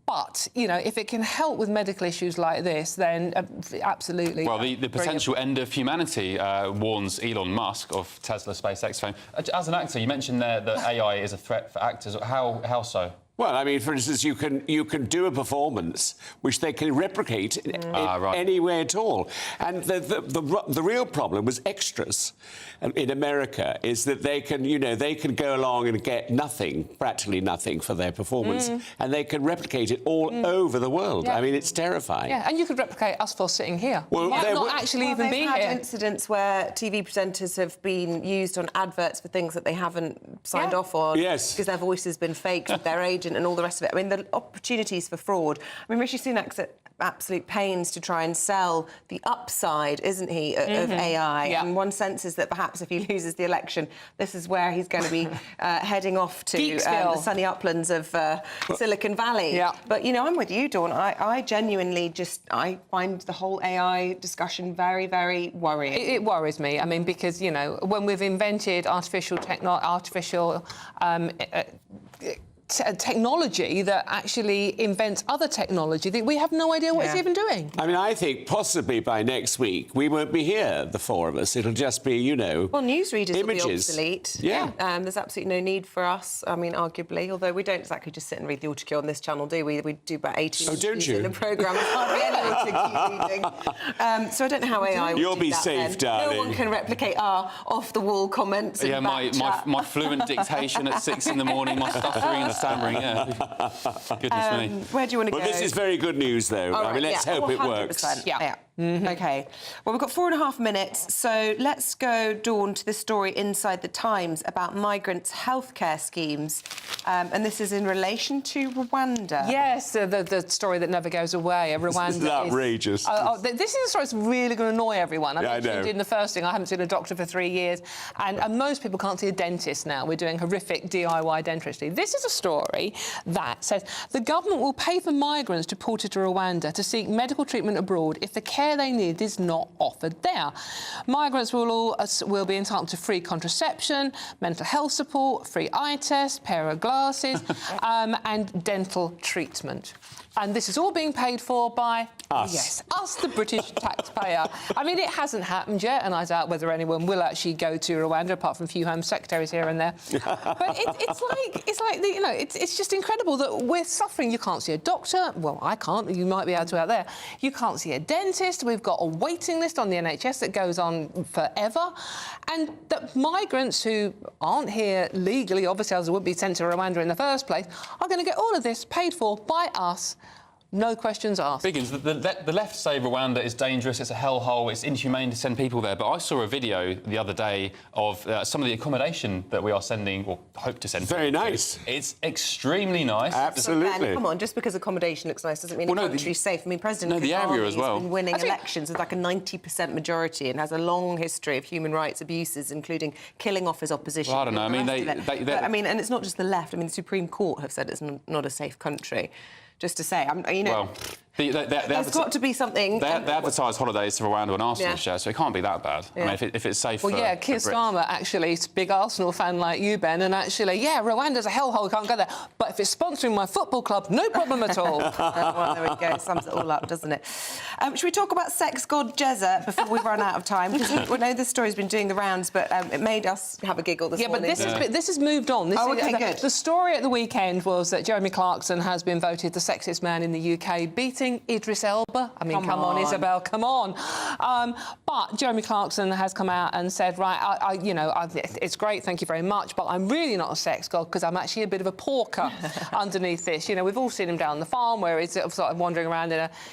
But, you know, if it can help with medical issues like this, then absolutely. Well, the potential end of humanity, warns Elon Musk of Tesla SpaceX fame. As an actor, you mentioned there that AI is a threat for actors. How so? Well, I mean, for instance, you can do a performance which they can replicate anywhere at all. And the real problem was extras in America, is that they can go along and get practically nothing for their performance, and they can replicate it all over the world. I mean, it's terrifying. Yeah, and you could replicate us four sitting here. Well, we might not actually even be here. They've had incidents where TV presenters have been used on adverts for things that they haven't signed off on, because their voice has been faked with their agent and all the rest of it. I mean, the opportunities for fraud. I mean, Rishi Sunak's at absolute pains to try and sell the upside, isn't he, of AI? And one senses that perhaps if he loses the election, this is where he's going to be heading off to the sunny uplands of Silicon Valley. But, you know, I'm with you, Dawn. I genuinely I find the whole AI discussion very, very worrying. It worries me. I mean, because, you know, when we've invented technology that actually invents other technology, we have no idea what it's even doing. I mean, I think possibly by next week we won't be here, the four of us. It'll just be, you know, well, newsreaders images. will be obsolete. There's absolutely no need for us. I mean, arguably, although we don't exactly just sit and read the autocue on this channel, do we? We do about 80 don't you? in the programme. There's hardly any autocue reading. So I don't know how AI will You'll do be that safe, then. darling. No one can replicate our off-the-wall comments and my fluent dictation at 6 in the morning, my stuttering and stammering, Goodness me. Where do you want to go? Well, this is very good news, though. I mean, let's hope it works. Yeah. OK. Well, we've got 4.5 minutes, so let's go, Dawn, to this story inside the Times about migrants' healthcare schemes. And this is in relation to Rwanda. Yes, the story that never goes away. Rwanda This is outrageous. This is a story that's really going to annoy everyone. I know. In the first thing, I haven't seen a doctor for 3 years, and most people can't see a dentist now. We're doing horrific DIY dentistry. This is a story that says the government will pay for migrants deported to Rwanda to seek medical treatment abroad if the care they need is not offered there. Migrants will be entitled to free contraception, mental health support, free eye tests, pair of glasses, and dental treatment. And this is all being paid for by us. Yes, us, the British taxpayer. I mean, it hasn't happened yet, and I doubt whether anyone will actually go to Rwanda, apart from a few Home Secretaries here and there. But it's just incredible that we're suffering. You can't see a doctor. Well, I can't. You might be able to out there. You can't see a dentist. We've got a waiting list on the NHS that goes on forever, and that migrants who aren't here legally, obviously, as wouldn't be sent to Rwanda in the first place, are going to get all of this paid for by us. No questions asked. Biggins, the left say Rwanda is dangerous, it's a hellhole, it's inhumane to send people there. But I saw a video the other day of some of the accommodation that we are sending, or hope to send. Very nice. It's extremely nice. Absolutely. Ben, come on, just because accommodation looks nice doesn't mean the country's safe. I mean, President the area as well. has been winning elections with like a 90% majority and has a long history of human rights abuses, including killing off his opposition. Well, I don't know. I mean, and it's not just the left. I mean, the Supreme Court have said it's not a safe country. Just to say, Well, there's got to be something. They advertise holidays to Rwanda and Arsenal share, so it can't be that bad. Yeah. I mean, if it's safe. Well, for Keir for Brits. Starmer actually is a big Arsenal fan like you, Ben, and actually, Rwanda's a hellhole, can't go there. But if it's sponsoring my football club, no problem at all. Well, there we go. It sums it all up, doesn't it? Should we talk about sex god Jezza before we run out of time? Because we know this story's been doing the rounds, but it made us have a giggle this morning. But this has moved on. Good. The story at the weekend was that Jeremy Clarkson has been voted the sexiest man in the UK, beating Idris Elba. I mean, come on, Isabel, come on. But Jeremy Clarkson has come out and said, right, it's great, thank you very much, but I'm really not a sex god because I'm actually a bit of a porker underneath this. You know, we've all seen him down the farm where he's sort of wandering around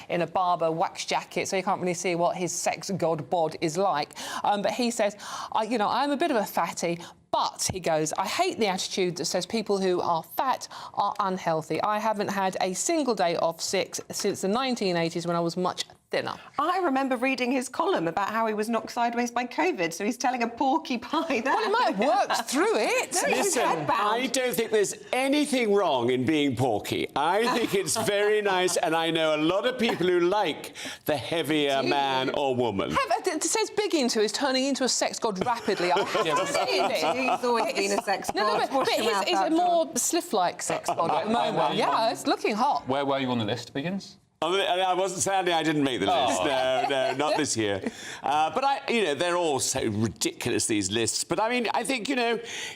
in a barber wax jacket, so you can't really see what his sex god bod is like. But he says, I'm a bit of a fatty. But, he goes, I hate the attitude that says people who are fat are unhealthy. I haven't had a single day off sick since the 1980s when I was much thinner. I remember reading his column about how he was knocked sideways by COVID, so he's telling a porcupine that. Well, he might have worked through it. Listen, I don't think there's anything wrong in being porky. I think it's very nice, and I know a lot of people who like the heavier man or woman. It says Biggins, who is turning into a sex god rapidly. I have to see it. He's always been a sex god. But he's a more sliff-like sex god at the moment. Yeah, it's looking hot. Where were you on the list, Biggins? I wasn't, sadly, I didn't make the list. No, not this year. But they're all so ridiculous, these lists. But I mean, I think,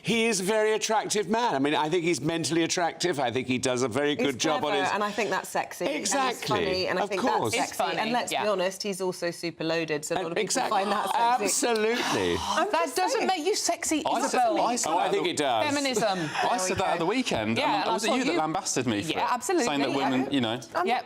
he is a very attractive man. I mean, I think he's mentally attractive. I think he does a very good job on his. And I think that's sexy. Exactly. And it's funny, and I think that's sexy. And let's be honest, he's also super loaded, so a lot of people find that sexy. Absolutely. That doesn't make you sexy, Isabel. I think it does. Feminism. I said that at the weekend. Yeah, was it you that lambasted me for it? Yeah, absolutely. Saying that women, Yeah,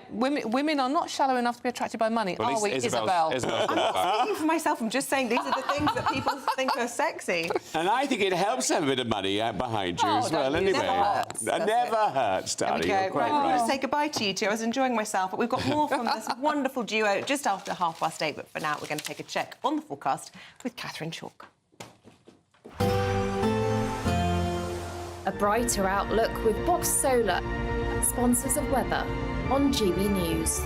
women are not shallow enough to be attracted by money, are we, Isabel? I'm not speaking for myself. I'm just saying these are the things that people think are sexy. And I think it helps to have a bit of money behind you as well, anyway. Never hurts. Never hurts, darling. You're quite I'm right. going to say goodbye to you two. I was enjoying myself, but we've got more from this wonderful duo just after 8:30. But for now, we're going to take a check on the forecast with Catherine Chalk. A brighter outlook with Box Solar, sponsors of weather on GB News.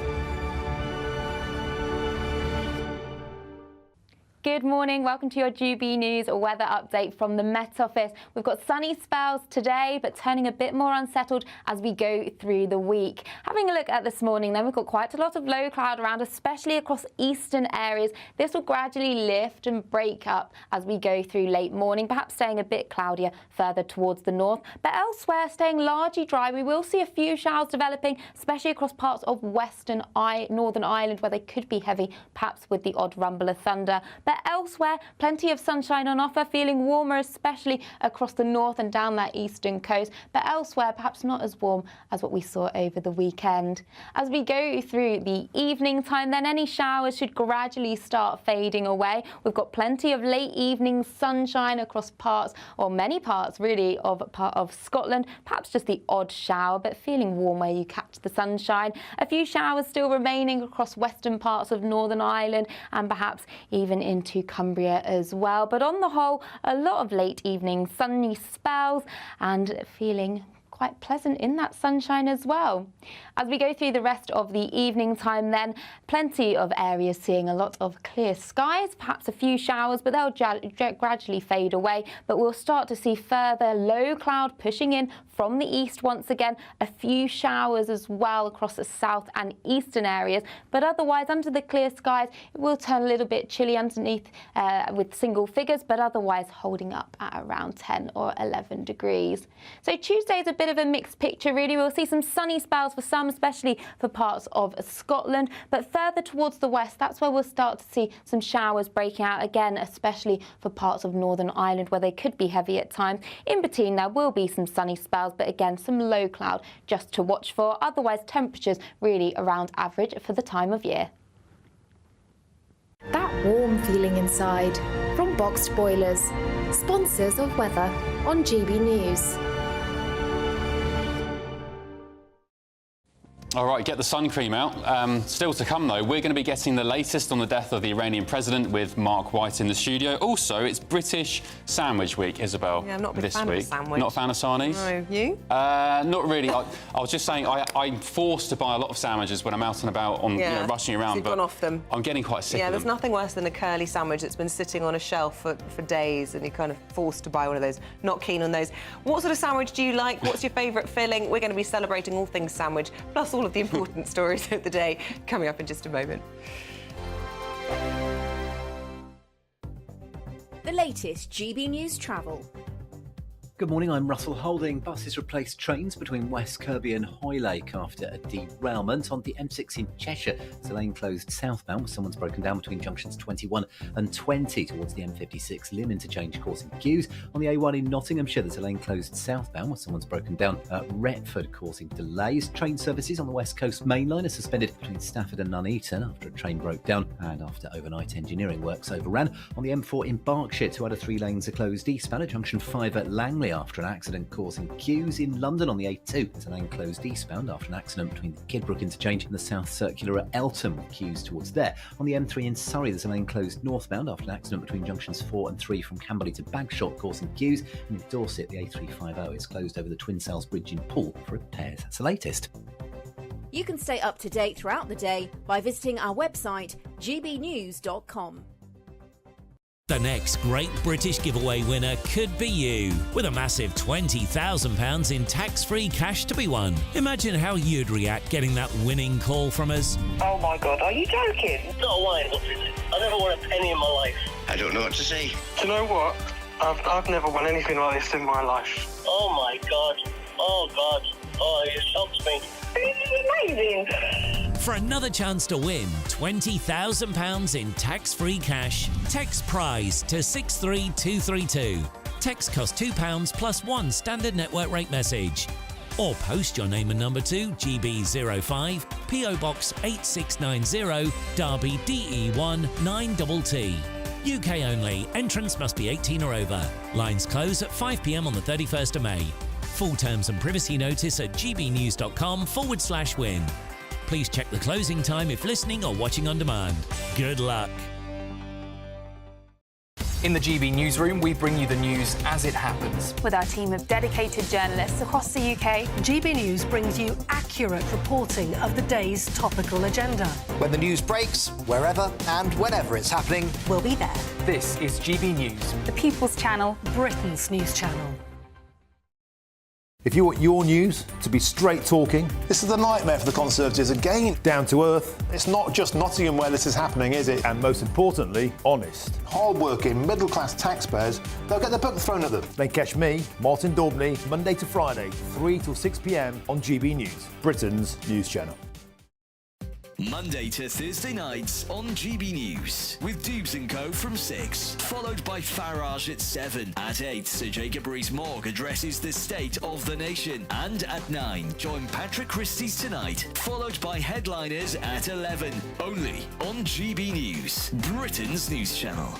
Good morning, welcome to your GB News weather update from the Met Office. We've got sunny spells today, but turning a bit more unsettled as we go through the week. Having a look at this morning, then we've got quite a lot of low cloud around, especially across eastern areas. This will gradually lift and break up as we go through late morning, perhaps staying a bit cloudier further towards the north. But elsewhere, staying largely dry. We will see a few showers developing, especially across parts of Northern Ireland, where they could be heavy, perhaps with the odd rumble of thunder. But But elsewhere, plenty of sunshine on offer, feeling warmer, especially across the north and down that eastern coast. But elsewhere, perhaps not as warm as what we saw over the weekend. As we go through the evening time, then any showers should gradually start fading away. We've got plenty of late evening sunshine across parts, or many parts really, of Scotland. Perhaps just the odd shower, but feeling warm where you catch the sunshine. A few showers still remaining across western parts of Northern Ireland and perhaps even into Cumbria as well. But on the whole, a lot of late evening sunny spells and feeling quite pleasant in that sunshine as well. As we go through the rest of the evening time then, plenty of areas seeing a lot of clear skies, perhaps a few showers, but they'll gradually fade away. But we'll start to see further low cloud pushing in from the east once again, a few showers as well across the south and eastern areas. But otherwise, under the clear skies, it will turn a little bit chilly underneath with single figures, but otherwise holding up at around 10 or 11 degrees. So Tuesday's a bit of a mixed picture really. We'll see some sunny spells for some, especially for parts of Scotland, but further towards the west, that's where we'll start to see some showers breaking out again, especially for parts of Northern Ireland where they could be heavy at times. In between there will be some sunny spells, but again some low cloud just to watch for. Otherwise temperatures really around average for the time of year. That warm feeling inside from Boxed Boilers, sponsors of weather on GB News. All right, get the sun cream out. Still to come, though, we're going to be getting the latest on the death of the Iranian president with Mark White in the studio. Also, it's British Sandwich Week, Isabel. Yeah, I'm not a big this fan week. of sandwich. Not a fan of sarnies? No, you? Not really. I was just saying I'm forced to buy a lot of sandwiches when I'm out and about, rushing around. So you've gone off them. I'm getting quite sick of them. Yeah, there's nothing worse than a curly sandwich that's been sitting on a shelf for days and you're kind of forced to buy one of those. Not keen on those. What sort of sandwich do you like? What's your favourite filling? We're going to be celebrating all things sandwich, plus all of the important stories of the day coming up in just a moment. The latest GB News travel. Good morning, I'm Russell Holding. Buses replaced trains between West Kirby and Hoylake after a derailment on the M6 in Cheshire. It's a lane closed southbound with someone's broken down between junctions 21 and 20 towards the M56 Lim interchange, causing queues. On the A1 in Nottinghamshire, there's a lane closed southbound with someone's broken down at Retford, causing delays. Train services on the West Coast Main Line are suspended between Stafford and Nuneaton after a train broke down and after overnight engineering works overran. On the M4 in Berkshire, 2 out of 3 lanes are closed eastbound at junction 5 at Langley after an accident causing queues. In London on the A2, there's a lane closed eastbound after an accident between the Kidbrooke interchange and the South Circular at Eltham, with queues towards there. On the M3 in Surrey, there's a lane closed northbound after an accident between junctions 4 and 3 from Camberley to Bagshot, causing queues. And in Dorset, the A350 is closed over the Twin Sails Bridge in Poole for repairs. That's the latest. You can stay up to date throughout the day by visiting our website, gbnews.com. The next Great British Giveaway winner could be you, with a massive £20,000 in tax-free cash to be won. Imagine how you'd react getting that winning call from us. Oh my God, are you joking? Not a line, what is it? I've never won a penny in my life. I don't know what to say. Do you know what? I've never won anything like this in my life. Oh my God. Oh God. Oh, it shocks me. This is amazing. For another chance to win £20,000 in tax-free cash, text PRIZE to 63232. Text costs £2 plus 1 standard network rate message. Or post your name and number to GB05 PO Box 8690 Derby DE1 9TT. UK only. Entrance must be 18 or over. Lines close at 5 p.m. on the 31st of May. Full terms and privacy notice at gbnews.com/win. Please check the closing time if listening or watching on demand. Good luck. In the GB Newsroom, we bring you the news as it happens. With our team of dedicated journalists across the UK, GB News brings you accurate reporting of the day's topical agenda. When the news breaks, wherever and whenever it's happening, we'll be there. This is GB News, the People's Channel, Britain's news channel. If you want your news to be straight talking... This is a nightmare for the Conservatives again. Down to earth. It's not just Nottingham where this is happening, is it? And most importantly, honest. Hard-working, middle-class taxpayers, they'll get the book thrown at them. Then catch me, Martin Daubney, Monday to Friday, 3 till 6 p.m. on GB News, Britain's news channel. Monday to Thursday nights on GB News with Dubes & Co from 6, followed by Farage at 7. At 8, Sir Jacob Rees-Mogg addresses the state of the nation. And at 9, join Patrick Christie's Tonight, followed by Headliners at 11. Only on GB News, Britain's news channel.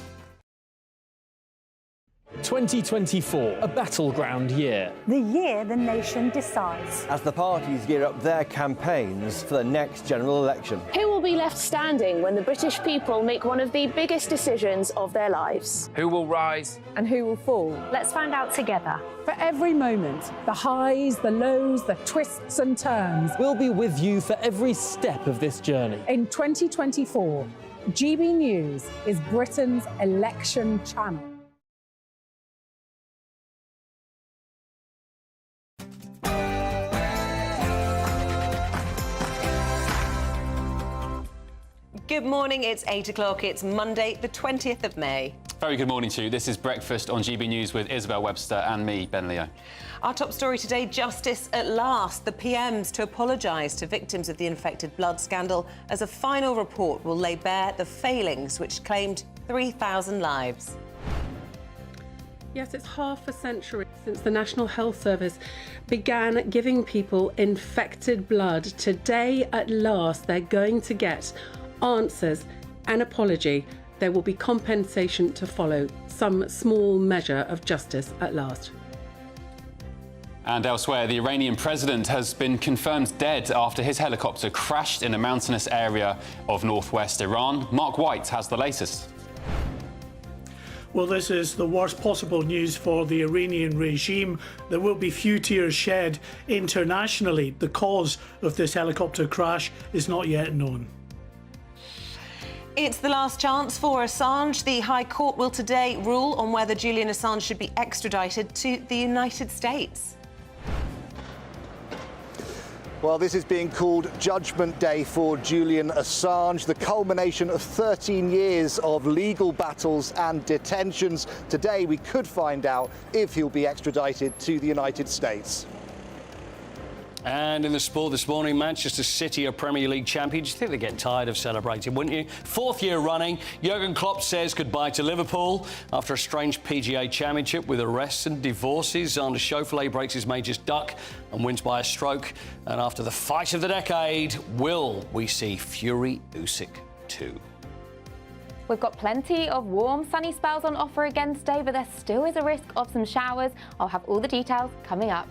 2024, a battleground year. The year the nation decides. As the parties gear up their campaigns for the next general election. Who will be left standing when the British people make one of the biggest decisions of their lives? Who will rise? And who will fall? Let's find out together. For every moment, the highs, the lows, the twists and turns. We'll be with you for every step of this journey. In 2024, GB News is Britain's election channel. Good morning, it's 8 o'clock. It's Monday, the 20th of May. Very good morning to you. This is Breakfast on GB News with Isabel Webster and me, Ben Leo. Our top story today, justice at last. The PM's to apologise to victims of the infected blood scandal as a final report will lay bare the failings which claimed 3,000 lives. Yes, it's half a century since the National Health Service began giving people infected blood. Today, at last, they're going to get answers, an apology. There will be compensation to follow, some small measure of justice at last. And elsewhere, the Iranian president has been confirmed dead after his helicopter crashed in a mountainous area of northwest Iran. Mark White has the latest. Well, this is the worst possible news for the Iranian regime. There will be few tears shed internationally. The cause of this helicopter crash is not yet known. It's the last chance for Assange. The High Court will today rule on whether Julian Assange should be extradited to the United States. Well, this is being called Judgment Day for Julian Assange, the culmination of 13 years of legal battles and detentions. Today, we could find out if he'll be extradited to the United States. And in the sport this morning, Manchester City are Premier League champions. You think they're getting tired of celebrating, wouldn't you? 4th year running, Jurgen Klopp says goodbye to Liverpool after a strange PGA championship with arrests and divorces. Xander Schauffele breaks his majors duck and wins by a stroke. And after the fight of the decade, will we see Fury Usyk 2? We've got plenty of warm, sunny spells on offer again today, but there still is a risk of some showers. I'll have all the details coming up.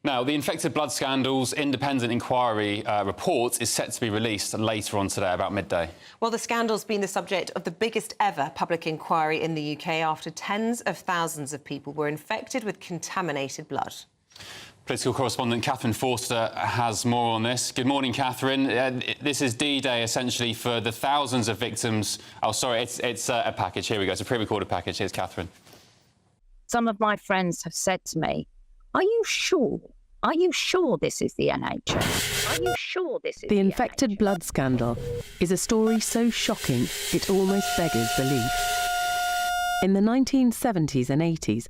Now, the infected blood scandal's independent inquiry report is set to be released later on today, about midday. Well, the scandal's been the subject of the biggest ever public inquiry in the UK after tens of thousands of people were infected with contaminated blood. Political correspondent Catherine Forster has more on this. Good morning, Catherine. This is D-Day, essentially, for the thousands of victims. Oh, sorry, it's a package. Here we go. It's a pre-recorded package. Here's Catherine. Some of my friends have said to me, are you sure? Are you sure this is the NHS? Are you sure this is the infected blood scandal is a story so shocking it almost beggars belief. In the 1970s and 80s,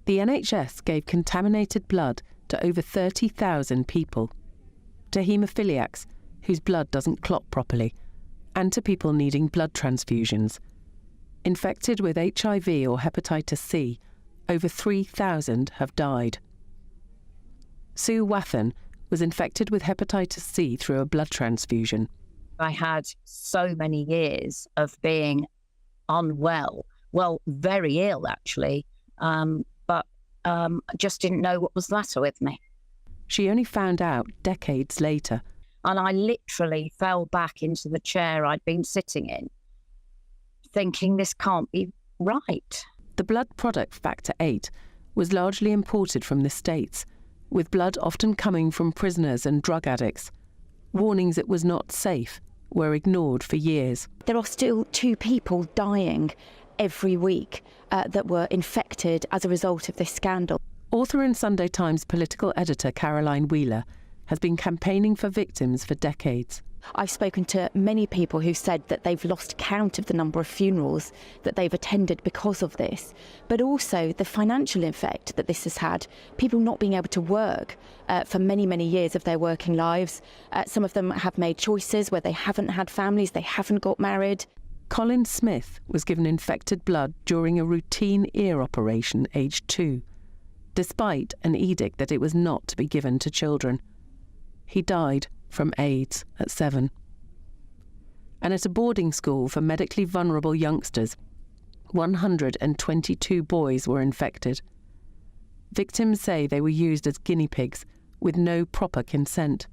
the NHS gave contaminated blood to over 30,000 people, to haemophiliacs whose blood doesn't clot properly, and to people needing blood transfusions. Infected with HIV or hepatitis C, over 3,000 have died. Sue Wathen was infected with hepatitis C through a blood transfusion. I had so many years of being unwell, well, very ill actually, but just didn't know what was the matter with me. She only found out decades later. And I literally fell back into the chair I'd been sitting in, thinking this can't be right. The blood product factor VIII was largely imported from the States, with blood often coming from prisoners and drug addicts. Warnings it was not safe were ignored for years. There are still 2 people dying every week that were infected as a result of this scandal. Author and Sunday Times political editor Caroline Wheeler has been campaigning for victims for decades. I've spoken to many people who said that they've lost count of the number of funerals that they've attended because of this, but also the financial effect that this has had, people not being able to work for many, many years of their working lives. Some of them have made choices where they haven't had families, they haven't got married. Colin Smith was given infected blood during a routine ear operation aged 2, despite an edict that it was not to be given to children. He died from AIDS at 7. And at a boarding school for medically vulnerable youngsters, 122 boys were infected. Victims say they were used as guinea pigs with no proper consent.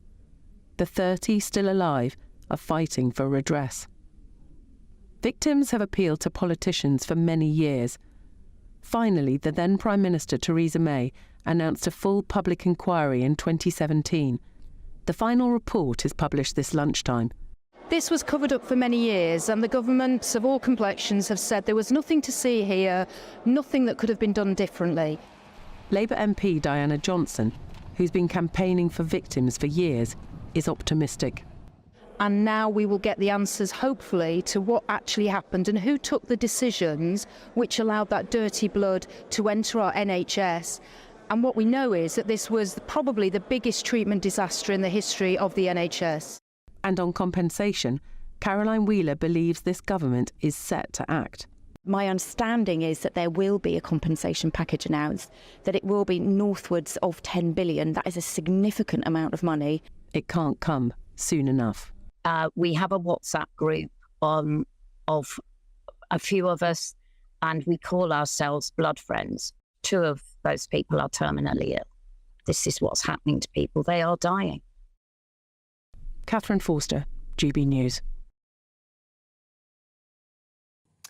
The 30 still alive are fighting for redress. Victims have appealed to politicians for many years. Finally, the then Prime Minister Theresa May announced a full public inquiry in 2017. The final report is published this lunchtime. This was covered up for many years, and the governments of all complexions have said there was nothing to see here, nothing that could have been done differently. Labour MP Diana Johnson, who's been campaigning for victims for years, is optimistic. And now we will get the answers, hopefully, to what actually happened and who took the decisions which allowed that dirty blood to enter our NHS. And what we know is that this was probably the biggest treatment disaster in the history of the NHS. And on compensation, Caroline Wheeler believes this government is set to act. My understanding is that there will be a compensation package announced, that it will be northwards of 10 billion. That is a significant amount of money. It can't come soon enough. We have a WhatsApp group of a few of us, and we call ourselves Blood Friends. 2 of those people are terminally ill. This is what's happening to people. They are dying. Catherine Forster, GB News.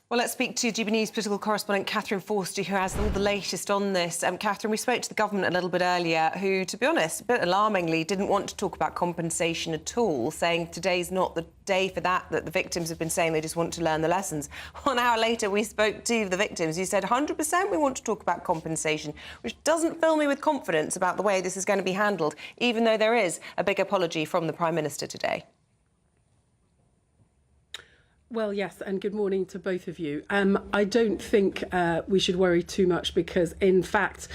Well, let's speak to GB News political correspondent Catherine Forster, who has all the latest on this. Catherine, we spoke to the government a little bit earlier, who, to be honest, a bit alarmingly, didn't want to talk about compensation at all, saying today's not the day for that the victims have been saying they just want to learn the lessons. 1 hour later, we spoke to the victims, who said 100% we want to talk about compensation, which doesn't fill me with confidence about the way this is going to be handled, even though there is a big apology from the Prime Minister today. Well, yes, and good morning to both of you. I don't think we should worry too much because, in fact,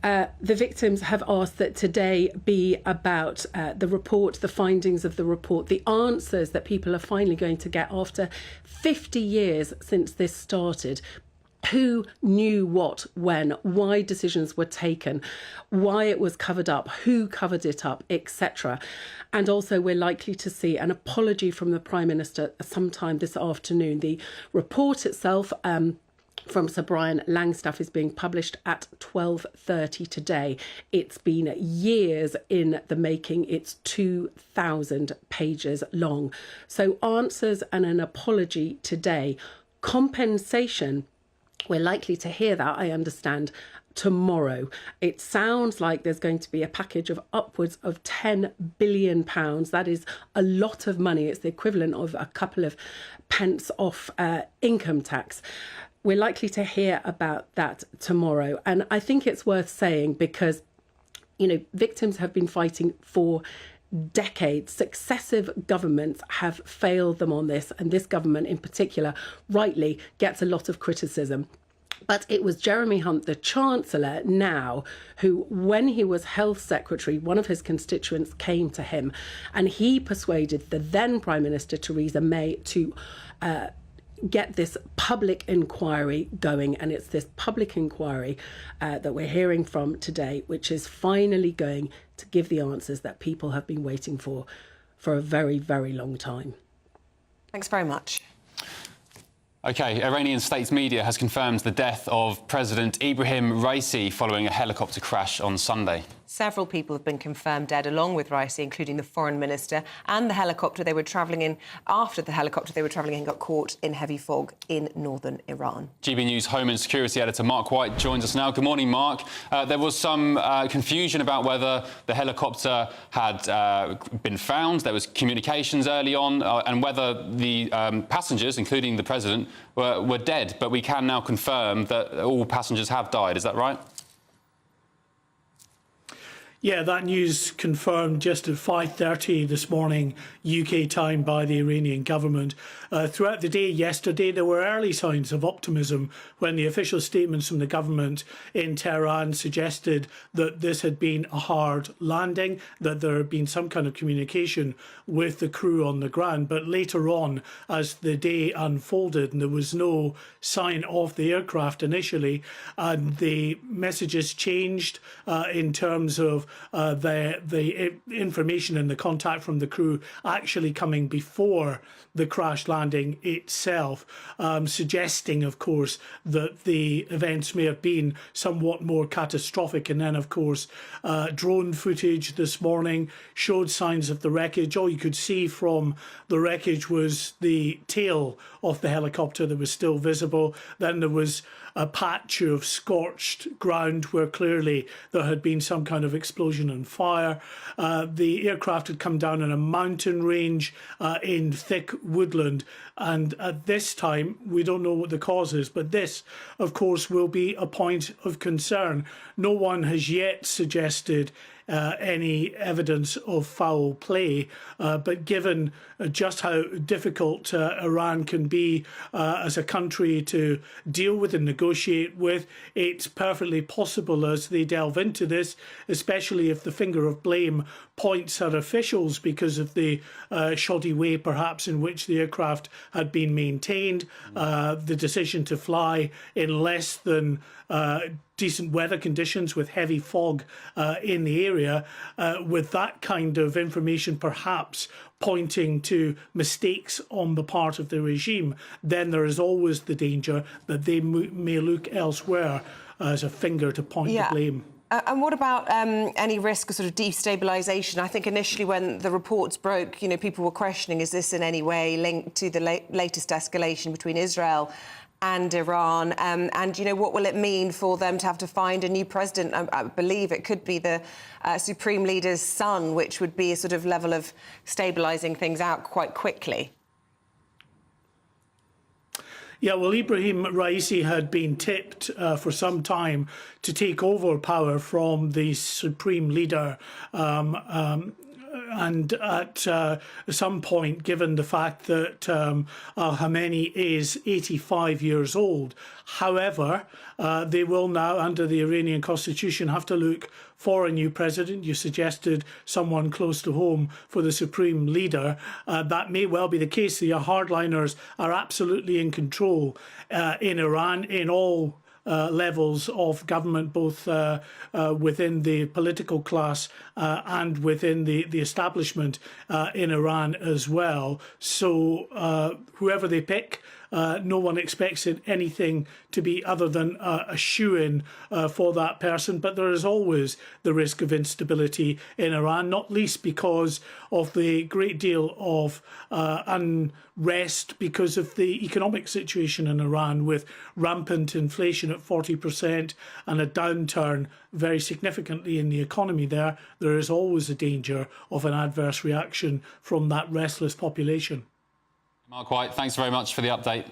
the victims have asked that today be about the report, the findings of the report, the answers that people are finally going to get after 50 years since this started. Who knew what, when, why decisions were taken, why it was covered up, who covered it up, etc. And also we're likely to see an apology from the Prime Minister sometime this afternoon. The report itself from Sir Brian Langstaff is being published at 12:30 today. It's been years in the making. It's 2,000 pages long. So answers and an apology today. Compensation, we're likely to hear that, I understand, tomorrow. It sounds like there's going to be a package of upwards of £10 billion. That is a lot of money. It's the equivalent of a couple of pence off income tax. We're likely to hear about that tomorrow. And I think it's worth saying because, you know, victims have been fighting for decades. Successive governments have failed them on this, and this government in particular rightly gets a lot of criticism. But it was Jeremy Hunt, the Chancellor now, who, when he was Health Secretary, one of his constituents came to him and he persuaded the then Prime Minister Theresa May to get this public inquiry going. And it's this public inquiry that we're hearing from today, which is finally going to give the answers that people have been waiting for a very, very long time. Thanks very much. OK, Iranian state media has confirmed the death of President Ibrahim Raisi following a helicopter crash on Sunday. Several people have been confirmed dead, along with Raisi, including the foreign minister, and the helicopter they were travelling in. After the helicopter they were travelling in got caught in heavy fog in northern Iran. GB News Home and Security Editor Mark White joins us now. Good morning, Mark. There was some confusion about whether the helicopter had been found. There was communications early on, and whether the passengers, including the president, were dead. But we can now confirm that all passengers have died. Is that right? Yeah, that news confirmed just at 5:30 this morning UK time by the Iranian government. Throughout the day yesterday, there were early signs of optimism when the official statements from the government in Tehran suggested that this had been a hard landing, that there had been some kind of communication with the crew on the ground. But later on, as the day unfolded and there was no sign of the aircraft initially, and the messages changed in terms of the information and the contact from the crew actually coming before the crash landing itself, suggesting, of course, that the events may have been somewhat more catastrophic. And then, of course, drone footage this morning showed signs of the wreckage. All you could see from the wreckage was the tail of the helicopter that was still visible. Then there was a patch of scorched ground where clearly there had been some kind of explosion and fire. The aircraft had come down in a mountain range in thick woodland, and at this time we don't know what the cause is, but this of course will be a point of concern. No one has yet suggested any evidence of foul play, but given just how difficult Iran can be as a country to deal with and negotiate with, it's perfectly possible as they delve into this, especially if the finger of blame points at officials because of the shoddy way perhaps in which the aircraft had been maintained, the decision to fly in less than decent weather conditions with heavy fog in the area, with that kind of information perhaps pointing to mistakes on the part of the regime, then there is always the danger that they may look elsewhere as a finger to point the blame. And what about any risk of sort of destabilisation? I think initially when the reports broke, you know, people were questioning, is this in any way linked to the latest escalation between Israel and Iran? And, you know, what will it mean for them to have to find a new president? I believe it could be the Supreme Leader's son, which would be a sort of level of stabilising things out quite quickly. Yeah, well, Ibrahim Raisi had been tipped for some time to take over power from the Supreme Leader. And at some point, given the fact that Khamenei is 85 years old, however, they will now, under the Iranian constitution, have to look for a new president. You suggested someone close to home for the Supreme Leader. That may well be the case. The hardliners are absolutely in control in Iran, in all levels of government, both within the political class and within the establishment in Iran as well. So whoever they pick, no one expects anything to be other than a shoo-in for that person. But there is always the risk of instability in Iran, not least because of the great deal of unrest because of the economic situation in Iran, with rampant inflation at 40% and a downturn very significantly in the economy there. There is always a danger of an adverse reaction from that restless population. Mark White, thanks very much for the update.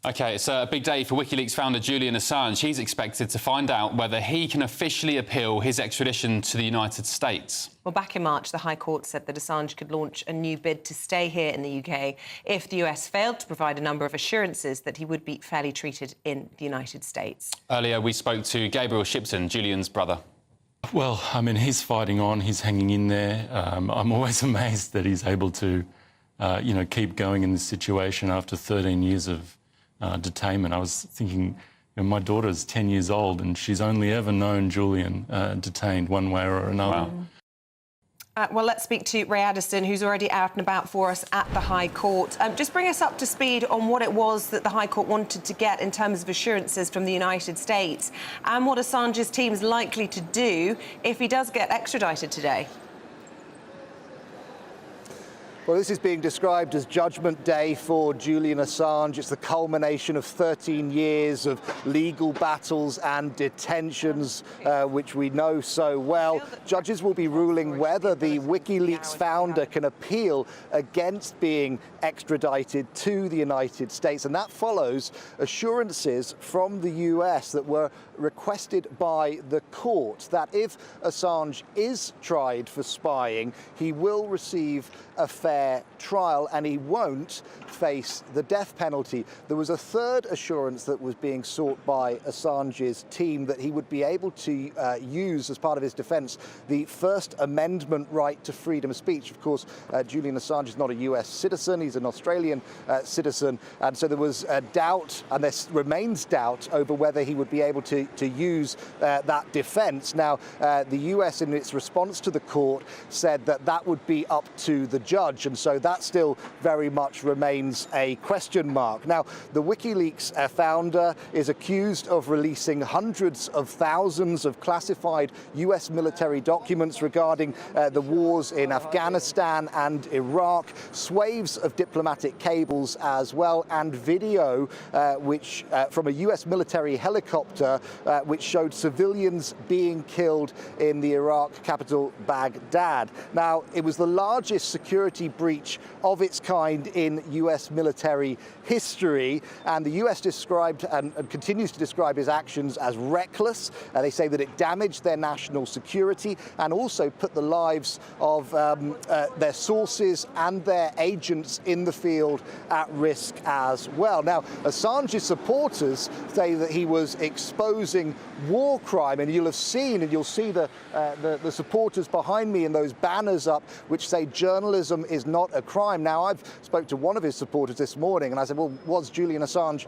OK, it's a big day for WikiLeaks founder Julian Assange. He's expected to find out whether he can officially appeal his extradition to the United States. Well, back in March, the High Court said that Assange could launch a new bid to stay here in the UK if the US failed to provide a number of assurances that he would be fairly treated in the United States. Earlier, we spoke to Gabriel Shipton, Julian's brother. Well, I mean, he's fighting on, he's hanging in there. I'm always amazed that he's able to, you know, keep going in this situation after 13 years of detainment. I was thinking, you know, my daughter's 10 years old and she's only ever known Julian detained one way or another. Wow. Well, let's speak to Ray Addison, who's already out and about for us at the High Court. Just bring us up to speed on what it was that the High Court wanted to get in terms of assurances from the United States and what Assange's team's likely to do if he does get extradited today. Well, this is being described as Judgment Day for Julian Assange. It's the culmination of 13 years of legal battles and detentions, which we know so well. Judges will be ruling whether the WikiLeaks founder can appeal against being extradited to the United States. And that follows assurances from the US that were requested by the court that if Assange is tried for spying, he will receive a fair trial and he won't face the death penalty. There was a third assurance that was being sought by Assange's team, that he would be able to use as part of his defence the First Amendment right to freedom of speech. Of course, Julian Assange is not a US citizen, he's an Australian citizen, and so there was a doubt, and there remains doubt, over whether he would be able to use that defence. Now, the US, in its response to the court, said that that would be up to the judge, and so that still very much remains a question mark. Now, the WikiLeaks founder is accused of releasing hundreds of thousands of classified US military documents regarding the wars in Afghanistan and Iraq, swathes of diplomatic cables as well, and video which from a US military helicopter which showed civilians being killed in the Iraq capital Baghdad. Now, it was the largest security breach of its kind in US military history, and the US described and continues to describe his actions as reckless. They say that it damaged their national security and also put the lives of their sources and their agents in the field at risk as well. Now, Assange's supporters say that he was exposing war crime, and you'll have seen, and you'll see the supporters behind me in those banners up which say journalism is not a crime. Now, I've spoke to one of his supporters this morning and I said, well, was Julian Assange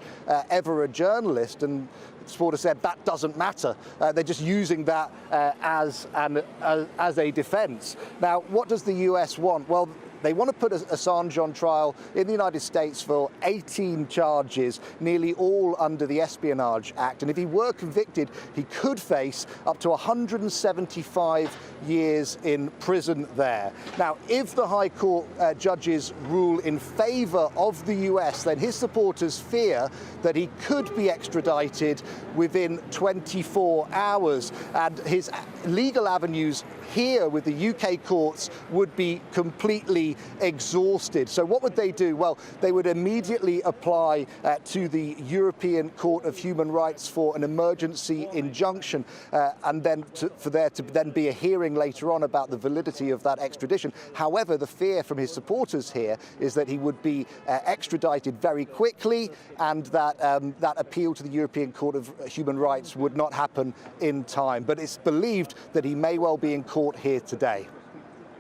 ever a journalist? And the supporter said that doesn't matter. They're just using that as a defence. Now, what does the US want? Well, they want to put Assange on trial in the United States for 18 charges, nearly all under the Espionage Act. And if he were convicted, he could face up to 175 years in prison there. Now, if the High Court judges rule in favour of the US, then his supporters fear that he could be extradited within 24 hours. And his legal avenues here with the UK courts would be completely exhausted. So what would they do? Well, they would immediately apply to the European Court of Human Rights for an emergency injunction, and then for there to then be a hearing later on about the validity of that extradition. However, the fear from his supporters here is that he would be extradited very quickly, and that that appeal to the European Court of Human Rights would not happen in time. But it's believed that he may well be in court here today.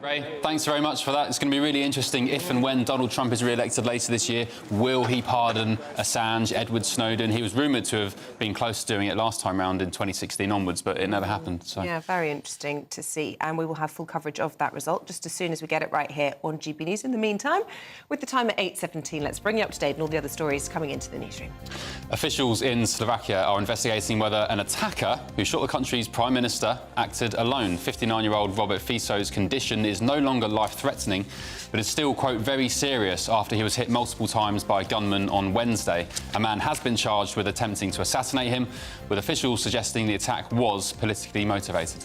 Ray, thanks very much for that. It's going to be really interesting if and when Donald Trump is re-elected later this year. Will he pardon Assange, Edward Snowden? He was rumoured to have been close to doing it last time round in 2016 onwards, but it never happened. So. Yeah, very interesting to see. And we will have full coverage of that result just as soon as we get it right here on GB News. In the meantime, with the time at 8:17, let's bring you up to date on all the other stories coming into the newsroom. Officials in Slovakia are investigating whether an attacker who shot the country's Prime Minister acted alone. 59-year-old Robert Fico's condition is no longer life-threatening, but is still, quote, very serious after he was hit multiple times by gunmen on Wednesday. A man has been charged with attempting to assassinate him, with officials suggesting the attack was politically motivated.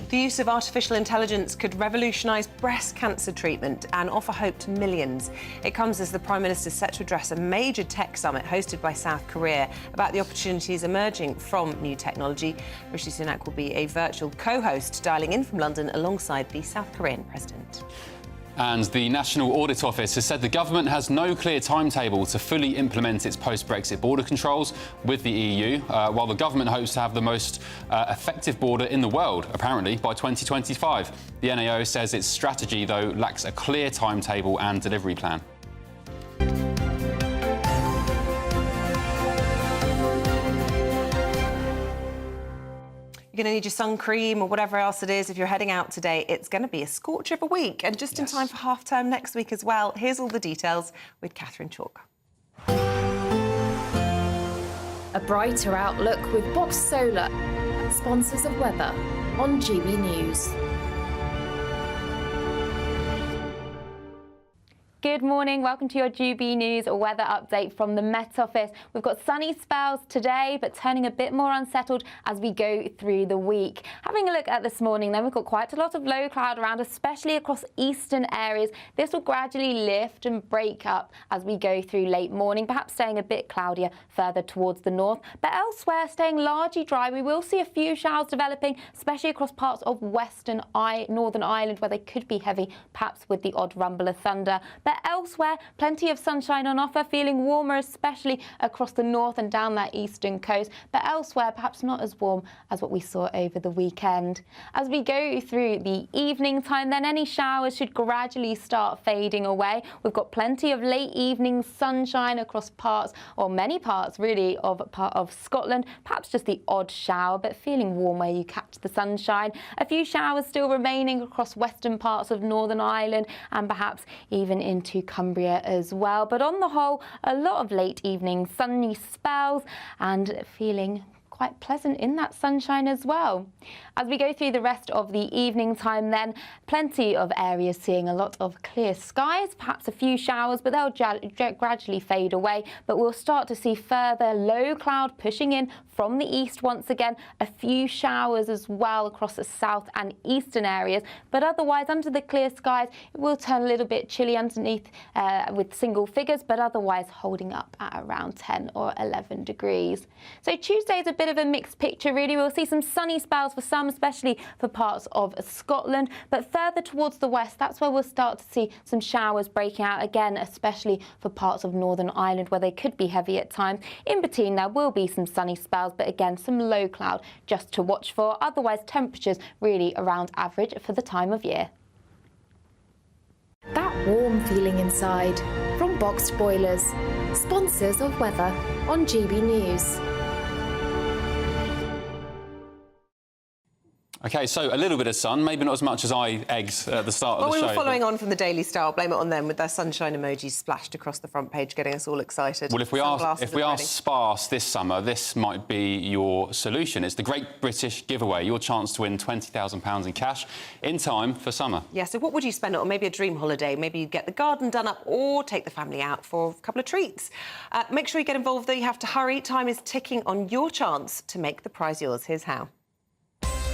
The use of artificial intelligence could revolutionise breast cancer treatment and offer hope to millions. It comes as the Prime Minister is set to address a major tech summit hosted by South Korea about the opportunities emerging from new technology. Rishi Sunak will be a virtual co-host, dialling in from London alongside the South Korean President. And the National Audit Office has said the government has no clear timetable to fully implement its post-Brexit border controls with the EU, while the government hopes to have the most effective border in the world, apparently, by 2025. The NAO says its strategy, though, lacks a clear timetable and delivery plan. You're going to need your sun cream or whatever else it is if you're heading out today. It's going to be a scorcher of a week, and just in time for half-term next week as well. Here's all the details with Catherine Chalk. A brighter outlook with Box Solar, sponsors of weather on GB News. Good morning. Welcome to your GB News weather update from the Met Office. We've got sunny spells today, but turning a bit more unsettled as we go through the week. Having a look at this morning, then we've got quite a lot of low cloud around, especially across eastern areas. This will gradually lift and break up as we go through late morning, perhaps staying a bit cloudier further towards the north. But elsewhere, staying largely dry. We will see a few showers developing, especially across parts of Northern Ireland, where they could be heavy, perhaps with the odd rumble of thunder. But elsewhere, plenty of sunshine on offer, feeling warmer, especially across the north and down that eastern coast. But elsewhere, perhaps not as warm as what we saw over the weekend. As we go through the evening time, then any showers should gradually start fading away. We've got plenty of late evening sunshine across parts, or many parts really, of Scotland. Perhaps just the odd shower, but feeling warm where you catch the sunshine. A few showers still remaining across western parts of Northern Ireland and perhaps even into Cumbria as well. But on the whole, a lot of late evening sunny spells and feeling quite pleasant in that sunshine as well. As we go through the rest of the evening time then, plenty of areas seeing a lot of clear skies, perhaps a few showers, but they'll gradually fade away. But we'll start to see further low cloud pushing in from the east once again, a few showers as well across the south and eastern areas. But otherwise, under the clear skies, it will turn a little bit chilly underneath with single figures, but otherwise holding up at around 10 or 11 degrees. So Tuesday's a bit of a mixed picture really. We'll see some sunny spells for some, especially for parts of Scotland, but further towards the west, that's where we'll start to see some showers breaking out again, especially for parts of Northern Ireland where they could be heavy at times. In between, there will be some sunny spells, but again, some low cloud just to watch for. Otherwise, temperatures really around average for the time of year. That warm feeling inside from Boxed Boilers, sponsors of weather on GB News. OK, so a little bit of sun, maybe not as much as I egged at the start of the show. Well, we were following on from the Daily Star. I'll blame it on them with their sunshine emojis splashed across the front page, getting us all excited. Well, if we are sparse this summer, this might be your solution. It's the Great British Giveaway, your chance to win £20,000 in cash in time for summer. Yeah, so what would you spend it on? Maybe a dream holiday, maybe you'd get the garden done up or take the family out for a couple of treats. Make sure you get involved, though. You have to hurry. Time is ticking on your chance to make the prize yours. Here's how.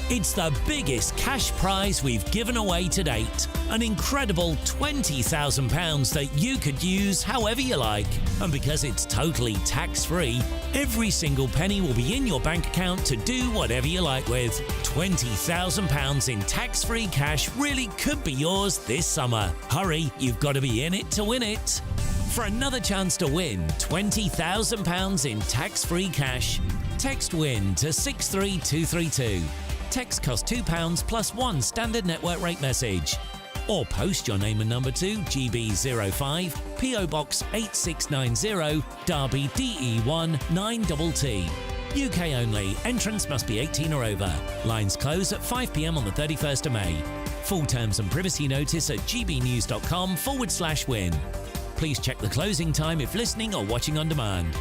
It's the biggest cash prize we've given away to date. An incredible £20,000 that you could use however you like. And because it's totally tax-free, every single penny will be in your bank account to do whatever you like with. £20,000 in tax-free cash really could be yours this summer. Hurry, you've got to be in it to win it. For another chance to win £20,000 in tax-free cash, text WIN to 63232. Text costs £2 plus one standard network rate message. Or post your name and number to GB05, PO Box 8690, Derby DE1 9TT. UK only. Entrance must be 18 or over. Lines close at 5 p.m. on the 31st of May. Full terms and privacy notice at gbnews.com/win. Please check the closing time if listening or watching on demand.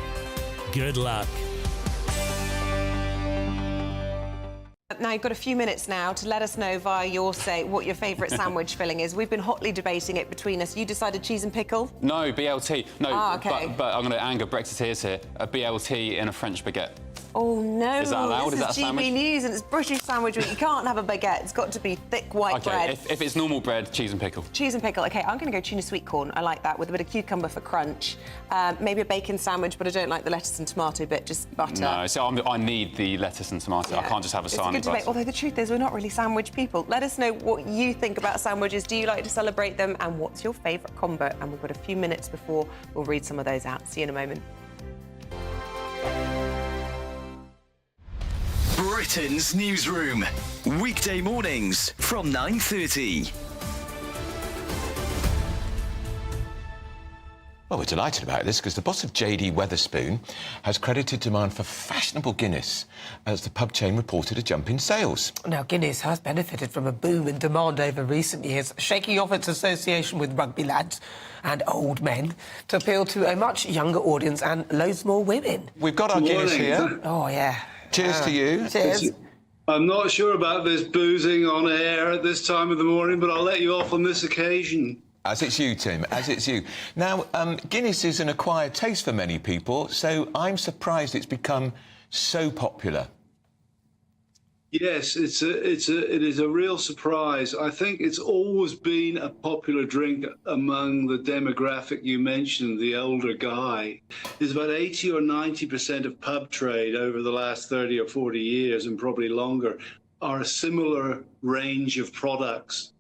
Good luck. Now, you've got a few minutes now to let us know via your say what your favourite sandwich filling is. We've been hotly debating it between us. You decided cheese and pickle? No, BLT. No, okay. but I'm going to anger Brexiteers here. A BLT in a French baguette. Oh, no. Is that allowed? This is that a sandwich? GB News and it's British sandwich. You can't have a baguette. It's got to be thick white bread. If it's normal bread, cheese and pickle. Cheese and pickle. OK, I'm going to go tuna sweet corn. I like that, with a bit of cucumber for crunch. Maybe a bacon sandwich, but I don't like the lettuce and tomato bit, just butter. No, so I need the lettuce and tomato. Yeah. I can't just have a sarnie butter. Although the truth is, we're not really sandwich people. Let us know what you think about sandwiches. Do you like to celebrate them? And what's your favourite combo? And we've got a few minutes before we'll read some of those out. See you in a moment. Britain's newsroom. Weekday mornings from 9:30. Well, we're delighted about this because the boss of JD Wetherspoon has credited demand for fashionable Guinness as the pub chain reported a jump in sales. Now, Guinness has benefited from a boom in demand over recent years, shaking off its association with rugby lads and old men to appeal to a much younger audience and loads more women. We've got our Guinness here. Oh, yeah. Cheers to you. Cheers. I'm not sure about this boozing on air at this time of the morning, but I'll let you off on this occasion. As it's you, Tim, as it's you. Now, Guinness is an acquired taste for many people, so I'm surprised it's become so popular. Yes, it is a real surprise. I think it's always been a popular drink among the demographic you mentioned, the older guy. There's about 80 or 90% of pub trade over the last 30 or 40 years, and probably longer, are a similar range of products.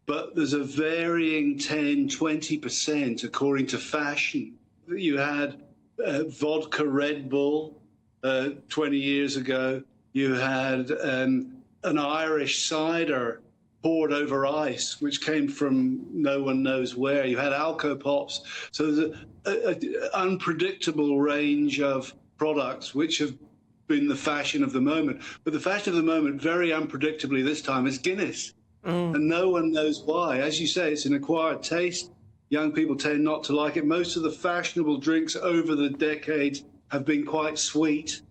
But there's a varying 10, 20% according to fashion. You had vodka Red Bull 20 years ago. You had an Irish cider poured over ice, which came from no one knows where. You had Alco-Pops. So there's an unpredictable range of products which have been the fashion of the moment. But the fashion of the moment, very unpredictably this time, is Guinness. And no one knows why. As you say, it's an acquired taste. Young people tend not to like it. Most of the fashionable drinks over the decades have been quite sweet.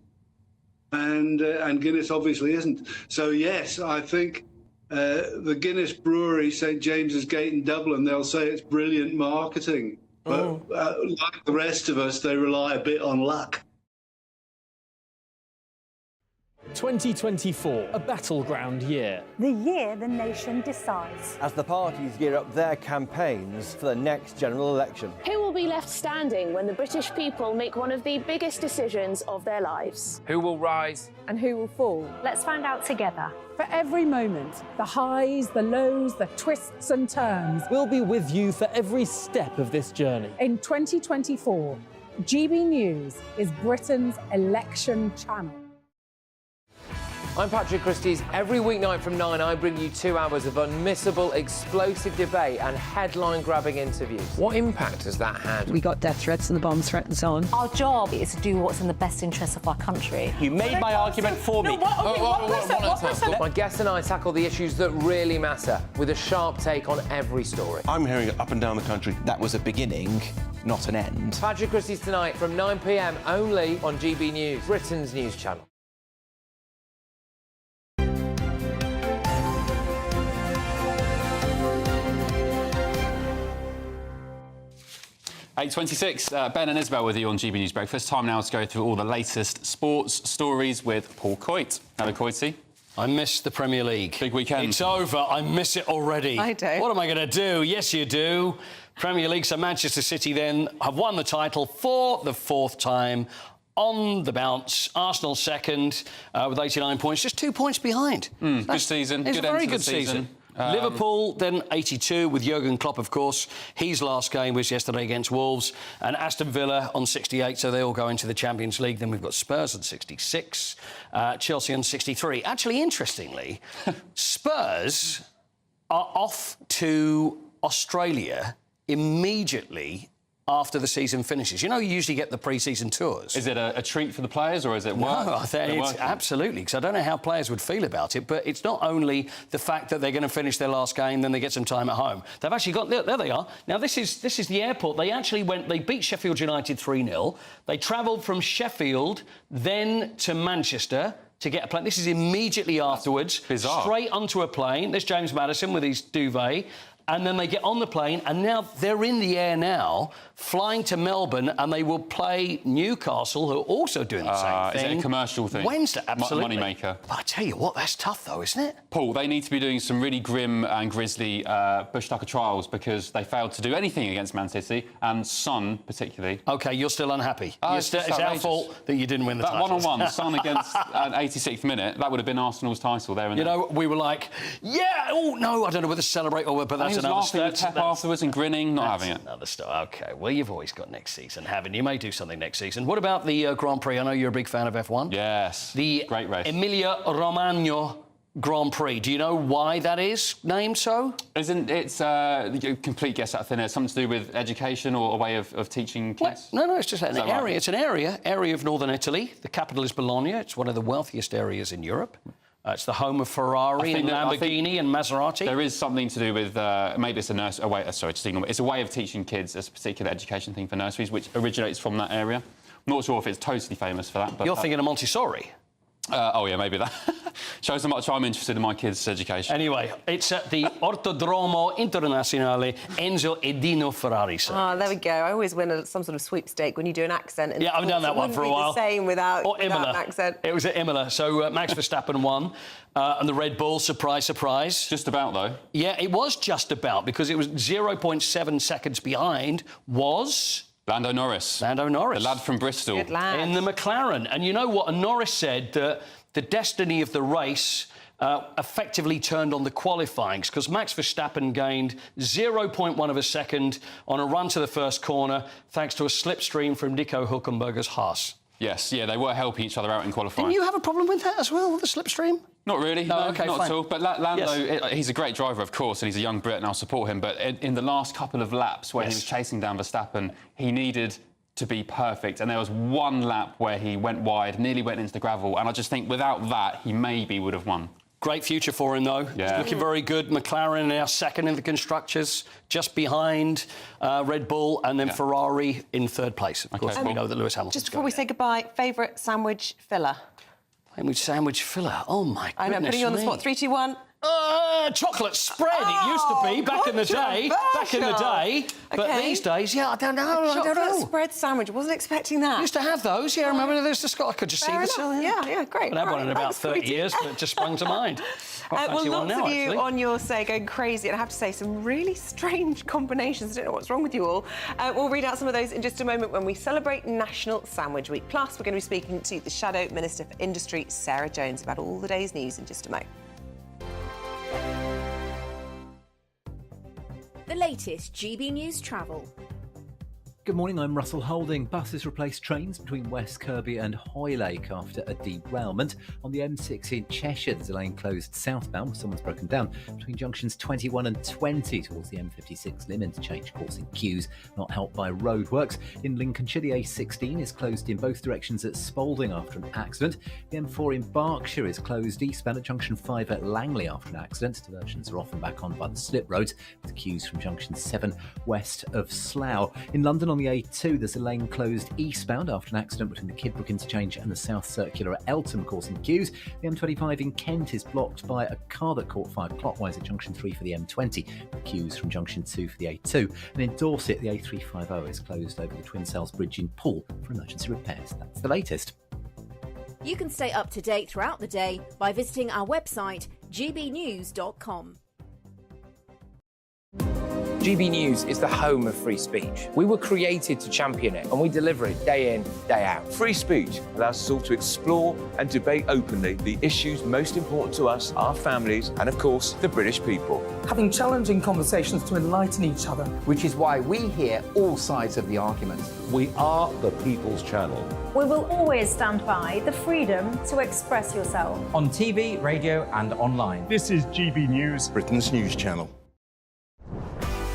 And Guinness obviously isn't. So, yes, I think the Guinness brewery, St James's Gate in Dublin, they'll say it's brilliant marketing. But like the rest of us, they rely a bit on luck. 2024, a battleground year. The year the nation decides. As the parties gear up their campaigns for the next general election. Who will be left standing when the British people make one of the biggest decisions of their lives? Who will rise? And who will fall? Let's find out together. For every moment, the highs, the lows, the twists and turns. We'll be with you for every step of this journey. In 2024, GB News is Britain's election channel. I'm Patrick Christie's. Every weeknight from 9, I bring you 2 hours of unmissable, explosive debate and headline-grabbing interviews. What impact has that had? We got death threats and the bomb threat and so on. Our job is to do what's in the best interest of our country. You made my argument for me. My guests and I tackle the issues that really matter, with a sharp take on every story. I'm hearing it up and down the country. That was a beginning, not an end. Patrick Christie's tonight from 9 p.m. only on GB News, Britain's news channel. 8:26, Ben and Isabel with you on GB News Breakfast. Time now to go through all the latest sports stories with Paul Coit. Hello, Coitsy. I miss the Premier League. Big weekend. It's over. I miss it already. I do. What am I going to do? Yes, you do. Premier League, so Manchester City then have won the title for the 4th time. On the bounce, Arsenal second with 89 points, just 2 points behind. Good season. It's good a very end to good the season. Liverpool then 82 with Jurgen Klopp, of course. His last game was yesterday against Wolves, and Aston Villa on 68, so they all go into the Champions League. Then we've got Spurs on 66, Chelsea on 63. Actually, interestingly, Spurs are off to Australia immediately after the season finishes. You know, you usually get the pre-season tours. Is it a treat for the players, or is it work? No, I think it's absolutely, because I don't know how players would feel about it, but it's not only the fact that they're going to finish their last game, then they get some time at home. They've actually got... There they are. Now, this is the airport. They actually went... They beat Sheffield United 3-0. They travelled from Sheffield, then to Manchester to get a plane. This is immediately afterwards. Bizarre. Straight onto a plane. There's James Maddison with his duvet. And then they get on the plane, and now they're in the air now, flying to Melbourne, and they will play Newcastle, who are also doing the same thing. Is it a commercial thing? Wednesday, absolutely. Money maker. But I tell you what, that's tough, though, isn't it? Paul, they need to be doing some really grim and grisly bush tucker trials because they failed to do anything against Man City, and Son particularly. OK, you're still unhappy. It's our fault that you didn't win the title. That one-on-one, Son against an 86th minute, that would have been Arsenal's title there and You know, we were like, yeah, oh, no, I don't know whether to celebrate or... But that's another laughing with Pep afterwards and grinning, not having it. Another story. OK, well, you've always got next season, haven't you? You may do something next season. What about the Grand Prix? I know you're a big fan of F1. Yes, the great race. Emilia-Romagna Grand Prix. Do you know why that is named so? Isn't it a complete guess out of thin air? Something to do with education or a way of teaching kids? No, it's just an area. Right? It's an area of northern Italy. The capital is Bologna. It's one of the wealthiest areas in Europe. It's the home of Ferrari and Lamborghini and Maserati. There is something to do with maybe it's it's a way of teaching kids a particular education thing for nurseries, which originates from that area. I'm not sure if it's totally famous for that. But you're thinking of Montessori. Oh, yeah, maybe that. Shows how much I'm interested in my kids' education. Anyway, it's at the Ortodromo Internazionale Enzo Edino Ferrari. Oh, there we go. I always win some sort of sweepstake when you do an accent. And yeah, I've done that one for a while. The same without an accent. It was at Imola. So Max Verstappen won. And the Red Bull, surprise, surprise. Just about, though. Yeah, it was just about, because it was 0.7 seconds behind was... Lando Norris. Lando Norris. The lad from Bristol. Good lad. In the McLaren. And you know what? And Norris said that the destiny of the race effectively turned on the qualifying, because Max Verstappen gained 0.1 of a second on a run to the first corner, thanks to a slipstream from Nico Hülkenberg's Haas. Yes, yeah, they were helping each other out in qualifying. Didn't you have a problem with that as well, with the slipstream? Not really, no, okay, not fine. at all. But Lando, Yes. he's a great driver, of course, and he's a young Brit, and I'll support him. But in the last couple of laps where he was chasing down Verstappen, he needed to be perfect. And there was one lap where he went wide, nearly went into the gravel, and I just think without that, he maybe would have won. Great future for him, though. Yeah. He's looking very good. McLaren now second in the Constructors, just behind Red Bull, and then Ferrari in third place. Of course, we know that Lewis Hamilton's Just before we say goodbye, favourite sandwich filler? Sandwich filler. Oh, my goodness I know, putting you on the spot. 3, 2, 1. Chocolate spread, it used to be, back in the day. But these days, yeah, I don't know. Chocolate spread sandwich. I wasn't expecting that. Used to have those, yeah, I remember there's just I could just see the Yeah, great. I've had one in about 30 years, but it just sprung to mind. Well, lots of you on your say going crazy, and I have to say some really strange combinations. I don't know what's wrong with you all. We'll read out some of those in just a moment when we celebrate National Sandwich Week. Plus, we're going to be speaking to the Shadow Minister for Industry, Sarah Jones, about all the day's news in just a moment. The latest GB News travel. Good morning, I'm Russell Holding. Buses replaced trains between West Kirby and Hoylake after a derailment. On the M6 in Cheshire, there's a lane closed southbound where someone's broken down between junctions 21 and 20 towards the M56 Lim interchange, causing queues, not helped by roadworks. In Lincolnshire, the A16 is closed in both directions at Spalding after an accident. The M4 in Berkshire is closed eastbound at junction 5 at Langley after an accident. Diversions are often back on by the slip roads, with queues from junction 7 west of Slough. In London, on the A2, there's a lane closed eastbound after an accident between the Kidbrooke interchange and the South Circular at Eltham, causing queues. The M25 in Kent is blocked by a car that caught fire clockwise at junction 3 for the M20, with queues from junction 2 for the A2. And in Dorset, the A350 is closed over the Twin Cells Bridge in Poole for emergency repairs. That's the latest. You can stay up to date throughout the day by visiting our website, gbnews.com. GB News is the home of free speech. We were created to champion it, and we deliver it day in, day out. Free speech allows us all to explore and debate openly the issues most important to us, our families, and of course, the British people. Having challenging conversations to enlighten each other. Which is why we hear all sides of the argument. We are the People's Channel. We will always stand by the freedom to express yourself. On TV, radio and online. This is GB News, Britain's news channel.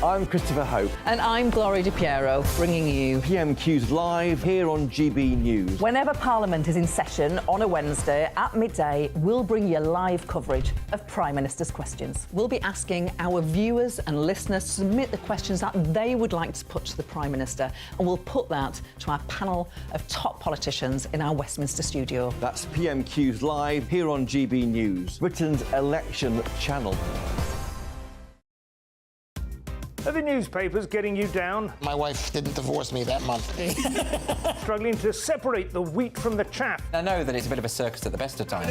I'm Christopher Hope. And I'm Gloria Di Piero, bringing you PMQ's live here on GB News. Whenever Parliament is in session on a Wednesday at midday, we'll bring you live coverage of Prime Minister's questions. We'll be asking our viewers and listeners to submit the questions that they would like to put to the Prime Minister, and we'll put that to our panel of top politicians in our Westminster studio. That's PMQ's live here on GB News, Britain's election channel. Are the newspapers getting you down? My wife didn't divorce me that month. Struggling to separate the wheat from the chaff? I know that it's a bit of a circus at the best of times.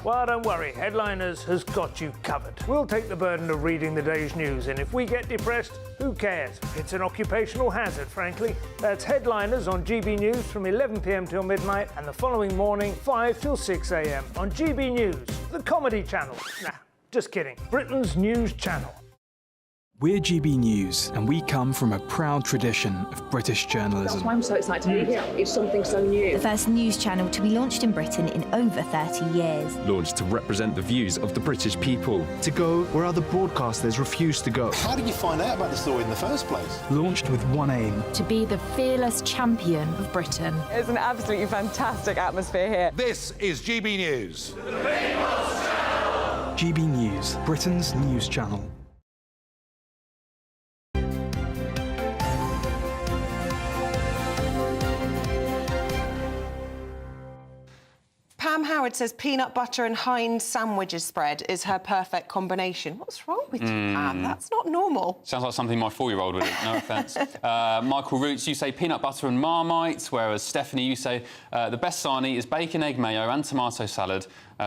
Well, don't worry. Headliners has got you covered. We'll take the burden of reading the day's news, and if we get depressed, who cares? It's an occupational hazard, frankly. That's Headliners on GB News from 11 p.m. till midnight, and the following morning, 5 till 6 a.m. on GB News, the comedy channel. Nah, just kidding. Britain's news channel. We're GB News, and we come from a proud tradition of British journalism. That's why I'm so excited to be here. It's something so new. The first news channel to be launched in Britain in over 30 years. Launched to represent the views of the British people. To go where other broadcasters refuse to go. How did you find out about the story in the first place? Launched with one aim. To be the fearless champion of Britain. It's an absolutely fantastic atmosphere here. This is GB News. The People's Channel. GB News, Britain's news channel. Sam Howard says peanut butter and Heinz sandwiches spread is her perfect combination. What's wrong with you, Pam? That's not normal. Sounds like something my 4-year-old would eat, no offence. Michael Roots, you say peanut butter and Marmite, whereas Stephanie, you say the best sarnie is bacon, egg, mayo and tomato salad.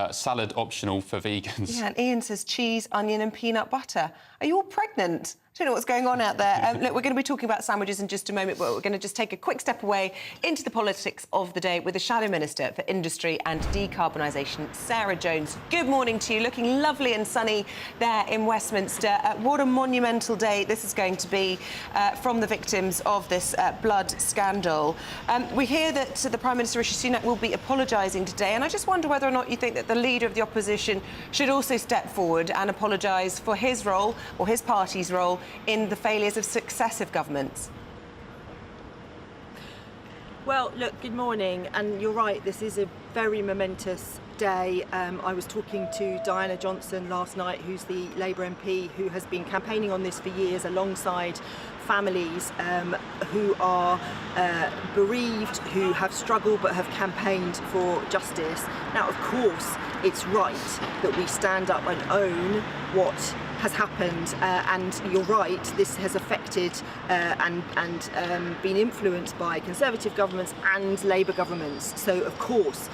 Salad optional for vegans. Yeah, and Ian says cheese, onion and peanut butter. Are you all pregnant? I don't know what's going on out there. Look, we're going to be talking about sandwiches in just a moment, but we're going to just take a quick step away into the politics of the day with the Shadow Minister for Industry and Decarbonisation, Sarah Jones. Good morning to you. Looking lovely and sunny there in Westminster. What a monumental day this is going to be from the victims of this blood scandal. We hear that the Prime Minister, Rishi Sunak, will be apologising today, and I just wonder whether or not you think that the Leader of the Opposition should also step forward and apologise for his role, or his party's role, in the failures of successive governments. Well, look, good morning, and you're right, this is a very momentous day. I was talking to Diana Johnson last night, who's the Labour MP who has been campaigning on this for years alongside families who are bereaved, who have struggled but have campaigned for justice. Now, of course, it's right that we stand up and own what has happened, and you're right, this has affected and been influenced by Conservative governments and Labour governments. So, of course,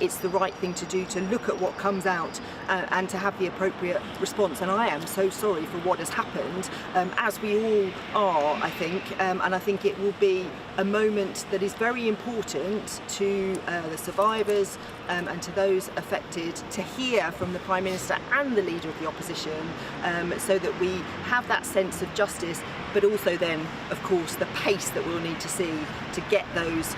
it's the right thing to do to look at what comes out and to have the appropriate response. And I am so sorry for what has happened, as we all are, I think, and I think it will be a moment that is very important to the survivors and to those affected to hear from the Prime Minister and the Leader of the Opposition, so that we have that sense of justice, but also then, of course, the pace that we'll need to see to get those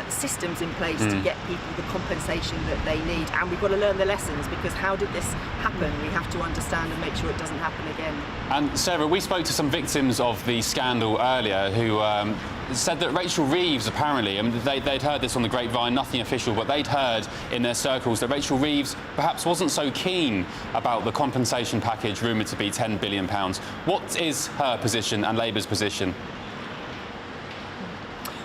systems in place to get people the compensation that they need. And we've got to learn the lessons, because how did this happen? We have to understand and make sure it doesn't happen again. And Sarah, we spoke to some victims of the scandal earlier who said that Rachel Reeves, apparently, they'd heard this on the grapevine, nothing official, but they'd heard in their circles that Rachel Reeves perhaps wasn't so keen about the compensation package rumoured to be £10 billion. What is her position and Labour's position?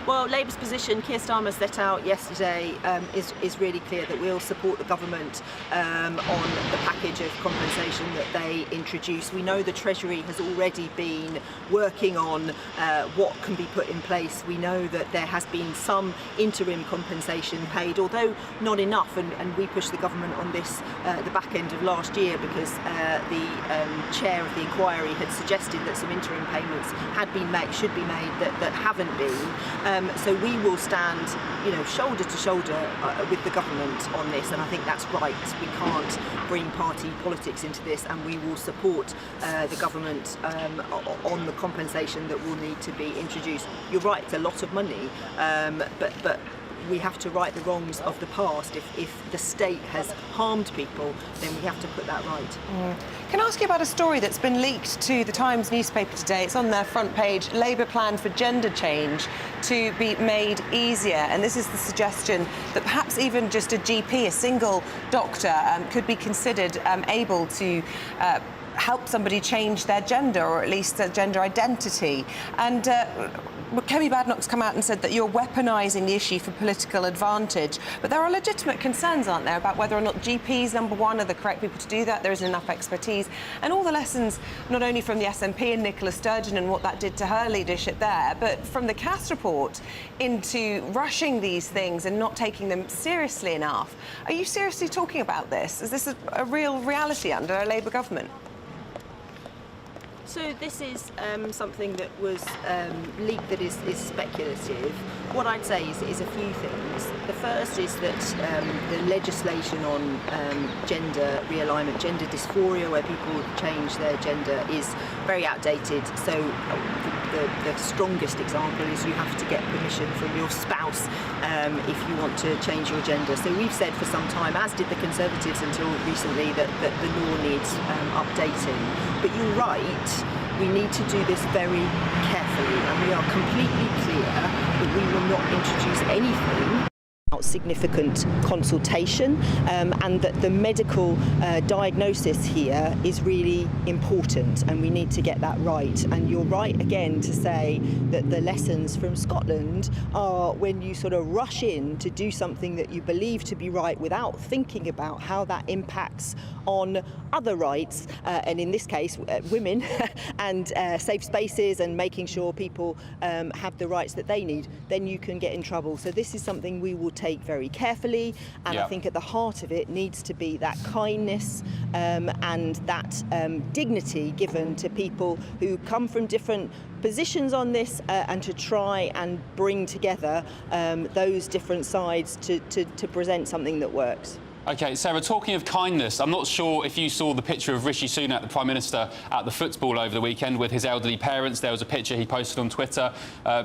Well, Labour's position, Keir Starmer set out yesterday, is really clear that we'll support the government on the package of compensation that they introduce. We know the Treasury has already been working on what can be put in place. We know that there has been some interim compensation paid, although not enough, and we pushed the government on this at the back end of last year, because the chair of the inquiry had suggested that some interim payments had been made, should be made, that haven't been. So we will stand, shoulder to shoulder with the government on this, and I think that's right. We can't bring party politics into this, and we will support the government on the compensation that will need to be introduced. You're right, it's a lot of money, but we have to right the wrongs of the past. If the state has harmed people, then we have to put that right. Can I ask you about a story that's been leaked to the Times newspaper today? It's on their front page. Labour plan for gender change to be made easier. And this is the suggestion that perhaps even just a GP, a single doctor, could be considered able to help somebody change their gender, or at least their gender identity. And Kemi Badenoch's come out and said that you're weaponising the issue for political advantage. But there are legitimate concerns, aren't there, about whether or not GPs, number one, are the correct people to do that. There isn't enough expertise. And all the lessons, not only from the SNP and Nicola Sturgeon and what that did to her leadership there, but from the Cass report into rushing these things and not taking them seriously enough. Are you seriously talking about this? Is this a real reality under a Labour government? So this is something that was leaked that is speculative. What I'd say is a few things. The first is that the legislation on gender realignment, gender dysphoria, where people change their gender, is very outdated. So the strongest example is you have to get permission from your spouse if you want to change your gender. So we've said for some time, as did the Conservatives until recently, that the law needs updating. But you're right, we need to do this very carefully, and we are completely clear that we will not introduce anything significant consultation, and that the medical diagnosis here is really important, and we need to get that right. And you're right again to say that the lessons from Scotland are when you sort of rush in to do something that you believe to be right without thinking about how that impacts on other rights, and in this case women, and safe spaces, and making sure people have the rights that they need, then you can get in trouble. So this is something we will take very carefully, and I think at the heart of it needs to be that kindness and that dignity given to people who come from different positions on this, and to try and bring together those different sides to present something that works. OK, Sarah, talking of kindness, I'm not sure if you saw the picture of Rishi Sunak, the Prime Minister, at the football over the weekend with his elderly parents. There was a picture he posted on Twitter,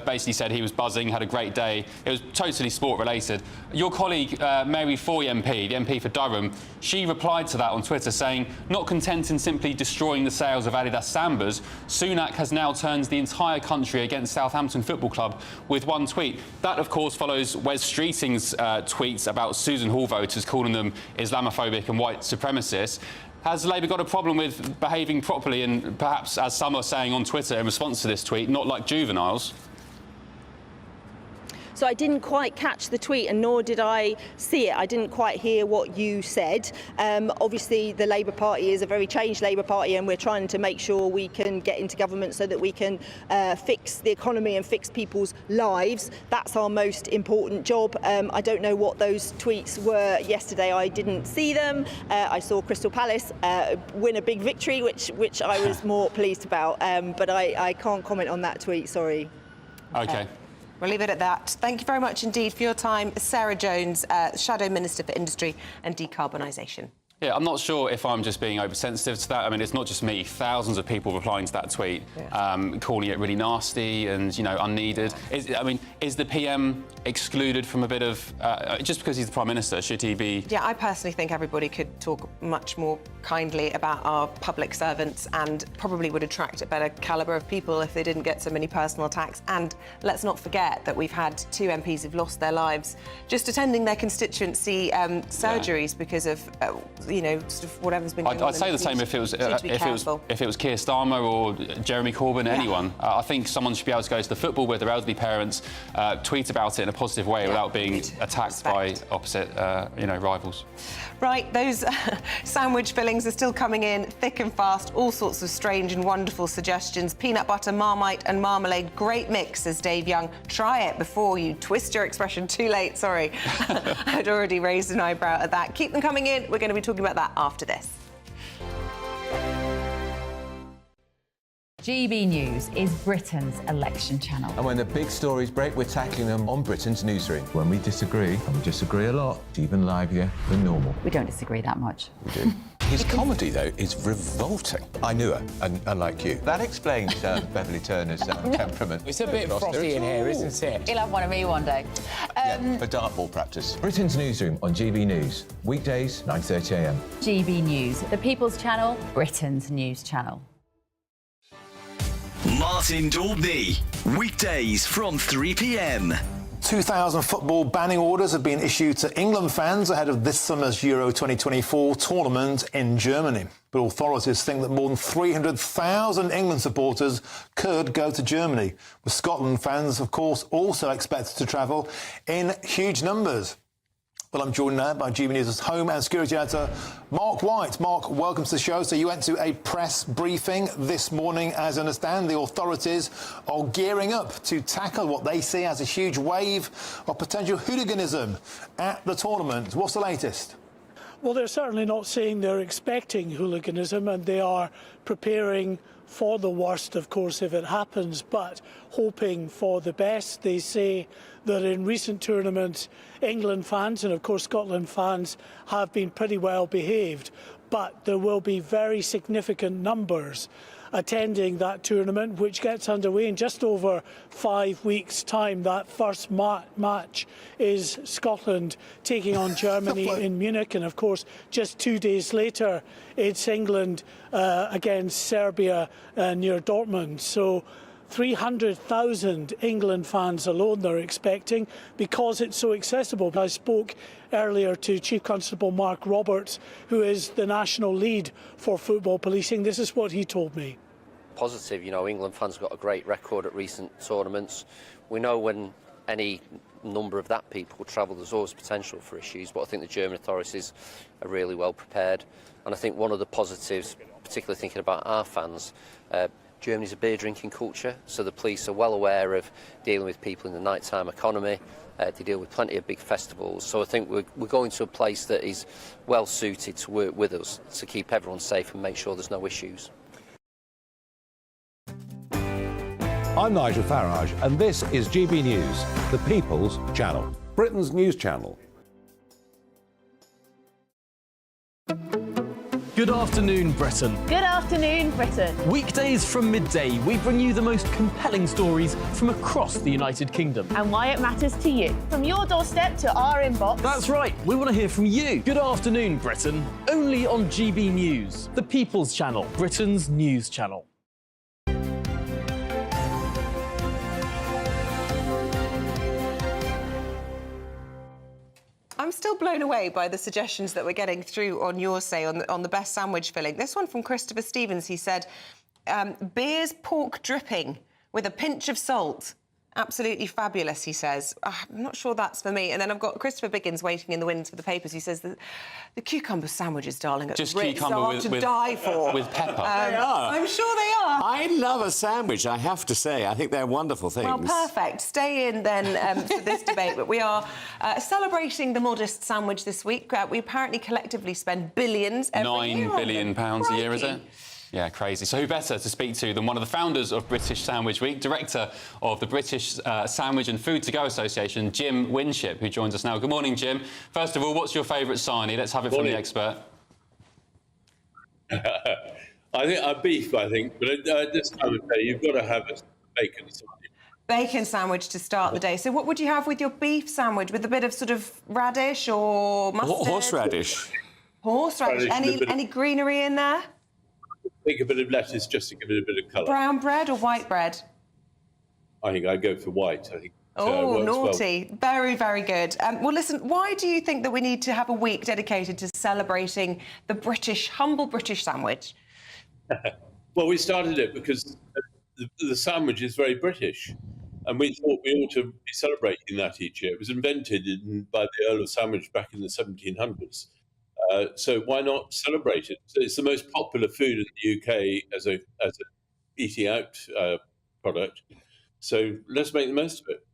basically said he was buzzing, had a great day. It was totally sport-related. Your colleague, Mary Foy MP, the MP for Durham, she replied to that on Twitter saying, not content in simply destroying the sales of Adidas Sambas, Sunak has now turned the entire country against Southampton Football Club with one tweet. That, of course, follows Wes Streeting's tweets about Susan Hall voters, calling them Islamophobic and white supremacists. Has Labour got a problem with behaving properly and perhaps, as some are saying on Twitter in response to this tweet, not like juveniles? So I didn't quite catch the tweet, and nor did I see it. I didn't quite hear what you said. Obviously, the Labour Party is a very changed Labour Party, and we're trying to make sure we can get into government so that we can fix the economy and fix people's lives. That's our most important job. I don't know what those tweets were yesterday. I didn't see them. I saw Crystal Palace win a big victory, which I was more pleased about. But I can't comment on that tweet, sorry. OK. We'll leave it at that. Thank you very much indeed for your time. Sarah Jones, Shadow Minister for Industry and Decarbonisation. Yeah, I'm not sure if I'm just being oversensitive to that. I mean, it's not just me. Thousands of people replying to that tweet, calling it really nasty and, you know, unneeded. Is the PM excluded from a bit of... just because he's the Prime Minister, should he be... Yeah, I personally think everybody could talk much more kindly about our public servants, and probably would attract a better calibre of people if they didn't get so many personal attacks. And let's not forget that we've had 2 MPs who've lost their lives just attending their constituency surgeries because of... you know, sort of whatever's been going on. I'd say the same if it was Keir Starmer or Jeremy Corbyn, anyone. I think someone should be able to go to the football with their elderly parents, tweet about it in a positive way without being attacked by opposite, rivals. Right, those sandwich fillings are still coming in thick and fast. All sorts of strange and wonderful suggestions. Peanut butter, Marmite and marmalade. Great mix, says Dave Young. Try it before you twist your expression. Too late, sorry. I'd already raised an eyebrow at that. Keep them coming in. We're going to be talking about that after this. GB News is Britain's election channel. And when the big stories break, we're tackling them on Britain's newsroom. When we disagree, and we disagree a lot, it's even livelier than normal. We don't disagree that much. We do. His comedy, though, is revolting. I knew her, unlike you. That explains Beverly Turner's temperament. It's a bit frosty in here, isn't it? He'll have one of me one day. For dartball practice. Britain's newsroom on GB News. Weekdays, 9:30 a.m. GB News, the People's Channel, Britain's news channel. Martin Daubney, weekdays from 3 p.m. 2,000 football banning orders have been issued to England fans ahead of this summer's Euro 2024 tournament in Germany. But authorities think that more than 300,000 England supporters could go to Germany, with Scotland fans, of course, also expected to travel in huge numbers. Well, I'm joined now by GB News' home and security editor, Mark White. Mark, welcome to the show. So you went to a press briefing this morning. As I understand, the authorities are gearing up to tackle what they see as a huge wave of potential hooliganism at the tournament. What's the latest? Well, they're certainly not saying they're expecting hooliganism, and they are preparing for the worst, of course, if it happens, but hoping for the best. They say that in recent tournaments, England fans and, of course, Scotland fans have been pretty well behaved, but there will be very significant numbers attending that tournament, which gets underway in just over 5 weeks' time. That first match is Scotland taking on Germany in Munich, and of course just 2 days later it's England against Serbia near Dortmund. So 300,000 England fans alone they're expecting because it's so accessible. I spoke earlier to Chief Constable Mark Roberts, who is the national lead for football policing. This is what he told me. Positive, you know, England fans got a great record at recent tournaments. We know when any number of that people travel, there's always potential for issues, but I think the German authorities are really well prepared. And I think one of the positives, particularly thinking about our fans, Germany's a beer drinking culture, so the police are well aware of dealing with people in the nighttime economy. They deal with plenty of big festivals, so I think we're going to a place that is well suited to work with us to keep everyone safe and make sure there's no issues. I'm Nigel Farage, and this is GB News, the People's Channel, Britain's news channel. Good afternoon, Britain. Good afternoon, Britain. Weekdays from midday, we bring you the most compelling stories from across the United Kingdom. And why it matters to you. From your doorstep to our inbox. That's right, we want to hear from you. Good afternoon, Britain. Only on GB News, the People's Channel, Britain's news channel. I'm still blown away by the suggestions that we're getting through on your say on the best sandwich filling. This one from Christopher Stevens, he said, beer's pork dripping with a pinch of salt. Absolutely fabulous, he says. I'm not sure that's for me. And then I've got Christopher Biggins waiting in the wings for the papers. He says the cucumber sandwiches, darling, at Just Ritz cucumber are with, to die for. with pepper. They are. I'm sure they are. I love a sandwich, I have to say. I think they're wonderful things. Well, perfect. Stay in then for this debate. But we are celebrating the modest sandwich this week. We apparently collectively spend billions every year. £9 billion a year, is it? Yeah, crazy. So who better to speak to than one of the founders of British Sandwich Week, director of the British Sandwich and Food to Go Association, Jim Winship, who joins us now. Good morning, Jim. First of all, what's your favourite sarnie? Let's have it from the expert. I think beef, I think, but at this time of day, you've got to have a bacon sarnie. Bacon sandwich to start the day. So what would you have with your beef sandwich? With a bit of sort of radish or mustard? Horseradish. Horseradish. Any greenery in there? Take a bit of lettuce just to give it a bit of colour. Brown bread or white bread? I think I'd go for white. I think. Oh, naughty. Well. Very, very good. Well, listen, why do you think that we need to have a week dedicated to celebrating the humble British sandwich? Well, we started it because the sandwich is very British. And we thought we ought to be celebrating that each year. It was invented by the Earl of Sandwich back in the 1700s. So why not celebrate it? So it's the most popular food in the UK as a eating out product. So let's make the most of it.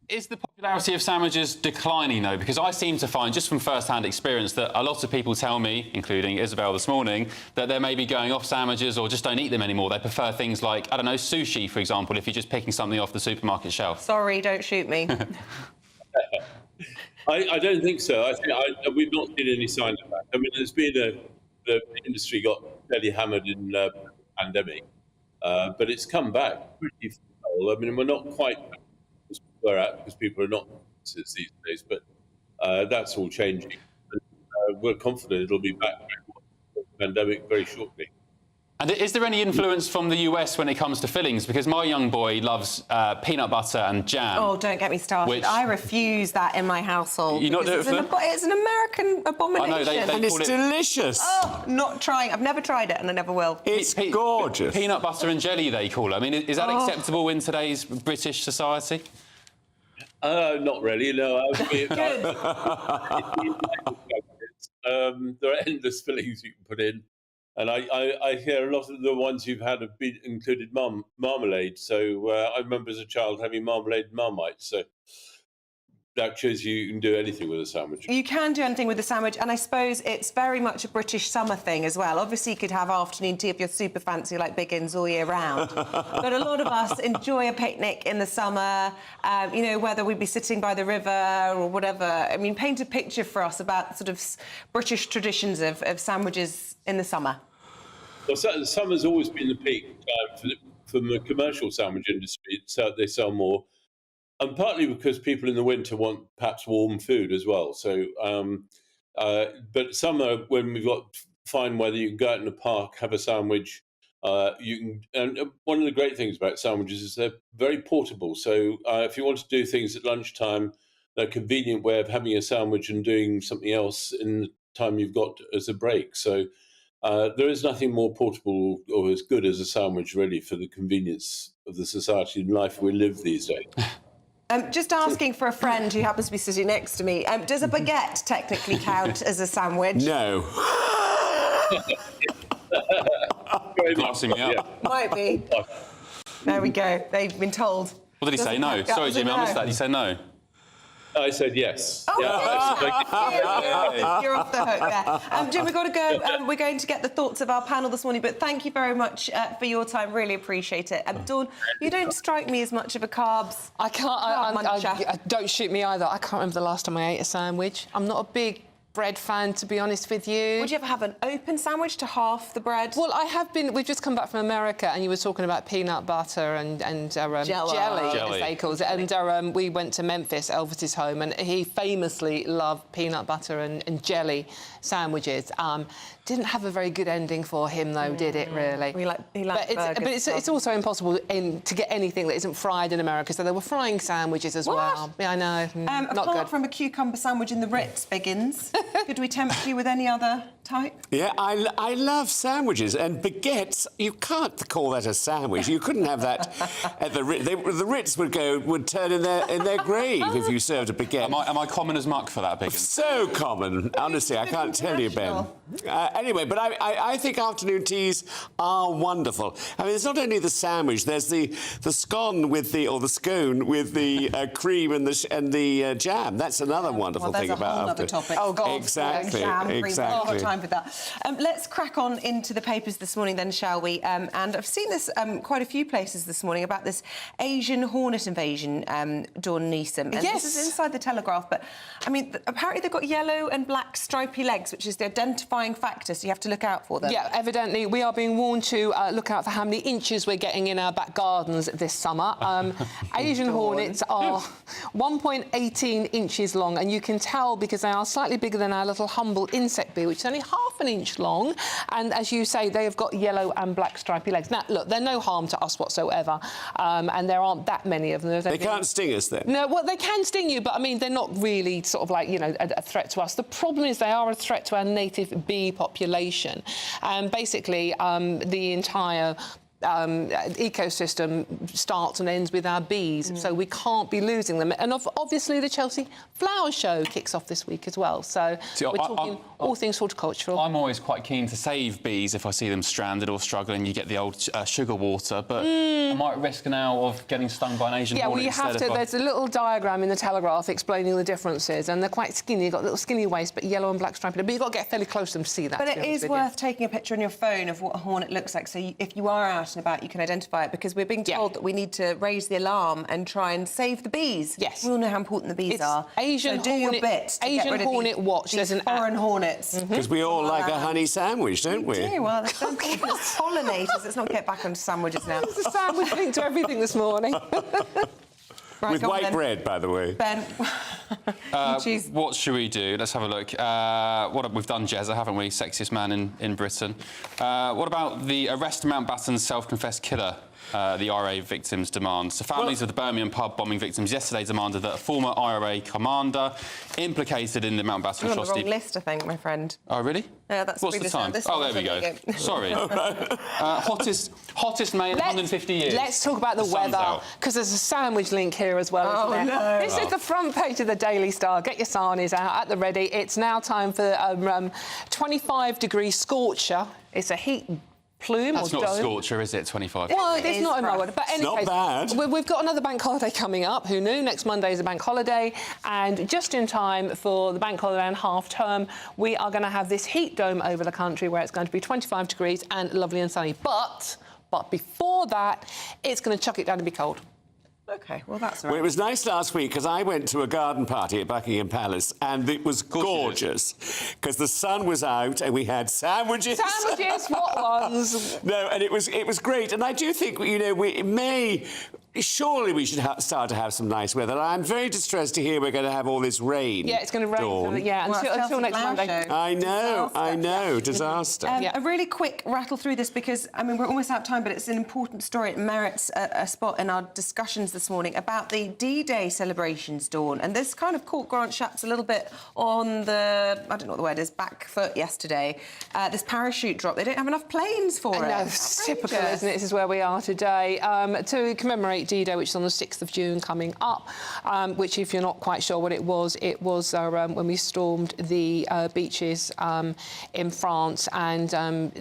Is the popularity of sandwiches declining, though? Because I seem to find, just from first-hand experience, that a lot of people tell me, including Isabel this morning, that they're maybe going off sandwiches or just don't eat them anymore. They prefer things like, I don't know, sushi, for example, if you're just picking something off the supermarket shelf. Sorry, don't shoot me. I don't think so. I think we've not seen any sign of that. I mean, the industry got fairly hammered in the pandemic, but it's come back pretty well. I mean, we're not quite as we're at because people are not these days, but that's all changing. And, we're confident it'll be back from the pandemic very shortly. And is there any influence from the US when it comes to fillings? Because my young boy loves peanut butter and jam. Oh, don't get me started. I refuse that in my household. You not do it for them? It's an American abomination. I know, they and it's delicious. Oh, not trying. I've never tried it and I never will. It's gorgeous. Peanut butter and jelly, they call it. I mean, is that acceptable in today's British society? Not really, no. There are endless fillings you can put in. And I hear a lot of the ones you've had have been included marmalade. So I remember as a child having marmalade and Marmite. So that shows you can do anything with a sandwich. You can do anything with a sandwich. And I suppose it's very much a British summer thing as well. Obviously, you could have afternoon tea if you're super fancy like Biggins all year round. But a lot of us enjoy a picnic in the summer, you know, whether we be sitting by the river or whatever. I mean, paint a picture for us about sort of British traditions of sandwiches in the summer. Well, summer's always been the peak for the commercial sandwich industry. So they sell more. And partly because people in the winter want perhaps warm food as well. So, but summer, when we've got fine weather, you can go out in the park, have a sandwich, You can, and one of the great things about sandwiches is they're very portable. So if you want to do things at lunchtime, they're a convenient way of having a sandwich and doing something else in the time you've got as a break. So there is nothing more portable or as good as a sandwich, really, for the convenience of the society and life we live these days. Just asking for a friend who happens to be sitting next to me, does a baguette technically count as a sandwich? No. Glassing me up. Might be. There we go. They've been told. What did he say? No. Sorry, Jimmy, I missed that. He said no. I said yes. Oh, you're off the hook there. Jim, we've got to go. We're going to get the thoughts of our panel this morning, but thank you very much for your time. Really appreciate it. Dawn, you don't strike me as much of a carbs. I can't. I don't shoot me either. I can't remember the last time I ate a sandwich. I'm not a big bread fan, to be honest with you. Would you ever have an open sandwich to half the bread? Well, I have been. We've just come back from America, and you were talking about peanut butter and jelly, as they call it. And we went to Memphis, Elvis's home, and he famously loved peanut butter and jelly sandwiches. Didn't have a very good ending for him, though, did it? Really? He liked but it's also impossible to get anything that isn't fried in America. So they were frying sandwiches as well. Yeah, I know. Not apart good. from a cucumber sandwich in the Ritz, Biggins, could we tempt you with any other type? Yeah, I love sandwiches and baguettes. You can't call that a sandwich. You couldn't have that at the Ritz. The Ritz would turn in their grave if you served a baguette. Am I common as muck for that, Biggins? So common. Honestly, I can't tell you, Ben. Anyway, but I think afternoon teas are wonderful. I mean, it's not only the sandwich. There's the scone with the scone with the cream and the jam. That's another wonderful thing about another topic. Oh God, exactly, exactly. Time for that. Let's crack on into the papers this morning, then, shall we? And I've seen this quite a few places this morning about this Asian hornet invasion. Dawn Neeson. And yes, this is inside the Telegraph. But I mean, apparently they've got yellow and black stripy legs, which is the identifying factor. So you have to look out for them. Yeah, evidently we are being warned to look out for how many inches we're getting in our back gardens this summer. Asian hornets are 1.18 inches long, and you can tell because they are slightly bigger than our little humble insect bee, which is only half an inch long. And as you say, they have got yellow and black stripy legs. Now, look, they're no harm to us whatsoever, and there aren't that many of them. They can't sting us, then? No, well, they can sting you, but, I mean, they're not really sort of like, you know, a threat to us. The problem is they are a threat to our native bee population. And basically, the entire ecosystem starts and ends with our bees, so we can't be losing them. And obviously the Chelsea Flower Show kicks off this week as well, so we're talking all things horticultural. I'm always quite keen to save bees if I see them stranded or struggling. You get the old sugar water, but I might risk now of getting stung by an Asian hornet. Yeah, well, you have to. There's a little diagram in the Telegraph explaining the differences, and they're quite skinny. You've got little skinny waist, but yellow and black striped. But you've got to get fairly close to them to see that. But it is worth taking a picture on your phone of what a hornet looks like, so if you are out and about, you can identify it, because we're being told that we need to raise the alarm and try and save the bees. Yes. We all know how important the bees are. Asian so do your bit to Asian get rid of Hornet Watch. There's an foreign hornets. Because we all like a honey sandwich, don't we? We do. Well, they're pollinators. Let's not get back onto sandwiches now. There's a sandwich linked to everything this morning. Right, with white bread, by the way. Ben, what should we do? Let's have a look. We've done Jezza, haven't we? Sexiest man in Britain. What about the arrest Mountbatten's self-confessed killer? The IRA victims demand. So families of the Birmingham pub bombing victims yesterday demanded that a former IRA commander implicated in the Mountbatten You're on atrocity... the wrong list, I think, my friend. Oh, really? Yeah, that's What's the time? This oh, there we go. Sorry. Hottest May in 150 years. Let's talk about the weather, because there's a sandwich link here as well, isn't there? No. This is the front page of the Daily Star. Get your sarnies out at the ready. It's now time for 25-degree scorcher. It's a heat plume That's or not dome. a scorcher, is it? 25. Well, it's not in my word. But anyway, not bad. We've got another bank holiday coming up. Who knew? Next Monday is a bank holiday, and just in time for the bank holiday and half term, we are going to have this heat dome over the country where it's going to be 25 degrees and lovely and sunny. But before that, it's going to chuck it down and be cold. OK, well, that's all right. Well, it was nice last week because I went to a garden party at Buckingham Palace and it was gorgeous because the sun was out and we had sandwiches. Sandwiches, what ones? No, and it was great. And I do think, you know, surely we should start to have some nice weather. I'm very distressed to hear we're going to have all this rain. Yeah, it's going to rain. Until next Monday. I know, disaster. A really quick rattle through this because, I mean, we're almost out of time, but it's an important story. It merits a spot in our discussions this morning about the D-Day celebrations, Dawn. And this kind of caught Grant Shapps a little bit on the, I don't know what the word is, back foot yesterday. This parachute drop. They don't have enough planes for it. No, it's typical, isn't it? This is where we are today. To commemorate D-Day, which is on the 6th of June coming up, which, if you're not quite sure what it was when we stormed the beaches in France and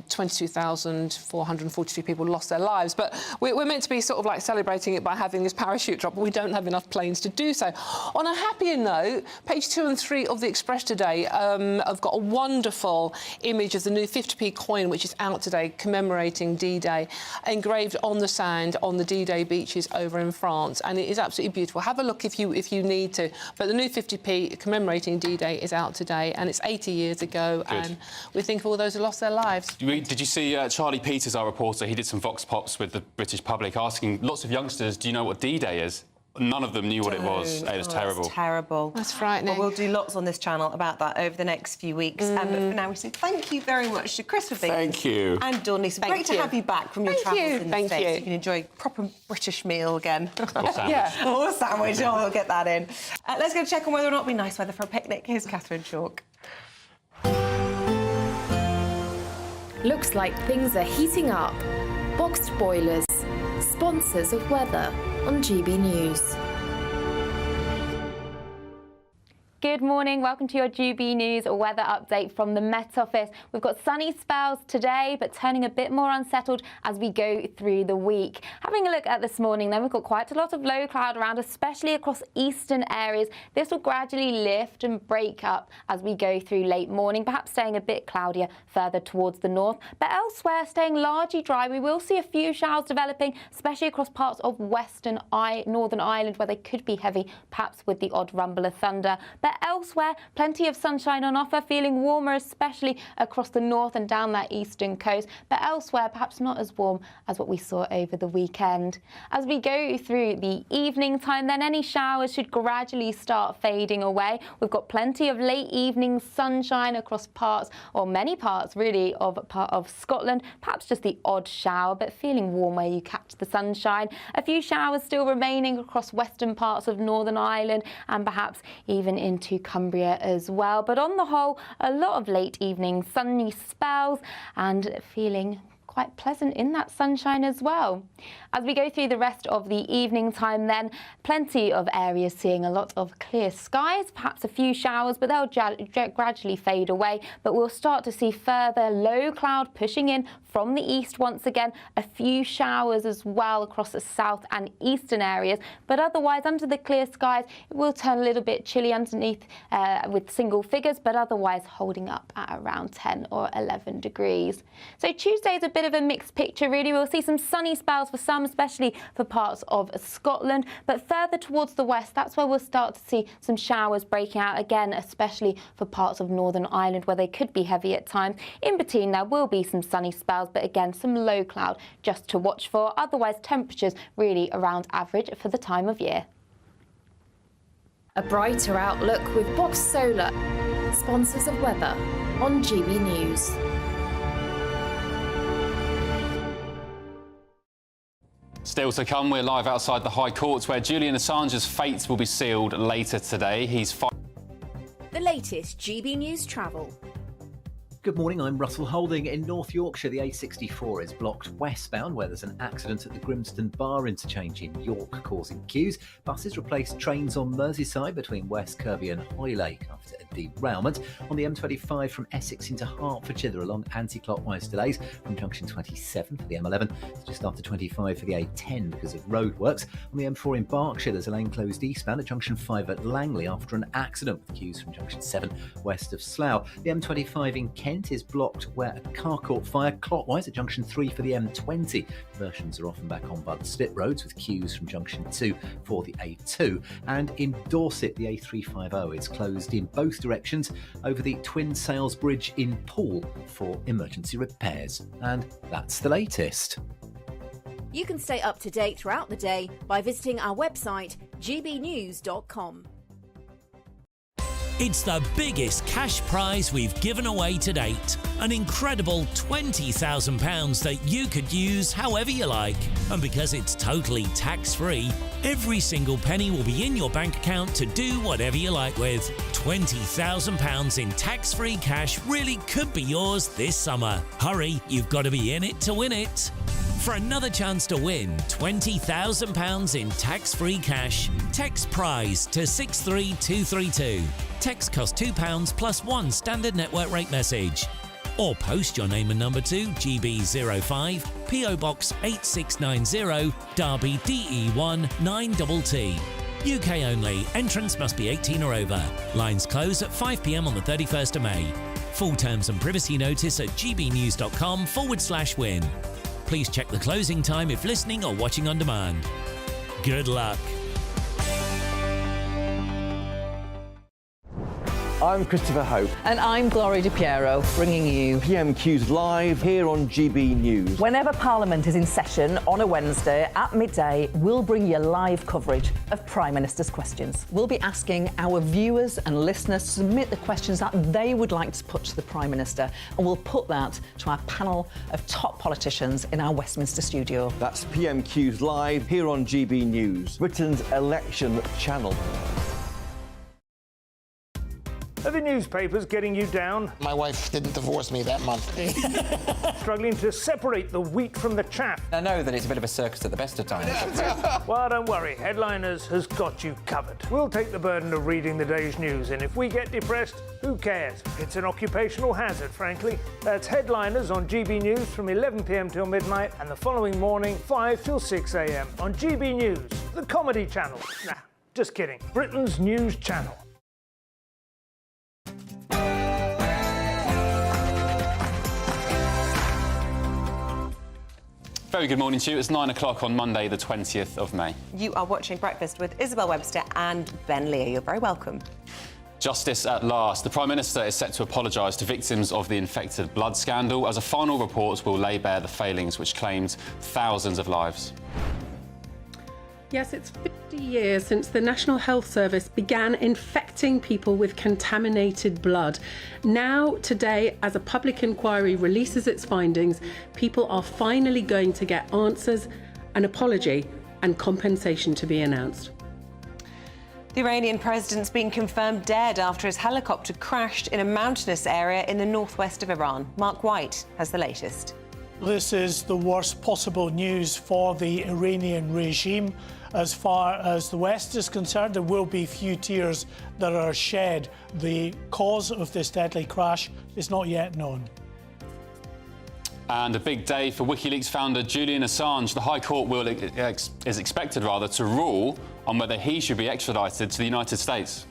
22,443 people lost their lives. But we're meant to be sort of like celebrating it by having this parachute drop, but we don't have enough planes to do so. On a happier note, page 2 and 3 of the Express today have got a wonderful image of the new 50p coin, which is out today, commemorating D-Day, engraved on the sand on the D-Day beaches over in France, and it is absolutely beautiful. Have a look if you need to. But the new 50p commemorating D-Day is out today, and it's 80 years ago. Good. And we think of all those who lost their lives. Did you see Charlie Peters, our reporter? He did some Vox Pops with the British public, asking lots of youngsters, "Do you know what D-Day is?" None of them knew what it was. It was terrible. That's terrible. That's frightening. Well, we'll do lots on this channel about that over the next few weeks. But for now, we say thank you very much to Chris for being here. Thank you. And Dawn Leeson. Great to have you back from your travels in the States. You can enjoy a proper British meal again. Or sandwich. Yeah, or a sandwich. Oh, we'll get that in. Let's go check on whether or not it'll be nice weather for a picnic. Here's Catherine Chalk. Looks like things are heating up. Boxed boilers, sponsors of weather on GB News. Good morning, welcome to your GB News weather update from the Met Office. We've got sunny spells today, but turning a bit more unsettled as we go through the week. Having a look at this morning, then we've got quite a lot of low cloud around, especially across eastern areas. This will gradually lift and break up as we go through late morning, perhaps staying a bit cloudier further towards the north. But elsewhere, staying largely dry. We will see a few showers developing, especially across parts of Northern Ireland, where they could be heavy, perhaps with the odd rumble of thunder. But elsewhere, plenty of sunshine on offer, feeling warmer, especially across the north and down that eastern coast. But elsewhere, perhaps not as warm as what we saw over the weekend. As we go through the evening time, then any showers should gradually start fading away. We've got plenty of late evening sunshine across parts, or many parts really, of Scotland. Perhaps just the odd shower, but feeling warm where you catch the sunshine. A few showers still remaining across western parts of Northern Ireland and perhaps even into Cumbria as well. But on the whole, a lot of late evening sunny spells and feeling quite pleasant in that sunshine as well. As we go through the rest of the evening time then, plenty of areas seeing a lot of clear skies, perhaps a few showers, but they'll gradually fade away. But we'll start to see further low cloud pushing in from the east once again, a few showers as well across the south and eastern areas. But otherwise, under the clear skies, it will turn a little bit chilly underneath with single figures, but otherwise holding up at around 10 or 11 degrees. So Tuesday's a bit of a mixed picture really. We'll see some sunny spells for some, especially for parts of Scotland, but further towards the west, that's where we'll start to see some showers breaking out again, especially for parts of Northern Ireland where they could be heavy at times. In between there will be some sunny spells, but again some low cloud just to watch for. Otherwise temperatures really around average for the time of year. A brighter outlook with Box Solar, sponsors of weather on GB News. Still to come, we're live outside the High Court where Julian Assange's fate will be sealed later today. The latest GB News travel. Good morning, I'm Russell Holding. In North Yorkshire, the A64 is blocked westbound where there's an accident at the Grimston Bar interchange in York, causing queues. Buses replaced trains on Merseyside between West Kirby and Hoylake after a derailment. On the M25 from Essex into Hertfordshire, there are long anti-clockwise delays from junction 27 for the M11 to just after 25 for the A10 because of roadworks. On the M4 in Berkshire, there's a lane closed eastbound at junction 5 at Langley after an accident with queues from junction 7 west of Slough. The M25 in Kent is blocked where a car caught fire clockwise at junction 3 for the M20. Versions are often back on Bud Slip roads with queues from junction 2 for the A2. And in Dorset, the A350 is closed in both directions over the Twin Sails Bridge in Poole for emergency repairs. And that's the latest. You can stay up to date throughout the day by visiting our website, gbnews.com. It's the biggest cash prize we've given away to date. An incredible £20,000 that you could use however you like. And because it's totally tax-free, every single penny will be in your bank account to do whatever you like with. £20,000 in tax-free cash really could be yours this summer. Hurry, you've got to be in it to win it. For another chance to win £20,000 in tax-free cash, text PRIZE to 63232. Text costs £2 plus one standard network rate message. Or post your name and number to GB05, PO Box 8690, Derby DE1 9TT. UK only. Entrance must be 18 or over. Lines close at 5 p.m. on the 31st of May. Full terms and privacy notice at gbnews.com/win. Please check the closing time if listening or watching on demand. Good luck. I'm Christopher Hope. And I'm Gloria Di Piero, bringing you PMQ's live here on GB News. Whenever Parliament is in session on a Wednesday at midday, we'll bring you live coverage of Prime Minister's questions. We'll be asking our viewers and listeners to submit the questions that they would like to put to the Prime Minister, and we'll put that to our panel of top politicians in our Westminster studio. That's PMQ's live here on GB News, Britain's election channel. Are the newspapers getting you down? My wife didn't divorce me that month. Struggling to separate the wheat from the chaff? I know that it's a bit of a circus at the best of times. Well, don't worry, Headliners has got you covered. We'll take the burden of reading the day's news, and if we get depressed, who cares? It's an occupational hazard, frankly. That's Headliners on GB News from 11 p.m. till midnight, and the following morning, 5 till 6 a.m. on GB News, the comedy channel. Nah, just kidding. Britain's news channel. Very good morning to you. It's 9 o'clock on Monday, the 20th of May. You are watching Breakfast with Isabel Webster and Ben Lear. You're very welcome. Justice at last. The Prime Minister is set to apologise to victims of the infected blood scandal, as a final report will lay bare the failings which claimed thousands of lives. Yes, it's 50 years since the National Health Service began infecting people with contaminated blood. Now, today, as a public inquiry releases its findings, people are finally going to get answers, an apology and compensation to be announced. The Iranian president's been confirmed dead after his helicopter crashed in a mountainous area in the northwest of Iran. Mark White has the latest. This is the worst possible news for the Iranian regime. As far as the West is concerned, there will be few tears that are shed. The cause of this deadly crash is not yet known. And a big day for WikiLeaks founder Julian Assange. The High Court is expected to rule on whether he should be extradited to the United States.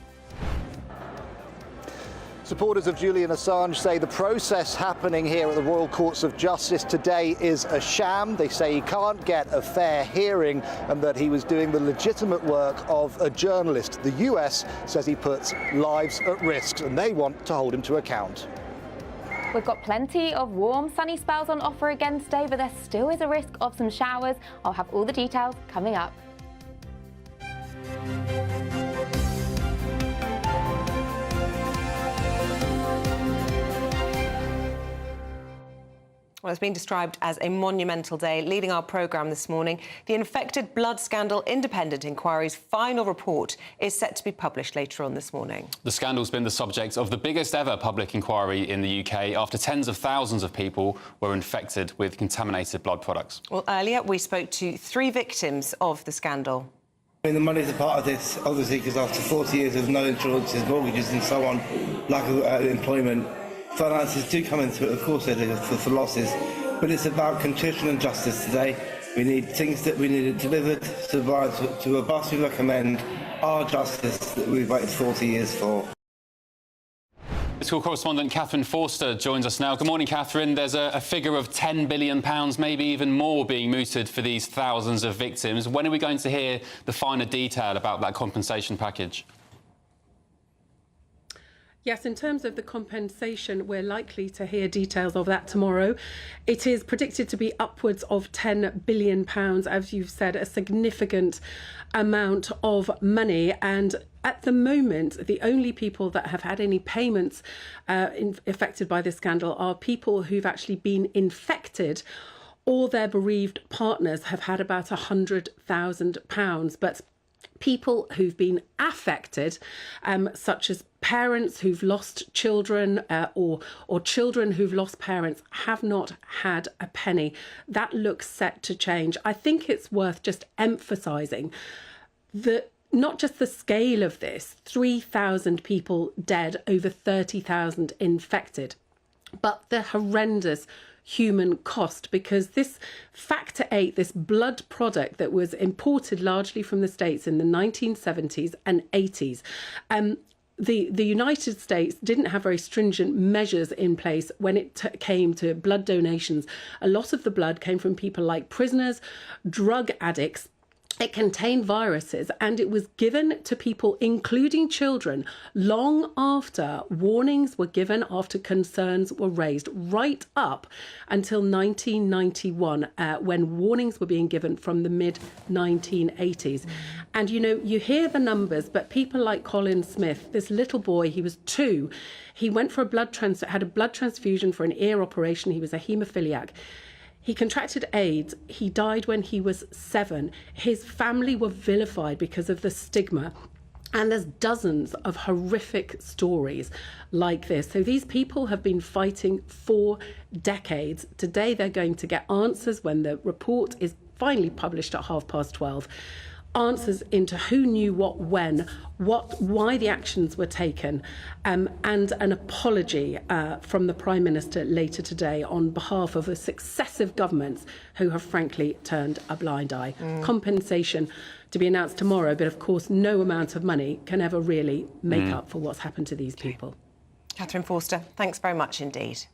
Supporters of Julian Assange say the process happening here at the Royal Courts of Justice today is a sham. They say he can't get a fair hearing and that he was doing the legitimate work of a journalist. The US says he puts lives at risk and they want to hold him to account. We've got plenty of warm, sunny spells on offer again today, but there still is a risk of some showers. I'll have all the details coming up. Well, it's been described as a monumental day. Leading our programme this morning, the infected blood scandal independent inquiry's final report is set to be published later on this morning. The scandal's been the subject of the biggest ever public inquiry in the UK after tens of thousands of people were infected with contaminated blood products. Well, earlier we spoke to 3 victims of the scandal. I mean, the money's a part of this, obviously, because after 40 years of no insurances, mortgages and so on, lack of employment, finances do come into it, of course, they do, for losses, but it's about contrition and justice today. We need things that we need delivered to Abbas. We recommend our justice that we've waited 40 years for. Political correspondent Catherine Forster joins us now. Good morning, Catherine. There's a figure of £10 billion, maybe even more, being mooted for these thousands of victims. When are we going to hear the finer detail about that compensation package? Yes, in terms of the compensation, we're likely to hear details of that tomorrow. It is predicted to be upwards of £10 billion, as you've said, a significant amount of money. And at the moment, the only people that have had any payments affected by this scandal are people who've actually been infected, or their bereaved partners have had about £100,000. But people who've been affected, such as parents who've lost children or children who've lost parents, have not had a penny. That looks set to change. I think it's worth just emphasising that not just the scale of this, 3,000 people dead, over 30,000 infected, but the horrendous human cost, because this factor 8, this blood product that was imported largely from the States in the 1970s and 80s, the United States didn't have very stringent measures in place when it came to blood donations. A lot of the blood came from people like prisoners, drug addicts. It contained viruses, and it was given to people, including children, long after warnings were given, after concerns were raised, right up until 1991, when warnings were being given from the mid-1980s. And, you know, you hear the numbers, but people like Colin Smith, this little boy, he was 2, he went for had a blood transfusion for an ear operation, he was a haemophiliac. He contracted AIDS. He died when he was 7. His family were vilified because of the stigma. And there's dozens of horrific stories like this. So these people have been fighting for decades. Today they're going to get answers when the report is finally published at 12:30. Answers into who knew what, when, why the actions were taken, and an apology from the Prime Minister later today on behalf of the successive governments who have frankly turned a blind eye. Compensation to be announced tomorrow, but of course no amount of money can ever really make up for what's happened to these people. Catherine Forster, thanks very much indeed.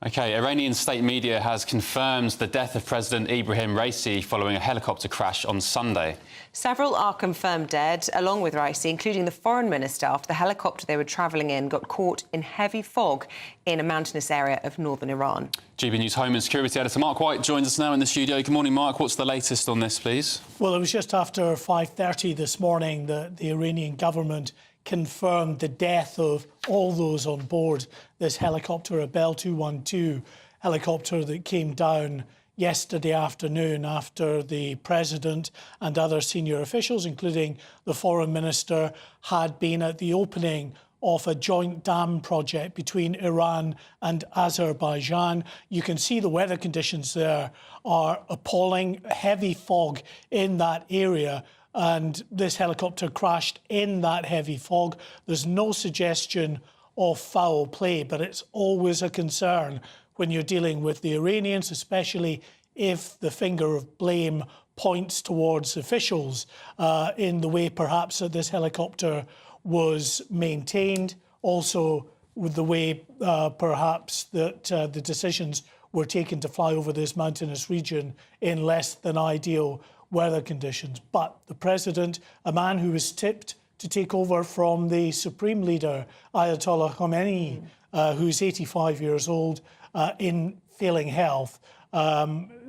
OK, Iranian state media has confirmed the death of President Ibrahim Raisi following a helicopter crash on Sunday. Several are confirmed dead, along with Raisi, including the foreign minister, after the helicopter they were travelling in got caught in heavy fog in a mountainous area of northern Iran. GB News Home and Security Editor Mark White joins us now in the studio. Good morning, Mark. What's the latest on this, please? Well, it was just after 5:30 this morning that the Iranian government confirmed the death of all those on board this helicopter, a Bell 212 helicopter that came down yesterday afternoon after the President and other senior officials, including the Foreign Minister, had been at the opening of a joint dam project between Iran and Azerbaijan. You can see the weather conditions there are appalling, heavy fog in that area. And this helicopter crashed in that heavy fog. There's no suggestion of foul play, but it's always a concern when you're dealing with the Iranians, especially if the finger of blame points towards officials in the way perhaps that this helicopter was maintained, also with the way perhaps that the decisions were taken to fly over this mountainous region in less than ideal weather conditions. But the President, a man who was tipped to take over from the Supreme Leader, Ayatollah Khomeini, who's 85 years old, in failing health.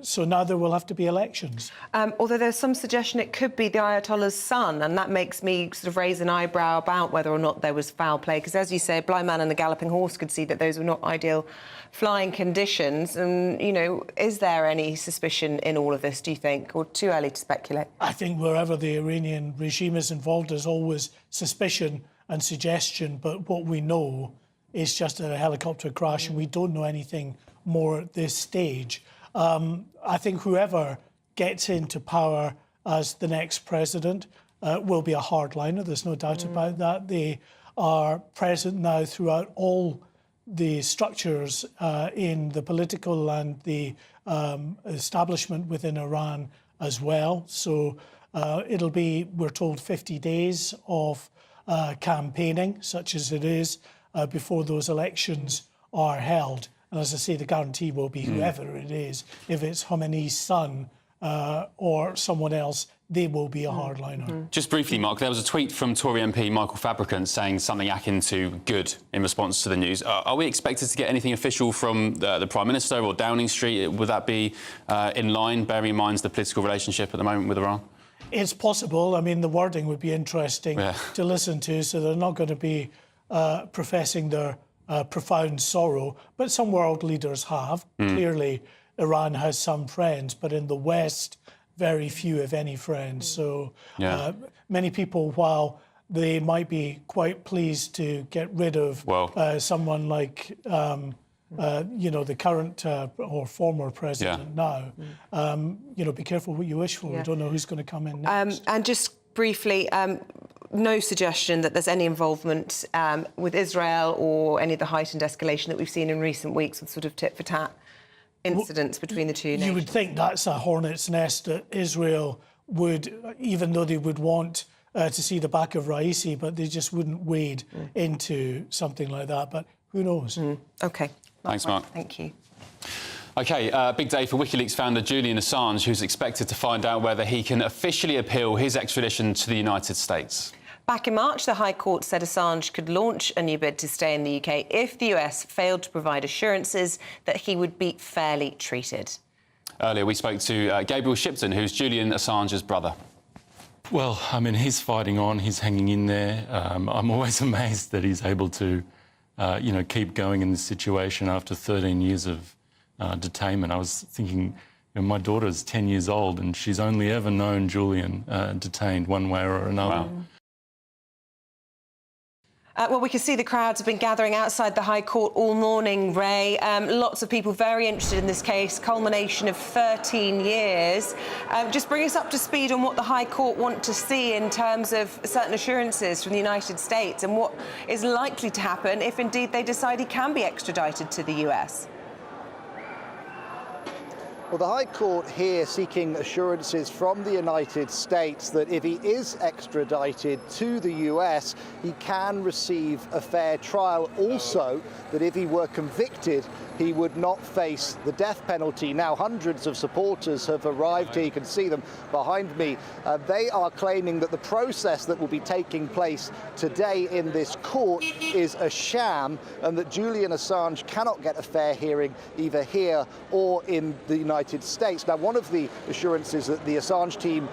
So now there will have to be elections. Although there's some suggestion it could be the Ayatollah's son, and that makes me sort of raise an eyebrow about whether or not there was foul play, because as you say, a blind man and the galloping horse could see that those were not ideal flying conditions. And, you know, is there any suspicion in all of this, do you think, or too early to speculate? I think wherever the Iranian regime is involved, there's always suspicion and suggestion, but what we know is just a helicopter crash, and we don't know anything more at this stage. I think whoever gets into power as the next president will be a hardliner. There's no doubt about that. They are present now throughout all the structures in the political and the establishment within Iran as well. So it'll be, we're told, 50 days of campaigning, such as it is, before those elections are held. And as I say, the guarantee will be whoever it is. If it's Khomeini's son, or someone else, they will be a hardliner. Just briefly, Mark, there was a tweet from Tory MP Michael Fabricant saying something akin to good in response to the news. Are we expected to get anything official from the Prime Minister or Downing Street? Would that be in line, bearing in mind the political relationship at the moment with Iran? It's possible. I mean, the wording would be interesting to listen to, so they're not going to be professing their profound sorrow, but some world leaders have. Clearly, Iran has some friends, but in the West, very few, if any, friends. So many people, while they might be quite pleased to get rid of someone like, the current or former president now, be careful what you wish for. We don't know who's going to come in next. And just briefly, no suggestion that there's any involvement with Israel or any of the heightened escalation that we've seen in recent weeks with sort of tit-for-tat incidents between the two nations. You would think that's a hornet's nest that Israel would, even though they would want to see the back of Raisi, but they just wouldn't wade into something like that. But who knows? OK. Thanks, Mark. Thank you. OK, big day for WikiLeaks founder Julian Assange, who's expected to find out whether he can officially appeal his extradition to the United States. Back in March, the High Court said Assange could launch a new bid to stay in the UK if the US failed to provide assurances that he would be fairly treated. Earlier, we spoke to Gabriel Shipton, who's Julian Assange's brother. Well, I mean, he's fighting on, he's hanging in there. I'm always amazed that he's able to, keep going in this situation after 13 years of detainment. I was thinking, my daughter's 10 years old and she's only ever known Julian detained one way or another. Wow. Well, we can see the crowds have been gathering outside the High Court all morning, Ray. Lots of people very interested in this case, culmination of 13 years. Just bring us up to speed on what the High Court want to see in terms of certain assurances from the United States and what is likely to happen if indeed they decide he can be extradited to the US. Well, the High Court here seeking assurances from the United States that if he is extradited to the US, he can receive a fair trial. Also, that if he were convicted, he would not face the death penalty. Now, hundreds of supporters have arrived here. You can see them behind me. They are claiming that the process that will be taking place today in this court is a sham and that Julian Assange cannot get a fair hearing either here or in the United States. Now, one of the assurances that the Assange team,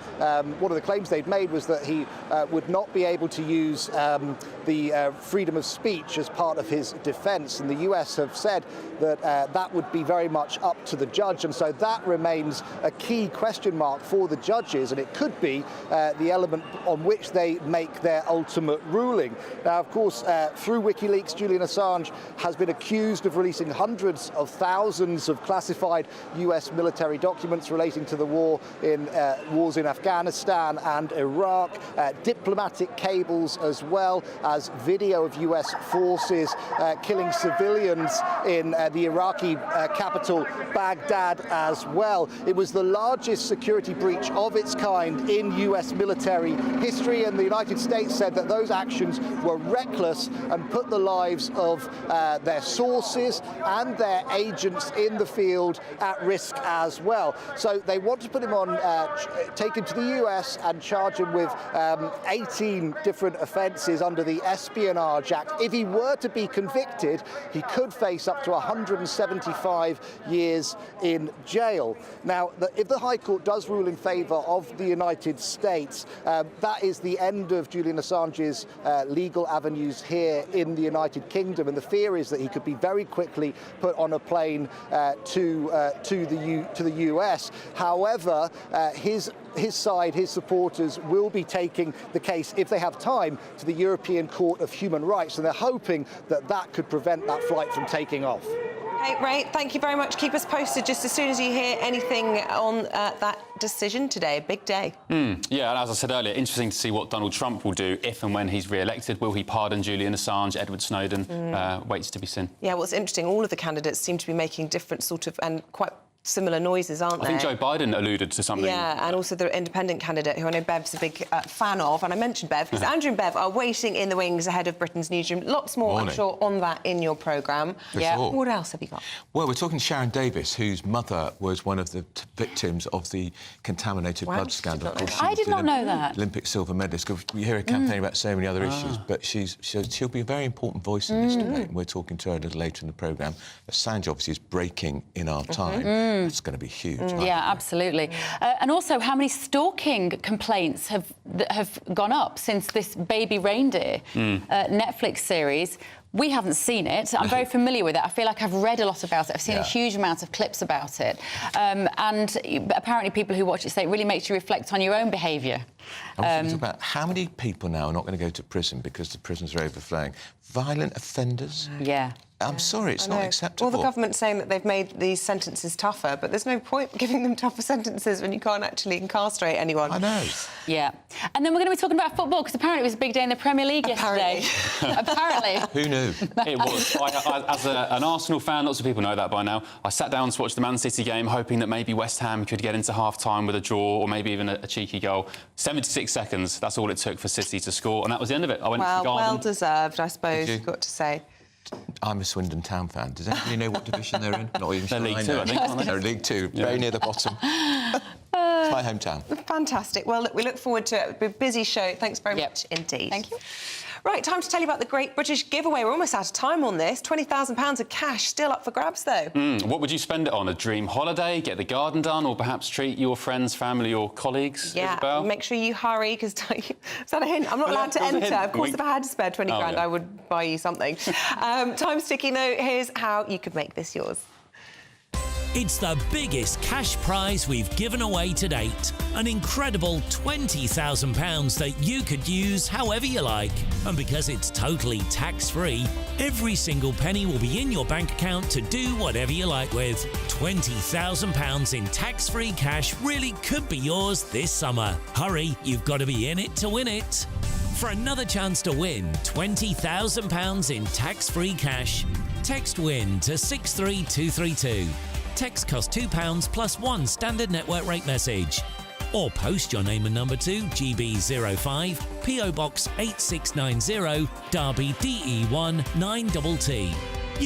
one of the claims they'd made was that he would not be able to use the freedom of speech as part of his defence. And the US have said that that would be very much up to the judge. And so that remains a key question mark for the judges. And it could be the element on which they make their ultimate ruling. Now, of course, through WikiLeaks, Julian Assange has been accused of releasing hundreds of thousands of classified US military documents relating to the wars in Afghanistan and Iraq, diplomatic cables as well as video of US forces killing civilians in the Iraqi capital, Baghdad, as well. It was the largest security breach of its kind in US military history, and the United States said that those actions were reckless and put the lives of their sources and their agents in the field at risk as well. So they want to put him on, take him to the US and charge him with 18 different offences under the Espionage Act. If he were to be convicted, he could face up to 175 years in jail. Now, if the High Court does rule in favour of the United States, that is the end of Julian Assange's legal avenues here in the United Kingdom, and the fear is that he could be very quickly put on a plane to the US. However, his side, his supporters, will be taking the case, if they have time, to the European Court of Human Rights, and they're hoping that that could prevent that flight from taking off. Hey, Ray, thank you very much. Keep us posted just as soon as you hear anything on that decision today. A big day. Yeah, and as I said earlier, interesting to see what Donald Trump will do if and when he's re-elected. Will he pardon Julian Assange, Edward Snowden? Waits to be seen. Yeah, what's interesting, all of the candidates seem to be making different sort of and quite similar noises, aren't they? I think Joe Biden alluded to something. Yeah, and also the independent candidate, who I know Bev's a big fan of, and I mentioned Bev because Andrew and Bev are waiting in the wings ahead of Britain's newsroom. Lots more, I'm sure, on that in your programme. Yeah. Sure. What else have you got? Well, we're talking to Sharon Davis, whose mother was one of the victims of the contaminated blood scandal. I did not know that. Olympic silver medalist. We hear her campaigning about so many other issues, but she'll be a very important voice in this debate. And we're talking to her a little later in the programme. Assange obviously is breaking in our time. It's going to be huge. Yeah, absolutely. And also, how many stalking complaints have gone up since this Baby Reindeer Netflix series? We haven't seen it. I'm very familiar with it. I feel like I've read a lot about it. I've seen a huge amount of clips about it. And apparently people who watch it say it really makes you reflect on your own behaviour. I'm talking about how many people now are not going to go to prison because the prisons are overflowing. Violent offenders? Yeah. I'm sorry, it's not acceptable. Well, the government's saying that they've made these sentences tougher, but there's no point giving them tougher sentences when you can't actually incarcerate anyone. I know. Yeah. And then we're going to be talking about football, because apparently it was a big day in the Premier League yesterday. Apparently. Who knew? It was. As an Arsenal fan, lots of people know that by now, I sat down to watch the Man City game, hoping that maybe West Ham could get into half-time with a draw or maybe even a cheeky goal. 76 seconds, that's all it took for City to score, and that was the end of it. I went to the garden. Well deserved, I suppose, you've got to say. I'm a Swindon Town fan. Does anybody know what division they're in? Not even They're League Two, I think, aren't they? They're League Two, very near the bottom. It's my hometown. Fantastic. Well, look, we look forward to it. It'll be a busy show. Thanks very much indeed. Thank you. Right, time to tell you about the Great British Giveaway. We're almost out of time on this. £20,000 of cash still up for grabs, though. What would you spend it on? A dream holiday, get the garden done, or perhaps treat your friends, family or colleagues? Yeah, Isabel? make sure you hurry, because... Is that a hint? I'm not allowed to enter. Of course, if I had to spare 20 grand, I would buy you something. Time's ticking, though. Here's how you could make this yours. It's the biggest cash prize we've given away to date. An incredible £20,000 that you could use however you like. And because it's totally tax-free, every single penny will be in your bank account to do whatever you like with. £20,000 in tax-free cash really could be yours this summer. Hurry, you've got to be in it to win it. For another chance to win £20,000 in tax-free cash, text WIN to 63232. Text costs £2 plus one standard network rate message. Or post your name and number to GB05, PO Box 8690, Derby DE1 9TT.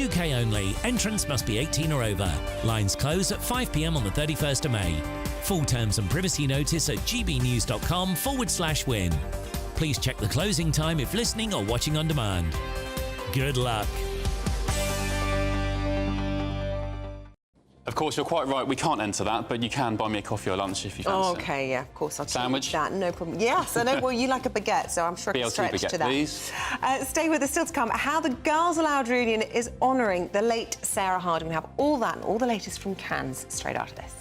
UK only. Entrance must be 18 or over. Lines close at 5 p.m. on the 31st of May. Full terms and privacy notice at gbnews.com/win. Please check the closing time if listening or watching on demand. Good luck. Of course, you're quite right. We can't enter that, but you can buy me a coffee or lunch if you fancy. Oh, OK, yeah, of course. I'll sandwich? That, no problem. Yes, I know. Well, you like a baguette, so I'm sure I can stretch baguette, to that. Please. Stay with us, still to come. How the Girls Aloud reunion is honouring the late Sarah Harding. We have all that and all the latest from Cannes straight after this.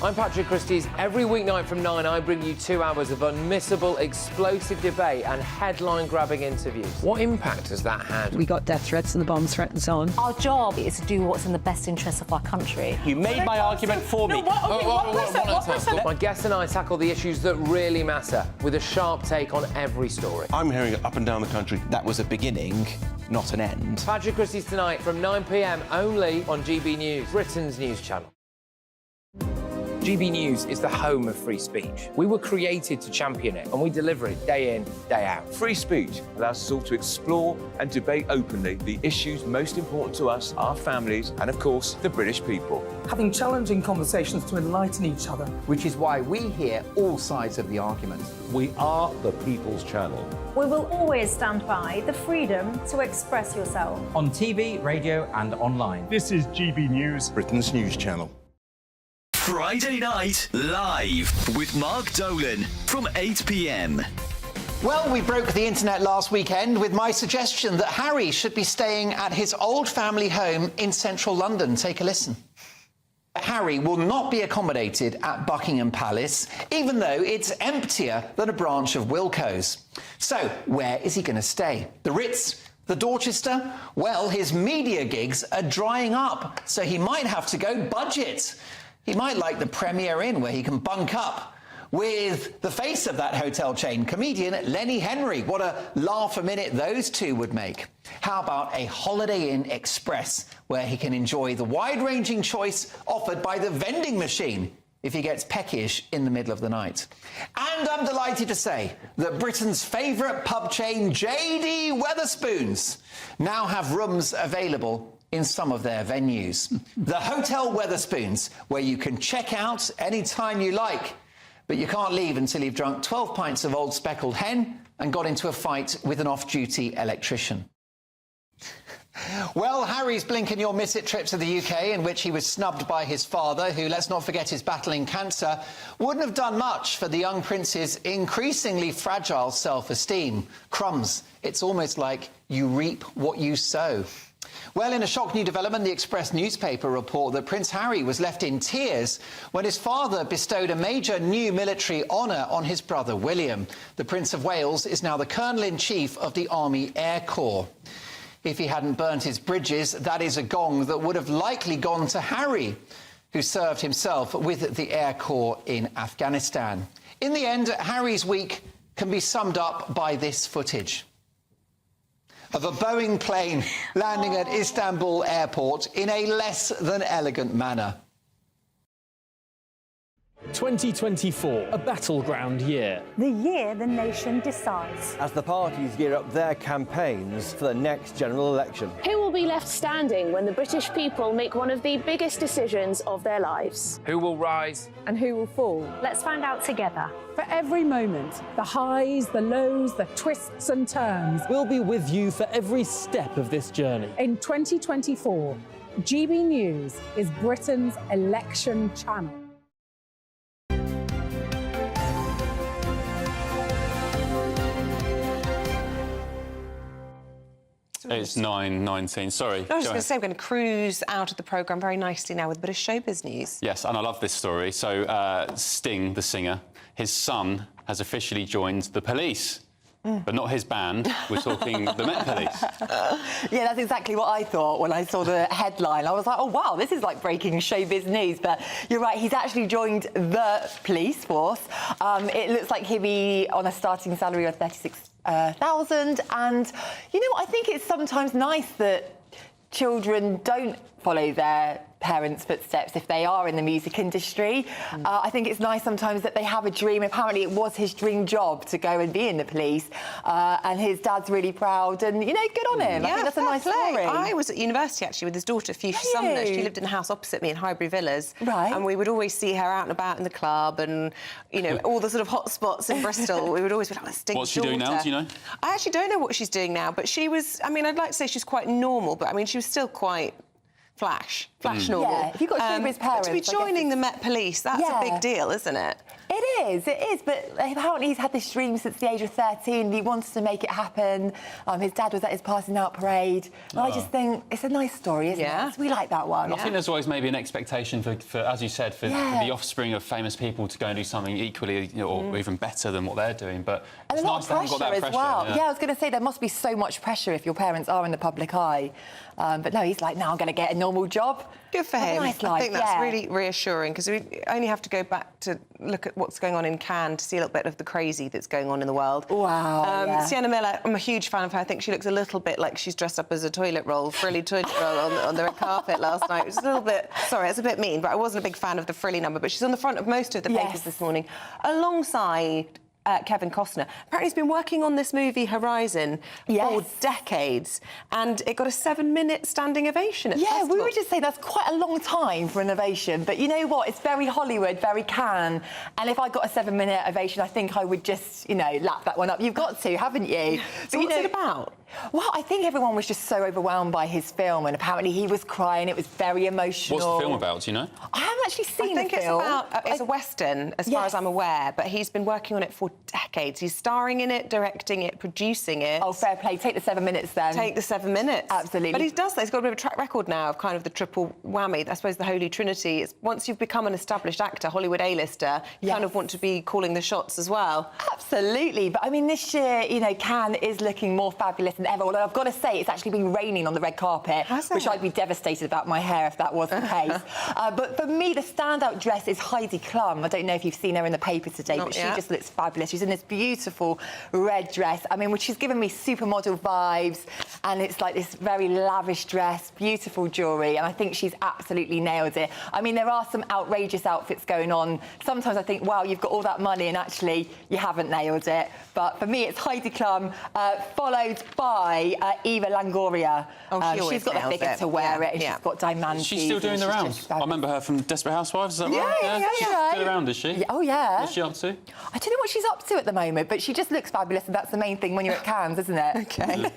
I'm Patrick Christie's. Every weeknight from 9, I bring you 2 hours of unmissable, explosive debate and headline-grabbing interviews. What impact has that had? We got death threats and the bomb threats on. Our job is to do what's in the best interest of our country. You made my argument for me. My guests and I tackle the issues that really matter, with a sharp take on every story. I'm hearing it up and down the country. That was a beginning, not an end. Patrick Christie's tonight from 9 p.m. only on GB News, Britain's news channel. GB News is the home of free speech. We were created to champion it, and we deliver it day in, day out. Free speech allows us all to explore and debate openly the issues most important to us, our families, and of course, the British people. Having challenging conversations to enlighten each other. Which is why we hear all sides of the argument. We are the People's Channel. We will always stand by the freedom to express yourself. On TV, radio and online. This is GB News, Britain's news channel. Friday night live with Mark Dolan from 8 p.m. Well, we broke the internet last weekend with my suggestion that Harry should be staying at his old family home in central London. Take a listen. Harry will not be accommodated at Buckingham Palace, even though it's emptier than a branch of Wilko's. So, where is he going to stay? The Ritz? The Dorchester? Well, his media gigs are drying up, so he might have to go budget. He might like the Premier Inn, where he can bunk up. with the face of that hotel chain, comedian Lenny Henry. What a laugh a minute those two would make. How about a Holiday Inn Express, where he can enjoy the wide-ranging choice offered by the vending machine if he gets peckish in the middle of the night. And I'm delighted to say that Britain's favourite pub chain, JD Wetherspoons, now have rooms available in some of their venues. The Hotel Wetherspoons, where you can check out any time you like, but you can't leave until you've drunk 12 pints of old speckled hen and got into a fight with an off-duty electrician. Well, Harry's blink-and-you'll-miss-it trip to the UK, in which he was snubbed by his father, who, let's not forget, is battling cancer, wouldn't have done much for the young prince's increasingly fragile self-esteem. Crumbs, it's almost like you reap what you sow. Well, in a shock new development, the Express newspaper report that Prince Harry was left in tears when his father bestowed a major new military honour on his brother William. The Prince of Wales is now the Colonel-in-Chief of the Army Air Corps. If he hadn't burnt his bridges, that is a gong that would have likely gone to Harry, who served himself with the Air Corps in Afghanistan. In the end, Harry's week can be summed up by this footage of a Boeing plane landing at Istanbul airport in a less than elegant manner. 2024, a battleground year. The year the nation decides. As the parties gear up their campaigns for the next general election. Who will be left standing when the British people make one of the biggest decisions of their lives? Who will rise? And who will fall? Let's find out together. For every moment, the highs, the lows, the twists and turns. We'll be with you for every step of this journey. In 2024, GB News is Britain's election channel. It's 9:19. Sorry. I was just going to say, we're going to cruise out of the programme very nicely now with a bit of showbiz news. Yes, and I love this story. So, Sting, the singer, his son has officially joined the police. But not his band. We're talking the Met Police. Yeah, that's exactly what I thought when I saw the headline. I was like, oh, wow, this is like breaking showbiz news. But you're right, he's actually joined the police force. It looks like he'll be on a starting salary of 36,000. And, you know, I think it's sometimes nice that children don't follow their parents' footsteps if they are in the music industry. I think it's nice sometimes that they have a dream. Apparently it was his dream job to go and be in the police, and his dad's really proud, and, you know, good on him. I think that's a nice story. I was at university, actually, with his daughter, Fuchsia Sumner. She lived in the house opposite me in Highbury Villas. Right. And we would always see her out and about in the club and, you know, all the sort of hot spots in Bristol. We would always be like, Sting's What's she doing now, do you know? I actually don't know what she's doing now, but she was, I mean, I'd like to say she's quite normal, but, I mean, she was still quite flash normal. Yeah, if you've got showbiz parents... to be joining the Met Police, that's a big deal, isn't it? It is, but apparently he's had this dream since the age of 13. He wants to make it happen. His dad was at his passing out parade. And I just think it's a nice story, isn't it? We like that one. I think there's always maybe an expectation for as you said, for the offspring of famous people to go and do something equally, you know, or even better than what they're doing. But it's nice they haven't got that pressure. Yeah, I was going to say there must be so much pressure if your parents are in the public eye. But no, he's like, now I'm going to get a normal job. Good for him. Nice life, I think that's really reassuring, because we only have to go back to look at what's going on in Cannes to see a little bit of the crazy that's going on in the world. Wow. Sienna Miller, I'm a huge fan of her. I think she looks a little bit like she's dressed up as a toilet roll, frilly toilet roll on the red carpet last night. It was a little bit... Sorry, it's a bit mean, but I wasn't a big fan of the frilly number. But she's on the front of most of the papers this morning, alongside... Kevin Costner. Apparently he's been working on this movie Horizon for decades, and it got a 7-minute standing ovation at the festival. We were just saying that's quite a long time for an ovation, but you know what? It's very Hollywood, very Cannes, and if I got a 7-minute ovation, I think I would just, you know, lap that one up. You've got to, haven't you? So what's it about? Well, I think everyone was just so overwhelmed by his film, and apparently he was crying. It was very emotional. What's the film about, do you know? I haven't actually seen the film. It's a Western, as far as I'm aware, but he's been working on it for decades. He's starring in it, directing it, producing it. Oh, fair play. Take the 7 minutes, then. Take the 7 minutes. Absolutely. But he does that. He's got a bit of a track record now of kind of the triple whammy. I suppose the Holy Trinity. It's once you've become an established actor, Hollywood A-lister, you kind of want to be calling the shots as well. Absolutely. But, I mean, this year, you know, Cannes is looking more fabulous than ever. Although I've got to say, it's actually been raining on the red carpet, which I'd be devastated about my hair if that was the case. But for me, the standout dress is Heidi Klum. I don't know if you've seen her in the paper today, but she just looks fabulous. She's in this beautiful red dress. I mean, she's given me supermodel vibes, and it's like this very lavish dress, beautiful jewellery, and I think she's absolutely nailed it. I mean, there are some outrageous outfits going on. Sometimes I think, wow, you've got all that money and actually you haven't nailed it. But for me, it's Heidi Klum, followed by Eva Longoria. She's got the figure to wear it, and she's got diamantes. She's still doing the rounds. I remember her from Desperate Housewives, is that right? She's still around, is she? Oh, yeah. What's she up to? I don't know what she's up to at the moment, but she just looks fabulous, and that's the main thing when you're at Cannes, isn't it? OK.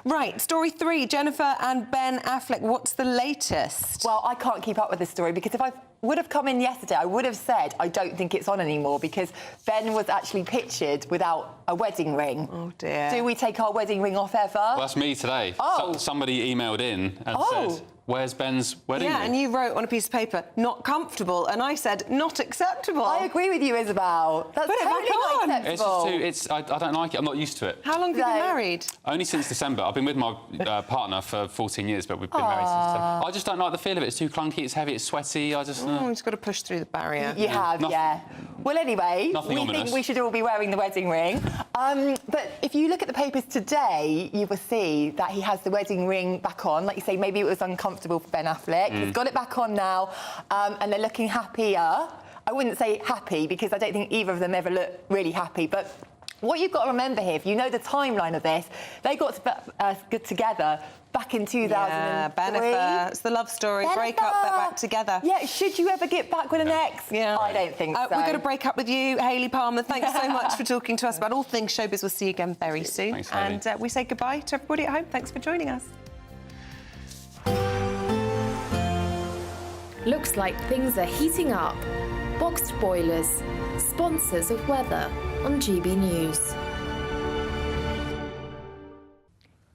Right, story 3, Jennifer and Ben Affleck. What's the latest? Well, I can't keep up with this story because if I would have come in yesterday, I would have said I don't think it's on anymore because Ben was actually pictured without a wedding ring. Oh, dear. Do we take our wedding ring off ever? Well, that's me today. Oh. Somebody emailed in and said, where's Ben's wedding ring? Yeah, and you wrote on a piece of paper, not comfortable, and I said, not acceptable. I agree with you, Isabel. That's Put totally it back not on. acceptable. I don't like it. I'm not used to it. How long have you been married? Only since December. I've been with my partner for 14 years, but we've been married since December. I just don't like the feel of it. It's too clunky, it's heavy, it's sweaty. You've just got to push through the barrier. You have, yeah. Well, anyway, we think we should all be wearing the wedding ring. But if you look at the papers today, you will see that he has the wedding ring back on. Like you say, maybe it was uncomfortable for Ben Affleck. He's got it back on now, and they're looking happier. I wouldn't say happy, because I don't think either of them ever look really happy, but what you've got to remember here, if you know the timeline of this, they got together back in 2003. Yeah, Bennifer. It's the love story. Bennifer. Break up, they're back together. Yeah, should you ever get back with an ex? Yeah. I don't think so. We're going to break up with you, Hayley Palmer. Thanks so much for talking to us about all things showbiz. We'll see you again very soon. Thanks, Hayley. And we say goodbye to everybody at home. Thanks for joining us. Looks like things are heating up. Boxed boilers, sponsors of weather on GB News.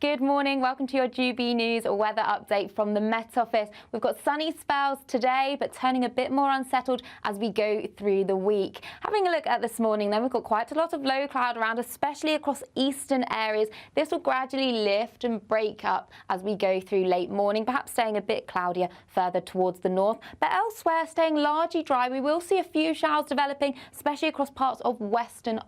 Good morning, welcome to your GB News weather update from the Met Office. We've got sunny spells today, but turning a bit more unsettled as we go through the week. Having a look at this morning, then we've got quite a lot of low cloud around, especially across eastern areas. This will gradually lift and break up as we go through late morning, perhaps staying a bit cloudier further towards the north, but elsewhere staying largely dry. We will see a few showers developing, especially across parts of Northern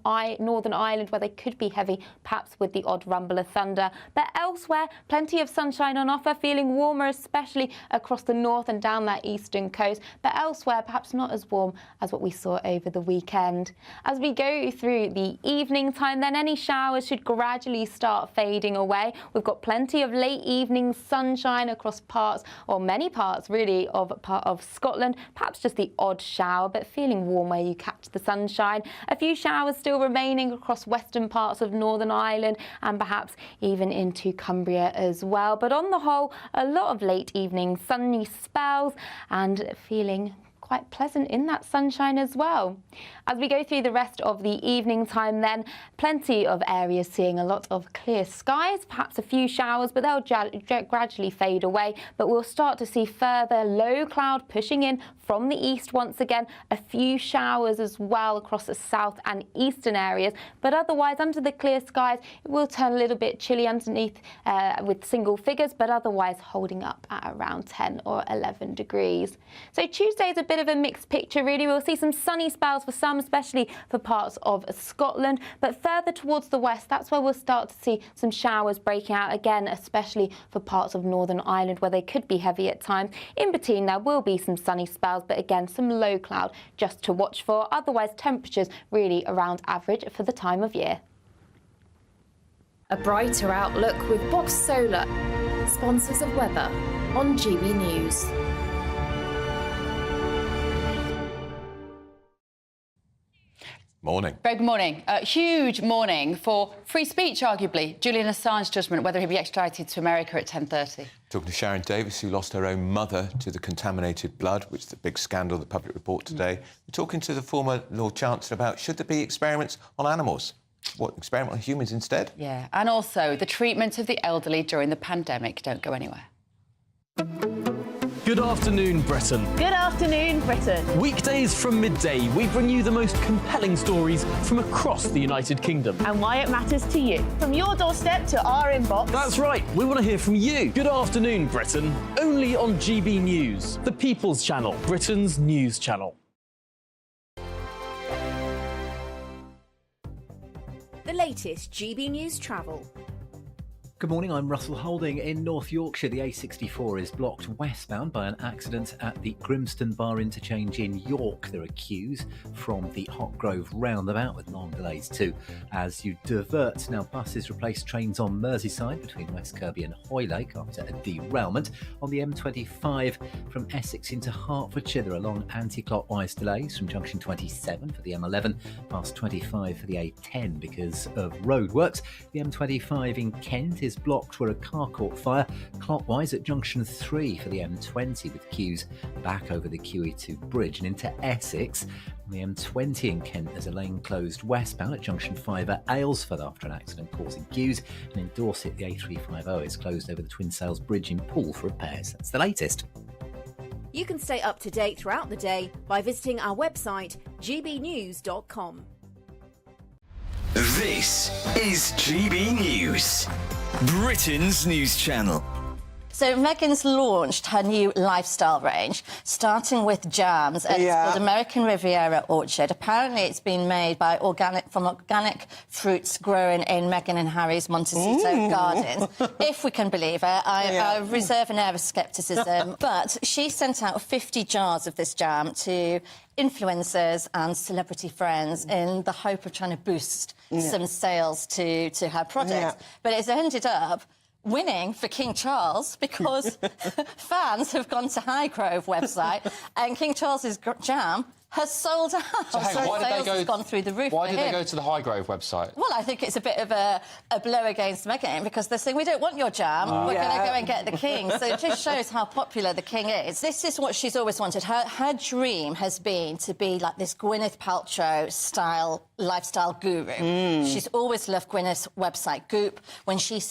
Ireland, where they could be heavy, perhaps with the odd rumble of thunder. But elsewhere, plenty of sunshine on offer, feeling warmer, especially across the north and down that eastern coast. But elsewhere, perhaps not as warm as what we saw over the weekend. As we go through the evening time, then any showers should gradually start fading away. We've got plenty of late evening sunshine across parts, or many parts really, of Scotland. Perhaps just the odd shower, but feeling warm where you catch the sunshine. A few showers still remaining across western parts of Northern Ireland and perhaps even into Cumbria as well. But on the whole, a lot of late evening sunny spells and feeling quite pleasant in that sunshine as well. As we go through the rest of the evening time then, plenty of areas seeing a lot of clear skies, perhaps a few showers, but they'll gradually fade away. But we'll start to see further low cloud pushing in from the east once again, a few showers as well across the south and eastern areas. But otherwise, under the clear skies, it will turn a little bit chilly underneath with single figures, but otherwise holding up at around 10 or 11 degrees. So Tuesday's a bit of a mixed picture really. We'll see some sunny spells for some, especially for parts of Scotland, but further towards the west, that's where we'll start to see some showers breaking out again, especially for parts of Northern Ireland where they could be heavy at times. In between, there will be some sunny spells, but again, some low cloud just to watch for. Otherwise, temperatures really around average for the time of year. A brighter outlook with Box Solar, sponsors of weather on GB News. Morning. Very good morning. A huge morning for free speech, arguably. Julian Assange judgment, whether he'll be extradited to America at 10:30. Talking to Sharon Davis, who lost her own mother to the contaminated blood, which is the big scandal, the public report today. We're talking to the former Lord Chancellor about should there be experiments on animals? What, experiment on humans instead? Yeah, and also the treatment of the elderly during the pandemic. Don't go anywhere. Good afternoon, Britain. Good afternoon, Britain. Weekdays from midday, we bring you the most compelling stories from across the United Kingdom. And why it matters to you. From your doorstep to our inbox. That's right, we want to hear from you. Good afternoon, Britain. Only on GB News, the People's Channel, Britain's news channel. The latest GB News travel. Good morning, I'm Russell Holding. In North Yorkshire, the A64 is blocked westbound by an accident at the Grimston Bar interchange in York. There are queues from the Hot Grove roundabout with long delays too. As you divert, now buses replace trains on Merseyside between West Kirby and Hoylake after a derailment. On the M25 from Essex into Hertfordshire, there are long anti-clockwise delays from junction 27 for the M11 past 25 for the A10 because of roadworks. The M25 in Kent is blocked where a car caught fire clockwise at junction 3 for the M20 with queues back over the QE2 bridge and into Essex. On the M20 in Kent, there's a lane closed westbound at junction 5 at Aylesford after an accident causing queues, and in Dorset the A350 is closed over the Twin Sails Bridge in Poole for repairs. That's the latest. You can stay up to date throughout the day by visiting our website gbnews.com. This is GB News, Britain's news channel. So Meghan's launched her new lifestyle range, starting with jams. And It's called American Riviera Orchard. Apparently, it's been made by organic fruits grown in Meghan and Harry's Montecito gardens. If we can believe it, I reserve an air of scepticism. But she sent out 50 jars of this jam to influencers and celebrity friends in the hope of trying to boost some sales to her products. But it's ended up winning for King Charles because fans have gone to Highgrove website and King Charles's jam has sold out. So why did they go? Has gone through the roof. Why did they go to the Highgrove website? Well, I think it's a bit of a blow against Meghan because they're saying we don't want your jam. We're going to go and get the king. So it just shows how popular the king is. This is what she's always wanted. Her dream has been to be like this Gwyneth Paltrow style lifestyle guru. She's always loved Gwyneth's website Goop. When she